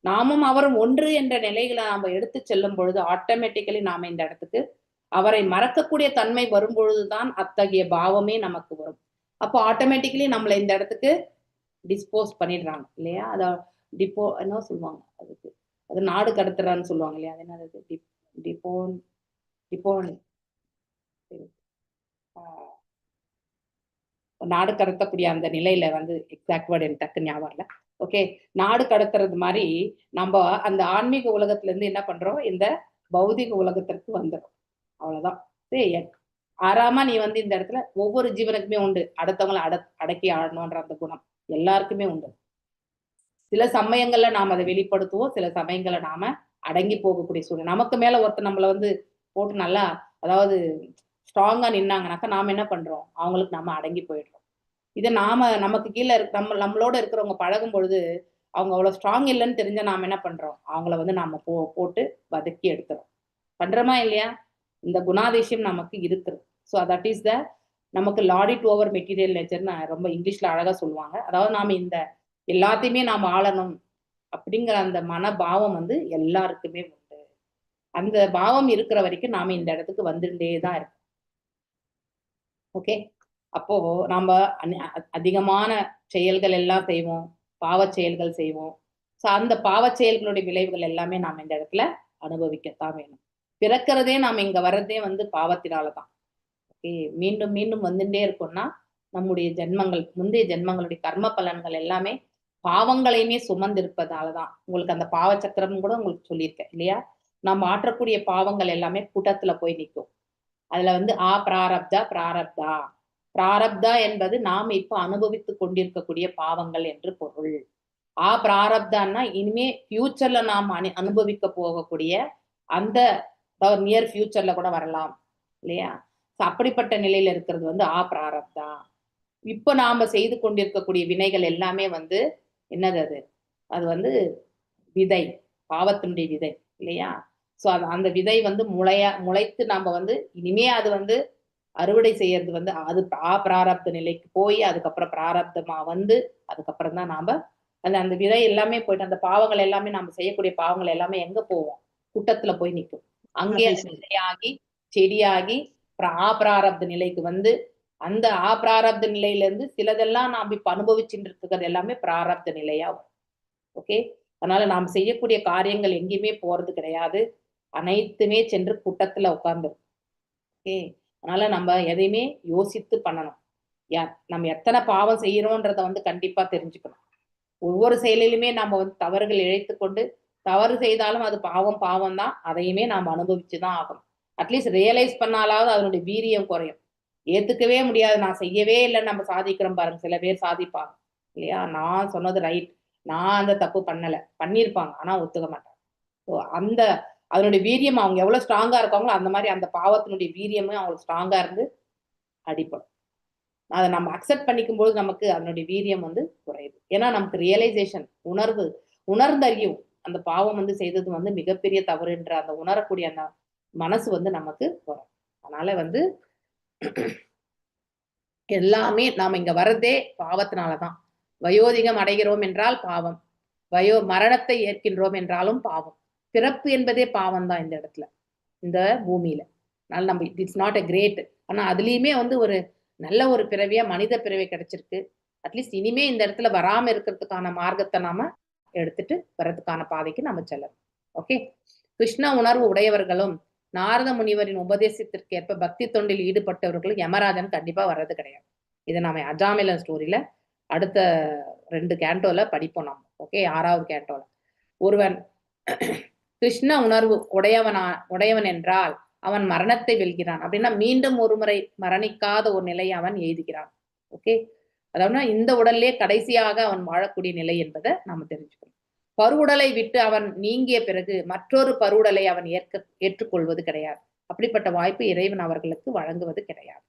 [SPEAKER 3] நாமும் அவரும் ஒன்று என்ற நிலைகளை நாம எடுத்து செல்லும் பொழுது ஆட்டோமேட்டிக்கலி நாம இந்த இடத்துக்கு அவரை மறக்கக்கூடிய தன்மை வரும் பொழுதுதான் அத்தகைய பாவமே நமக்கு வரும். அப்போ ஆட்டோமேட்டிக்கலி நம்மளை இந்த இடத்துக்கு டிஸ்போஸ் பண்ணிடுறாங்க இல்லையா. அத என்ன சொல்லுவாங்க அதுக்கு, அது நாடு கடத்துறான்னு சொல்லுவாங்க இல்லையா, அது என்னது டிபோன் நாடு கடத்தக்கூடிய அந்த நிலையில வந்து எக்ஸாக்ட் வேர்டு எனக்கு டக்கு ஞாபகம் இல்லை. ஓகே, நாடு கடத்துறது மாதிரி நம்ம அந்த ஆன்மீக உலகத்துல இருந்து என்ன பண்றோம், இந்த பௌதிக உலகத்திற்கு வந்துடும். அவ்வளவுதான். சரி, ஆறாம நீ வந்து இந்த இடத்துல ஒவ்வொரு ஜீவனுக்குமே உண்டு அடுத்தவங்களை அடக்கி ஆடணும்ன்ற அந்த குணம் எல்லாருக்குமே உண்டு. சில சமயங்கள்ல நாம அதை வெளிப்படுத்துவோம், சில சமயங்கள்ல நாம அடங்கி போகக்கூடிய சூழ்நிலை. நமக்கு மேல ஒருத்தர் நம்மளை வந்து போட்டு நல்லா அதாவது ஸ்ட்ராங்கா நின்னாங்கனாக்கா நாம என்ன பண்றோம், அவங்களுக்கு நாம அடங்கி போயிடுறோம். இதை நமக்கு கீழே நம்மளோட இருக்கிறவங்க பழகும் பொழுது அவங்க அவ்வளவு ஸ்ட்ராங் இல்லைன்னு தெரிஞ்சா நாம என்ன பண்றோம், அவங்கள வந்து நாம போட்டு வதக்கி எடுத்துறோம். பண்றோமா இல்லையா? இந்த குணாதிசயம் நமக்கு இருக்குது. ஸோ தட் இஸ் த நமக்கு லாடிட் ஓவர் மெட்டீரியல் நேச்சர்னு ரொம்ப இங்கிலீஷ்ல அழகா சொல்லுவாங்க. அதாவது நாம இந்த எல்லாத்தையுமே நாம ஆளணும் அப்படிங்கிற அந்த மனபாவம் வந்து எல்லாருக்குமே உண்டு. அந்த பாவம் இருக்கிற வரைக்கும் நாம இந்த இடத்துக்கு வந்துட்டே தான் இருக்கோம். ஓகே, அப்போ நம்ம அதிகமான செயல்கள் எல்லாம் செய்வோம், பாவ செயல்கள் செய்வோம். ஸோ அந்த பாவ செயல்களுடைய விளைவுகள் எல்லாமே நாம இந்த இடத்துல அனுபவிக்கத்தான் வேணும். பிறக்கிறதே நாம இங்க வர்றதே வந்து பாவத்தினாலதான். ஓகே, மீண்டும் மீண்டும் வந்துட்டே இருக்கோம்னா நம்முடைய ஜென்மங்கள் முந்தைய ஜென்மங்களுடைய கர்ம பலன்கள் எல்லாமே பாவங்களையுமே சுமந்திருப்பதாலதான். உங்களுக்கு அந்த பாவ சக்கரம் கூட உங்களுக்கு சொல்லியிருக்கேன் இல்லையா. நம்ம ஆற்றக்கூடிய பாவங்கள் எல்லாமே கூட்டத்துல போய் நிற்கும். அதுல வந்து பிராரப்தா என்பது நாம இப்ப அனுபவித்து கொண்டிருக்கக்கூடிய பாவங்கள் என்று பொருள். பிராரப்தான்னா இனிமே ஃபியூச்சர்ல நாம் அனுபவிக்க போகக்கூடிய அந்த நியர் ஃபியூச்சர்ல கூட வரலாம் இல்லையா. அப்படிப்பட்ட நிலையில இருக்கிறது வந்து பிராரப்தா. இப்ப நாம செய்து கொண்டிருக்கக்கூடிய வினைகள் எல்லாமே வந்து என்னது, அது வந்து விதை, பாவத்தினுடைய விதை இல்லையா. ஸோ அந்த விதை வந்து முளைத்து நாம வந்து இனிமே அது வந்து அறுவடை செய்யறது வந்து அது பிராரப்த நிலைக்கு போய் அதுக்கப்புறம் பிராரப்தமா வந்து அதுக்கப்புறம் தான் நாம அந்த விதை எல்லாமே போயிட்டு அந்த பாவங்கள் எல்லாமே நாம செய்யக்கூடிய பாவங்கள் எல்லாமே எங்க போவோம், கூட்டத்துல போய் நிற்கும். அங்கே விதையாகி செடியாகி பிராரப்த நிலைக்கு வந்து அந்த பிராரப்த நிலையில இருந்து சிலதெல்லாம் நாம் இப்ப அனுபவிச்சுட்டு இருக்கிறது எல்லாமே பிராரப்த நிலையா வரும். ஓகே, அதனால நாம் செய்யக்கூடிய காரியங்கள் எங்கேயுமே போறது கிடையாது, அனைத்துமே சென்று கூட்டத்துல உட்கார்ந்துரும். ஓகே, அதனால நம்ம எதையுமே யோசித்து பண்ணணும். நம்ம எத்தனை பாவம் செய்யறோன்றத வந்து கண்டிப்பா தெரிஞ்சுக்கணும். ஒவ்வொரு செயலிலுமே நம்ம வந்து தவறுகள் இழைத்து கொண்டு தவறு செய்தாலும் அது பாவம் தான், அதையுமே நாம் அனுபவிச்சுதான் ஆகணும். அட்லீஸ்ட் ரியலைஸ் பண்ணாலாவது அதனுடைய வீரியம் குறையும். ஏத்துக்கவே முடியாது, நான் செய்யவே இல்லைன்னு நம்ம சாதிக்கிறோம் பாருங்க. சில பேர் சாதிப்பாங்க இல்லையா, நான் சொன்னது ரைட், நான் அந்த தப்பு பண்ணியிருப்பாங்க ஆனா ஒத்துக்க மாட்டாங்க. ஸோ அந்த அதனுடைய வீரியம் அவங்க எவ்வளவு ஸ்ட்ராங்கா இருக்காங்களோ அந்த மாதிரி அந்த பாவத்தினுடைய வீரியமும் அவங்களுக்கு ஸ்ட்ராங்கா இருந்து அடிப்படும். அதை நம்ம அக்செப்ட் பண்ணிக்கும் போது நமக்கு அதனுடைய வீரியம் வந்து குறையுது. ஏன்னா நமக்கு ரியலைசேஷன் உணர்ந்தறியும் அந்த பாவம் வந்து செய்தது வந்து மிகப்பெரிய தவறுன்ற அந்த உணரக்கூடிய அந்த மனசு வந்து நமக்கு வரும். அதனால வந்து எல்லாமே நாம இங்க வர்றதே பாவத்தினாலதான். வயோதிகம் அடைகிறோம் என்றால் பாவம், மரணத்தை ஏற்கின்றோம் என்றாலும் பாவம். பிறப்பு என்பதே பாவம் தான் இந்த இடத்துல, இந்த பூமியில. அதனால நம்ம இட்ஸ் நாட் எ கிரேட், ஆனா அதுலயுமே வந்து ஒரு நல்ல ஒரு பிறவியா மனித பிறவி கிடைச்சிருக்கு. அட்லீஸ்ட் இனிமே இந்த இடத்துல வராம இருக்கிறதுக்கான மார்க்கத்தை நாம எடுத்துட்டு வர்றதுக்கான பாதைக்கு நம்ம செல்லணும். ஓகே, கிருஷ்ண உணர்வு உடையவர்களும் நாரத முனிவரின் உபதேசத்திற்கு ஏற்ப பக்தி தொண்டில் ஈடுபட்டவர்களும் யமராஜன் கண்டிப்பா வர்றது கிடையாது. இதை நாம அஜாமிலன் ஸ்டோரியில அடுத்த 2 கேண்டோல படிப்போம் நம்ம. ஓகே, 6வது கேண்டோல ஒருவன் கிருஷ்ண உணர்வு உடையவன் என்றால் அவன் மரணத்தை வெல்கிறான். அப்படின்னா மீண்டும் ஒரு முறை மரணிக்காத ஒரு நிலையை அவன் எய்துகிறான். ஓகே, அதாவது இந்த உடல்லே கடைசியாக அவன் வாழக்கூடிய நிலை என்பதை நாம தெரிஞ்சுக்கணும். பருவுடலை விட்டு அவன் நீங்கிய பிறகு மற்றொரு பருவுடலை அவன் ஏற்றுக்கொள்வது கிடையாது. அப்படிப்பட்ட வாய்ப்பு இறைவன் அவர்களுக்கு வழங்குவது கிடையாது.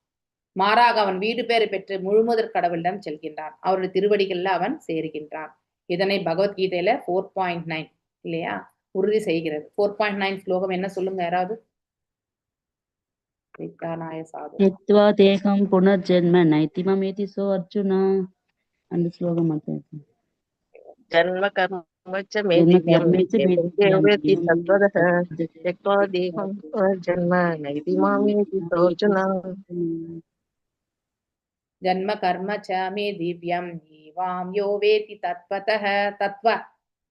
[SPEAKER 3] மாறாக அவன் வீடு பேறு பெற்று முழுமுதற் கடவுளிடம் செல்கின்றான், அவருடைய திருவடிகள்ல அவன் சேருகின்றான். இதனை பகவத்கீதையில 4.9 இல்லையா உறுதி செய்கிறது. 4.9 ஸ்லோகம் என்ன சொல்லுங்க யாராவது? விஜானாய சாது
[SPEAKER 6] त्यक्त्वा देहं पुनर्जन्म नैति ममेति सो अर्जुन. அந்த ஸ்லோகம் மட்டும்.
[SPEAKER 5] जन्म कर्म च मे
[SPEAKER 6] जन्म
[SPEAKER 5] दिव्यम्
[SPEAKER 6] कर्मे च मे
[SPEAKER 5] एतम्
[SPEAKER 6] दिव्यम्
[SPEAKER 5] वेत्ति
[SPEAKER 6] एवं
[SPEAKER 5] तत्त्वतः
[SPEAKER 6] तत्त्वतः
[SPEAKER 5] त्यक्त्वा देहं पुनर्जन्म नैति मामेति सोऽर्जुन
[SPEAKER 3] ஜன்ம கர்ம சமே திவ்யம் ஏவாம் யோ வேதி தத்வதः தத்வ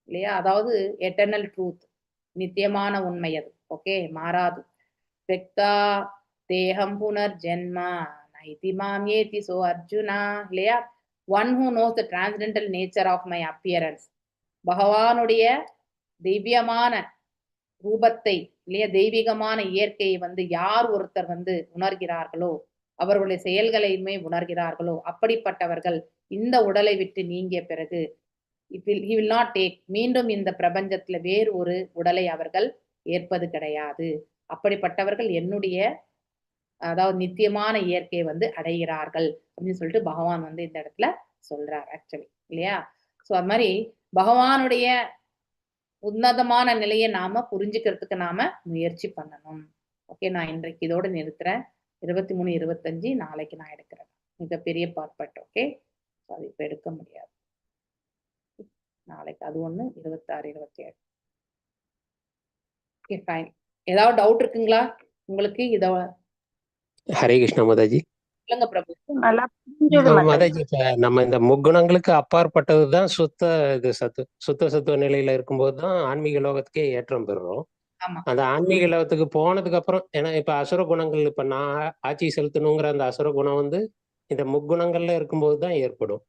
[SPEAKER 3] இல்லையா, அதாவது எட்டர்னல் ட்ரூத், நித்தியமான உண்மை அது. ஓகே, மாறாது. தெக்தா தேகம் புனர்ஜென்ம நைதி மாம் ஏதி சோ அர்ஜுனா இல்லையா. One who knows the transcendental nature of my appearance, பகவானுடைய திவ்யமான ரூபத்தை இல்லையா, தெய்வீகமான இயற்கையை வந்து யார் ஒருத்தர் வந்து உணர்கிறார்களோ, அவர்களுடைய செயல்களையுமே உணர்கிறார்களோ, அப்படிப்பட்டவர்கள் இந்த உடலை விட்டு நீங்கிய பிறகு he will not take, மீண்டும் இந்த பிரபஞ்சத்துல வேறு ஒரு உடலை அவர்கள் ஏற்பது கிடையாது. அப்படிப்பட்டவர்கள் என்னுடைய அதாவது நித்தியமான இயற்கையை வந்து அடைகிறார்கள் அப்படின்னு சொல்லிட்டு பகவான் வந்து இந்த இடத்துல சொல்றார் ஆக்சுவலி இல்லையா. சோ அது மாதிரி பகவானுடைய உன்னதமான நிலையை நாம புரிஞ்சுக்கிறதுக்கு நாம முயற்சி பண்ணணும். ஓகே, நான் இன்றைக்கு இதோட நிறுத்துறேன். 23, 25 நாளைக்கு நான் எடுக்கிறேன். மிகப்பெரிய பார்ப்பட். ஓகே, அது இப்ப எடுக்க முடியாது. நாளைக்கு அது ஒண்ணு, 26, 27. Okay fine. ஏதாவது டவுட் இருக்குங்களா உங்களுக்கு? இத
[SPEAKER 9] ஹரே கிருஷ்ணா மாதாஜி.
[SPEAKER 3] சொல்லுங்க பிரபு.
[SPEAKER 8] நல்லா புரிஞ்சது
[SPEAKER 9] மாதாஜி, இப்ப நம்ம இந்த முக்குணங்களுக்கு அப்பாற்பட்டதுதான் சுத்த சத்துவ நிலையில இருக்கும்போது தான் ஆன்மீக லோகத்துக்கே ஏற்றம் பெறுறோம்.
[SPEAKER 3] ஆமா,
[SPEAKER 9] அந்த ஆன்மீக லோகத்துக்கு போனதுக்கு அப்புறம், ஏன்னா இப்ப அசுர குணங்கள், இப்ப நான் ஆட்சி செலுத்தணுங்கிற அந்த அசுர குணம் வந்து இந்த முக்குணங்கள்ல இருக்கும்போது தான் ஏற்படும்.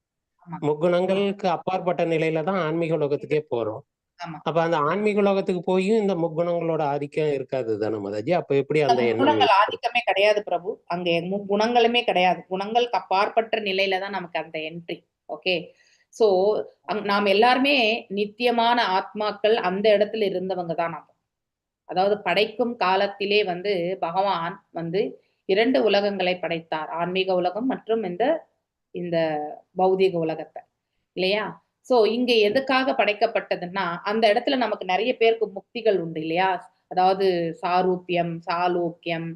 [SPEAKER 3] ஆமா,
[SPEAKER 9] முக்குணங்களுக்கு அப்பாற்பட்ட நிலையில தான் ஆன்மீக லோகத்துக்கே போறோம்.
[SPEAKER 3] ஆமா.
[SPEAKER 9] அப்ப அந்த ஆன்மீக லோகத்துக்கு போயும் இந்த முக்குணங்களோட ஆதிக்கம் இருக்காது தானே மாதாஜி? அப்ப எப்படி அந்த எண்ணம்
[SPEAKER 3] குணங்கள்
[SPEAKER 9] ஏற்படும்?
[SPEAKER 3] ஆதிக்கமே கிடையாது பிரபு. அங்க குணங்களுமே கிடையாது. குணங்களுக்கு அப்பாற்பட்ட நிலையில தான் நமக்கு அந்த என்ட்ரி. ஓகே, சோ நாம் எல்லாருமே நித்தியமான ஆத்மாக்கள், அந்த இடத்துல இருந்தவங்க தான் நாம. அதாவது படைக்கும் காலத்திலே வந்து பகவான் வந்து 2 உலகங்களை படைத்தார், ஆன்மீக உலகம் மற்றும் இந்த பௌதீக உலகத்தை இல்லையா. சோ இங்க எதுக்காக படைக்கப்பட்டதுன்னா, அந்த இடத்துல நமக்கு நிறைய பேருக்கு முக்திகள் உண்டு இல்லையா. அதாவது சாரூபியம், சாலோக்கியம்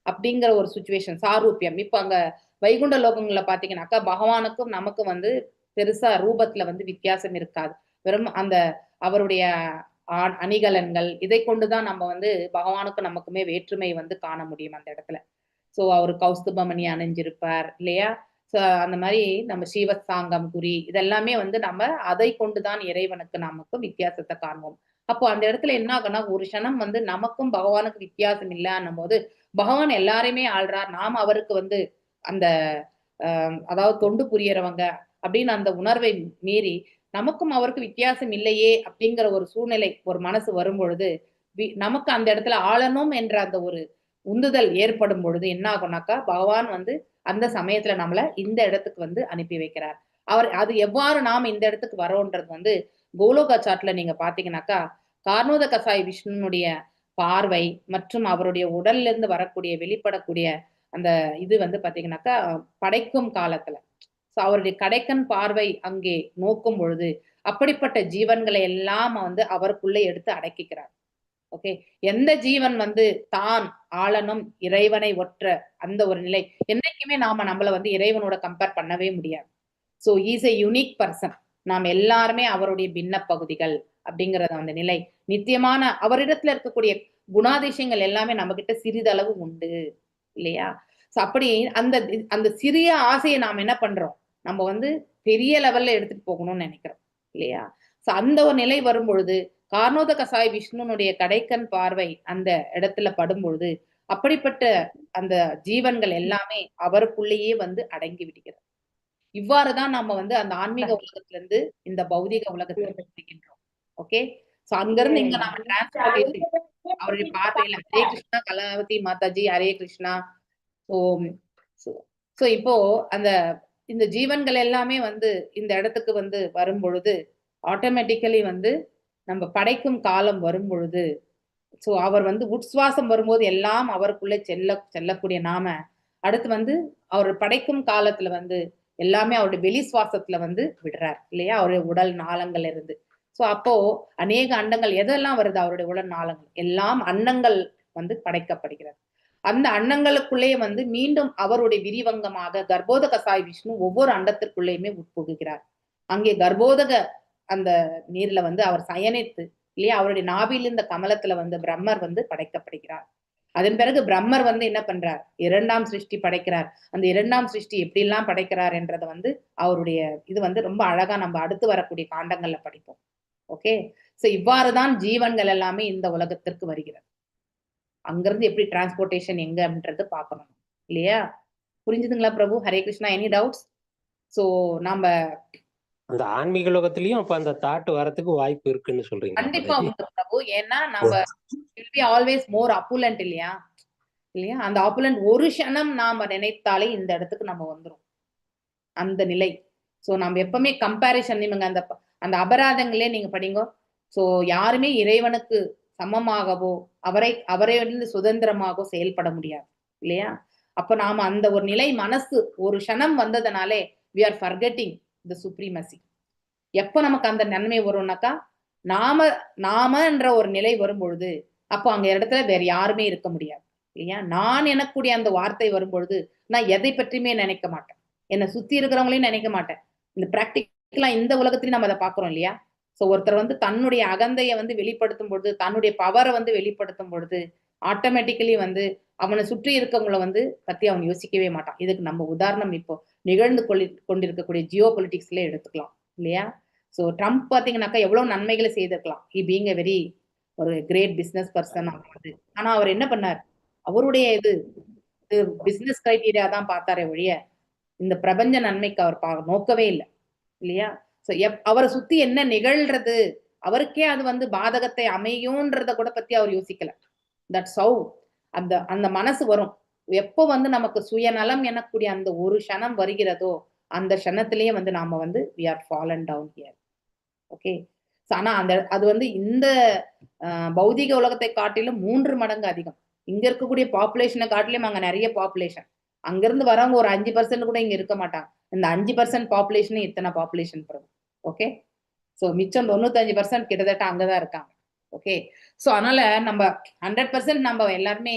[SPEAKER 3] அப்படிங்கிற ஒரு சுச்சுவேஷன். சாரூபியம், இப்ப அங்க வைகுண்ட லோகங்கள்ல பாத்தீங்கன்னாக்கா பகவானுக்கும் நமக்கும் வந்து பெருசா ரூபத்துல வந்து வித்தியாசம் இருக்காது. வெறும் அந்த அவருடைய அணிகலன்கள், இதை கொண்டுதான் நம்ம வந்து பகவானுக்கும் நமக்குமே வேற்றுமை வந்து காண முடியும் அந்த இடத்துல. சோ அவரு கௌஸ்துபமணி அணிஞ்சிருப்பார் இல்லையா. அந்த மாதிரி நம்ம ஸ்ரீவத்சாங்கம் குறி இதெல்லாமே வந்து நம்ம அதை கொண்டுதான் இறைவனுக்கு நமக்கும் வித்தியாசத்தை காண்போம். அப்போ அந்த இடத்துல என்ன ஆகும்னா, ஒரு க்ஷணம் வந்து நமக்கும் பகவானுக்கு வித்தியாசம் இல்லைன்னும் போது பகவான் எல்லாரையுமே ஆள்றார், நாம் அவருக்கு வந்து அந்த அதாவது தொண்டு புரியறவங்க அப்படின்னு அந்த உணர்வை மீறி நமக்கும் அவருக்கு வித்தியாசம் இல்லையே அப்படிங்கிற ஒரு சூழ்நிலை ஒரு மனசு வரும் பொழுது நமக்கு அந்த இடத்துல ஆளணும் என்ற அந்த ஒரு உந்துதல் ஏற்படும் பொழுது என்ன ஆகும்னாக்கா, பகவான் வந்து அந்த சமயத்துல நம்மள இந்த இடத்துக்கு வந்து அனுப்பி வைக்கிறார். அது எவ்வாறு நாம் இந்த இடத்துக்கு வரோன்றது வந்து கோலோகா சாட்ல நீங்க பாத்தீங்கன்னாக்கா, கார்னோத கசாய் விஷ்ணுனுடைய பார்வை மற்றும் அவருடைய உடல்ல இருந்து வரக்கூடிய வெளிப்படக்கூடிய அந்த இது வந்து பாத்தீங்கன்னாக்கா படைக்கும் காலத்துல அவருடைய கடைக்கண் பார்வை அங்கே நோக்கும் பொழுது அப்படிப்பட்ட ஜீவன்களை எல்லாம் வந்து அவருக்குள்ளே எடுத்து அடக்கிக்கிறார். ஓகே, எந்த ஜீவன் வந்து தான் ஆளனும் இறைவனை ஒற்ற அந்த ஒரு நிலை, என்னைக்குமே நாம நம்மள வந்து இறைவனோட கம்பேர் பண்ணவே முடியாது. So is a unique person. நாம் எல்லாருமே அவருடைய பின்ன பகுதிகள் அப்படிங்கறது அந்த நிலை. நித்தியமான அவரிடத்துல இருக்கக்கூடிய குணாதிசயங்கள் எல்லாமே நம்ம கிட்ட சிறிதளவு உண்டு இல்லையா. சோ அப்படி அந்த சிறிய ஆசையை நாம் என்ன பண்றோம், நம்ம வந்து பெரிய லெவல்ல எடுத்துட்டு போகணும்னு நினைக்கிறோம் இல்லையா. சோ அந்த ஒரு நிலை வரும் பொழுது கார்னோத கசாய் விஷ்ணுனுடைய கடைக்கண் பார்வை அந்த இடத்துல படும் பொழுது அப்படிப்பட்ட அந்த ஜீவன்கள் எல்லாமே அவருக்குள்ளேயே வந்து அடங்கி விடுகிறது. இவ்வாறுதான் நம்ம வந்து அந்த ஆன்மீக உலகத்துல இருந்து இந்த பௌதிக உலகத்திற்கு வருகின்றோம். ஓகே, சோ அங்கிருந்து இங்க நாம டிரான்ஸ்போர்டேஷன் அவருடைய பார்வையில. ஹரே கிருஷ்ணா கலாவதி மாதாஜி, ஹரே கிருஷ்ணா. சோ இப்போ இந்த ஜீவன்கள் எல்லாமே வந்து இந்த இடத்துக்கு வந்து வரும் பொழுது ஆட்டோமேட்டிக்கலி வந்து நம்ம படைக்கும் காலம் வரும் பொழுது சோ அவர் வந்து உட்சுவாசம் வரும்போது எல்லாம் அவருக்குள்ளே செல்லக்கூடிய நாம அடுத்து வந்து அவர் படைக்கும் காலத்துல வந்து எல்லாமே அவருடைய வெளி சுவாசத்துல வந்து விடுறார் இல்லையா, அவருடைய உடல் நாளங்கள் இருந்து. சோ அப்போ அநேக அண்டங்கள் எதெல்லாம் வருது, அவருடைய உடல் நாளங்கள் எல்லாம் அண்டங்கள் வந்து படைக்கப்படுகிறது. அந்த அண்டங்களுக்குள்ளேயே வந்து மீண்டும் அவருடைய விரிவங்கமாக கர்ப்போதக சாய் விஷ்ணு ஒவ்வொரு அண்டத்திற்குள்ளேயுமே உட்புகுகிறார். அங்கே கர்ப்போதக அந்த நீர்ல வந்து அவர் சயனித்து இல்லையா, அவருடைய நாபியில் இந்த கமலத்துல வந்து பிரம்மர் வந்து படைக்கப்படுகிறார். அதன் பிறகு பிரம்மர் வந்து என்ன பண்றார், இரண்டாம் சிருஷ்டி படைக்கிறார். அந்த இரண்டாம் சிருஷ்டி எப்படி எல்லாம் படைக்கிறார் என்றதை வந்து அவருடைய இது வந்து ரொம்ப அழகா நம்ம அடுத்து வரக்கூடிய காண்டங்கள்ல படிப்போம். ஓகே, சோ இவ்வாறுதான் ஜீவன்கள் எல்லாமே இந்த உலகத்திற்கு வருகிறது. அங்கிருந்து எப்படி டிரான்ஸ்போர்டேஷன் எங்க அப்படின்றது பார்க்கணும் இல்லையா? புரிஞ்சுதுங்களா Prabhu? Hare Krishna. Any doubts? So நாம
[SPEAKER 9] அந்த ஆன்மீக லோகத்திலயும் அப்ப அந்த தாட் வரதுக்கு வாய்ப்பு இருக்குன்னு சொல்றீங்க
[SPEAKER 3] கண்டிப்பா உண்டு பிரபு. ஏன்னா நம்ம will be always more opulent இல்லையா? இல்லையா? அந்த ஆப்புலண்ட் ஒரு க்ஷணம் நாம நினைத்தாலே இந்த இடத்துக்கு நம்ம வந்துரும் அந்த நிலை. சோ நம்ம எப்பவுமே கம்பேரிசன், நீங்க அந்த அந்த அபராதங்களே நீங்க படிங்க. சோ யாருமே இறைவனுக்கு சமமாகவோ அவரை சுதந்திரமாகவோ செயல்பட முடியாது இல்லையா? அப்ப நாம அந்த ஒரு நிலை மனசு ஒரு க்ஷணம் வந்ததுனாலே we are forgetting the supremacy. எப்ப நமக்கு அந்த நன்மை வரும்னாக்கா நாமன்ற ஒரு நிலை வரும் பொழுது அப்போ அங்க இடத்துல வேற யாருமே இருக்க முடியாது இல்லையா? நான் எனக்கூடிய அந்த வார்த்தை வரும் பொழுது நான் எதை பற்றியுமே நினைக்க மாட்டேன், என்னை சுத்தி இருக்கிறவங்களையும் நினைக்க மாட்டேன். இந்த பிராக்டிக்கலா இந்த உலகத்திலையும் நம்ம அதை பாக்குறோம் இல்லையா? சோ ஒருத்தர் வந்து தன்னுடைய அகந்தையை வந்து வெளிப்படுத்தும் பொழுது, தன்னுடைய பவரை வந்து வெளிப்படுத்தும் பொழுது ஆட்டோமேட்டிக்கலி வந்து அவனை சுற்றி இருக்கவங்களை வந்து பத்தி அவன் யோசிக்கவே மாட்டான். இதுக்கு நம்ம உதாரணம் இப்போ நிகழ்ந்து கொண்டிருக்கக்கூடிய ஜியோ பொலிட்டிக்ஸ்ல எடுத்துக்கலாம் இல்லையா? சோ ட்ரம்ப் பாத்தீங்கன்னாக்கா எவ்வளவு நன்மைகளை செய்திருக்கலாம். ஹி பீங் எ வெரி ஒரு கிரேட் பிசினஸ் பர்சன். ஆனா அவர் என்ன பண்ணார், அவருடைய இது பிசினஸ் கிரைட்டீரியா தான் பார்த்தாரே ஒழிய இந்த பிரபஞ்ச நன்மைக்கு அவர் நோக்கவே இல்லை இல்லையா? சோ அவரை சுத்தி என்ன நிகழ்றது, அவருக்கே அது வந்து பாதகத்தை அமையும்ன்றத கூட பத்தி அவர் யோசிக்கல. தட்ஸ் ஹவ் அந்த மனசு வரும். எப்போ வந்து நமக்கு சுயநலம் எனக்கூடிய அந்த ஒரு க்ஷணம் வருகிறதோ அந்த க்ஷணத்திலேயே வந்து நாம வந்து we are fallen down here. Okay, ஆனா அது வந்து இந்த பௌதிக உலகத்தை காட்டிலும் 3 மடங்கு அதிகம். இங்க இருக்கக்கூடிய பாப்புலேஷனை காட்டிலும் அங்க நிறைய பாப்புலேஷன். அங்கிருந்து வரவங்க ஒரு 5% கூட இங்க இருக்க மாட்டாங்க. இந்த 5% பாப்புலேஷன் இத்தனை பாப்புலேஷன் பிறகு. ஓகே, சோ மிச்சம் 95% கிட்டத்தட்ட அங்கதான் இருக்காங்க. ஓகே, சோ அதனால நம்ம 100% நம்ம எல்லாருமே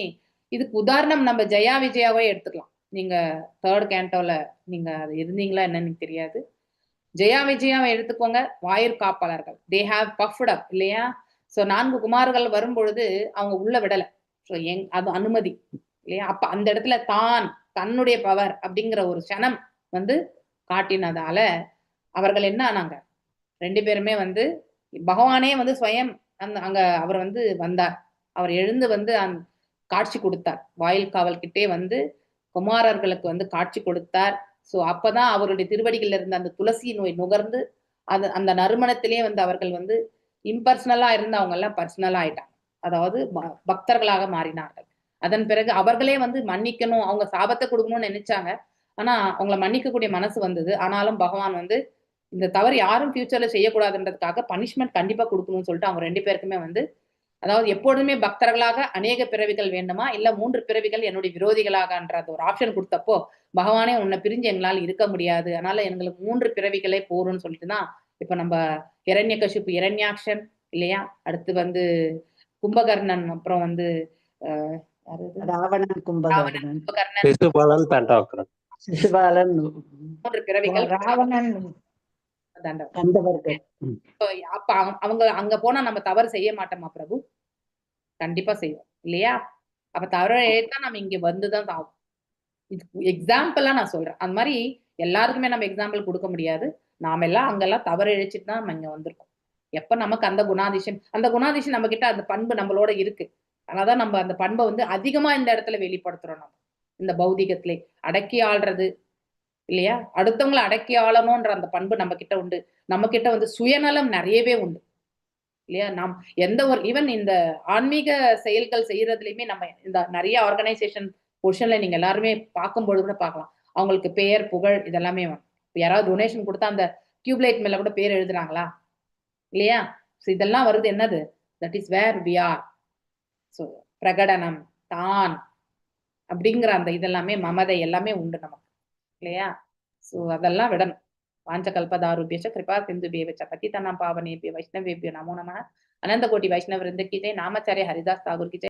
[SPEAKER 3] இதுக்கு உதாரணம் நம்ம ஜெயா விஜயாவே எடுத்துக்கலாம். நீங்க 3rd கேண்டோல நீங்க அது இருந்தீங்களா என்னன்னு தெரியாது. ஜெயா விஜயாவை எடுத்துக்கோங்க. வாயிற் காப்பாளர்கள் தே ஹாவ் பஃப்ட் அப் இல்லையா? சோ 4 குமார்கள் வரும் பொழுது அவங்க உள்ள விடல. சோ அது அனுமதி இல்லையா? அப்ப அந்த இடத்துல தன்னுடைய பவர் அப்படிங்கிற ஒரு க்ஷணம் வந்து காட்டினதால அவர்கள் என்ன ஆனாங்க, 2 பேருமே வந்து பகவானே வந்து ஸ்வயம் அங்க அவர் வந்து வந்தார். அவர் எழுந்து வந்து காட்சி கொடுத்தார். வாயில் காவல் கிட்டே வந்து குமாரர்களுக்கு வந்து காட்சி கொடுத்தார். சோ அப்பதான் அவருடைய திருவடிகள் இருந்த அந்த துளசி நோய் நுகர்ந்து அந்த நறுமணத்திலே வந்து அவர்கள் வந்து இம்பர்சனலா இருந்து அவங்க எல்லாம் பர்சனலா ஆயிட்டாங்க. அதாவது பக்தர்களாக மாறினார்கள். அதன் பிறகு அவர்களே வந்து மன்னிக்கணும், அவங்க சாபத்தை கொடுக்கணும்னு நினைச்சாங்க. ஆனா அவங்கள மன்னிக்கக்கூடிய மனசு வந்தது. ஆனாலும் பகவான் வந்து இந்த தவறு யாரும் ஃபியூச்சர்ல செய்யக்கூடாதுன்றதுக்காக பனிஷ்மெண்ட் கண்டிப்பா கொடுக்கணும்னு சொல்லிட்டு அவங்க 2 பேருக்குமே வந்து, அதாவது எப்பொழுதுமே பக்தர்களாக அநேக பிறவிகள் வேண்டுமா இல்ல 3 பிறவிகள் என்னுடைய விரோதிகளாகன்ற ஒரு ஆப்ஷன் கொடுத்தப்போ பகவானே உன்னை பிரிஞ்சு எங்களால் இருக்க முடியாது, அதனால எங்களுக்கு 3 பிறவிகளே போறோம்னு சொல்லிட்டு தான் இப்ப நம்ம ஹிரண்யகசிபு இரண்யாக்ஷன் இல்லையா, அடுத்து வந்து கும்பகர்ணன், அப்புறம் வந்து
[SPEAKER 4] ராவணன், கும்பகர்ணன்,
[SPEAKER 3] 3 பிறவிகள்
[SPEAKER 1] ராவணன்
[SPEAKER 4] கண்டவர்கள்.
[SPEAKER 3] அப்ப அவங்க அங்க போனா நம்ம தவறு செய்ய மாட்டோமா பிரபு? கண்டிப்பா செய்வோம் இல்லையா? அப்ப தவறு தான் நம்ம இங்க வந்துதான் ஆகும். இது எக்ஸாம்பிளா நான் சொல்றேன். அந்த மாதிரி எல்லாருக்குமே நம்ம எக்ஸாம்பிள் கொடுக்க முடியாது. நாம எல்லாம் அங்கெல்லாம் தவறு இழைச்சிட்டு தான் நம்ம இங்க வந்திருக்கோம். எப்ப நமக்கு அந்த குணாதிசயம் நம்ம கிட்ட அந்த பண்பு நம்மளோட இருக்கு. அதனாலதான் நம்ம அந்த பண்பை வந்து அதிகமா இந்த இடத்துல வெளிப்படுத்துறோம். நம்ம இந்த பௌதிகத்திலே அடக்கி ஆள்றது இல்லையா, அடுத்தவங்களை அடக்கி ஆளணும்ன்ற அந்த பண்பு நம்ம கிட்ட உண்டு. நம்ம கிட்ட வந்து சுயநலம் நிறையவே உண்டு இல்லையா? நாம் எந்த ஒரு ஈவன் இந்த ஆன்மீக செயல்கள் செய்யறதுலயுமே நம்ம இந்த நிறைய ஆர்கனைசேஷன் பொசிஷன்ல நீங்க எல்லாருமே பார்க்கும்போது கூட பார்க்கலாம். அவங்களுக்கு பெயர் புகழ் இதெல்லாமே வேணும். யாராவது டொனேஷன் கொடுத்தா அந்த டியூப்லைட் மேல கூட பேர் எழுதுறாங்களா இல்லையா? இதெல்லாம் வருது என்னது, that is where we are. So பிரகடனம் தான் அப்படிங்கிற அந்த இதெல்லாமே மமதை எல்லாமே உண்டு நமக்கு இல்லையா? சோ அதெல்லாம் விடணும். வாஞ்சகல்பதாருபியச்ச கிருபா சிந்துபேவச்ச பதிதனாம் பாவனேபிய வைஷ்ணவேபிய நமோ நமः. அனந்த கோட்டி வைஷ்ணவ விருந்த கி ஜெய். நாமாச்சாரிய ஹரிதாஸ் தாகூர் கி ஜெய்.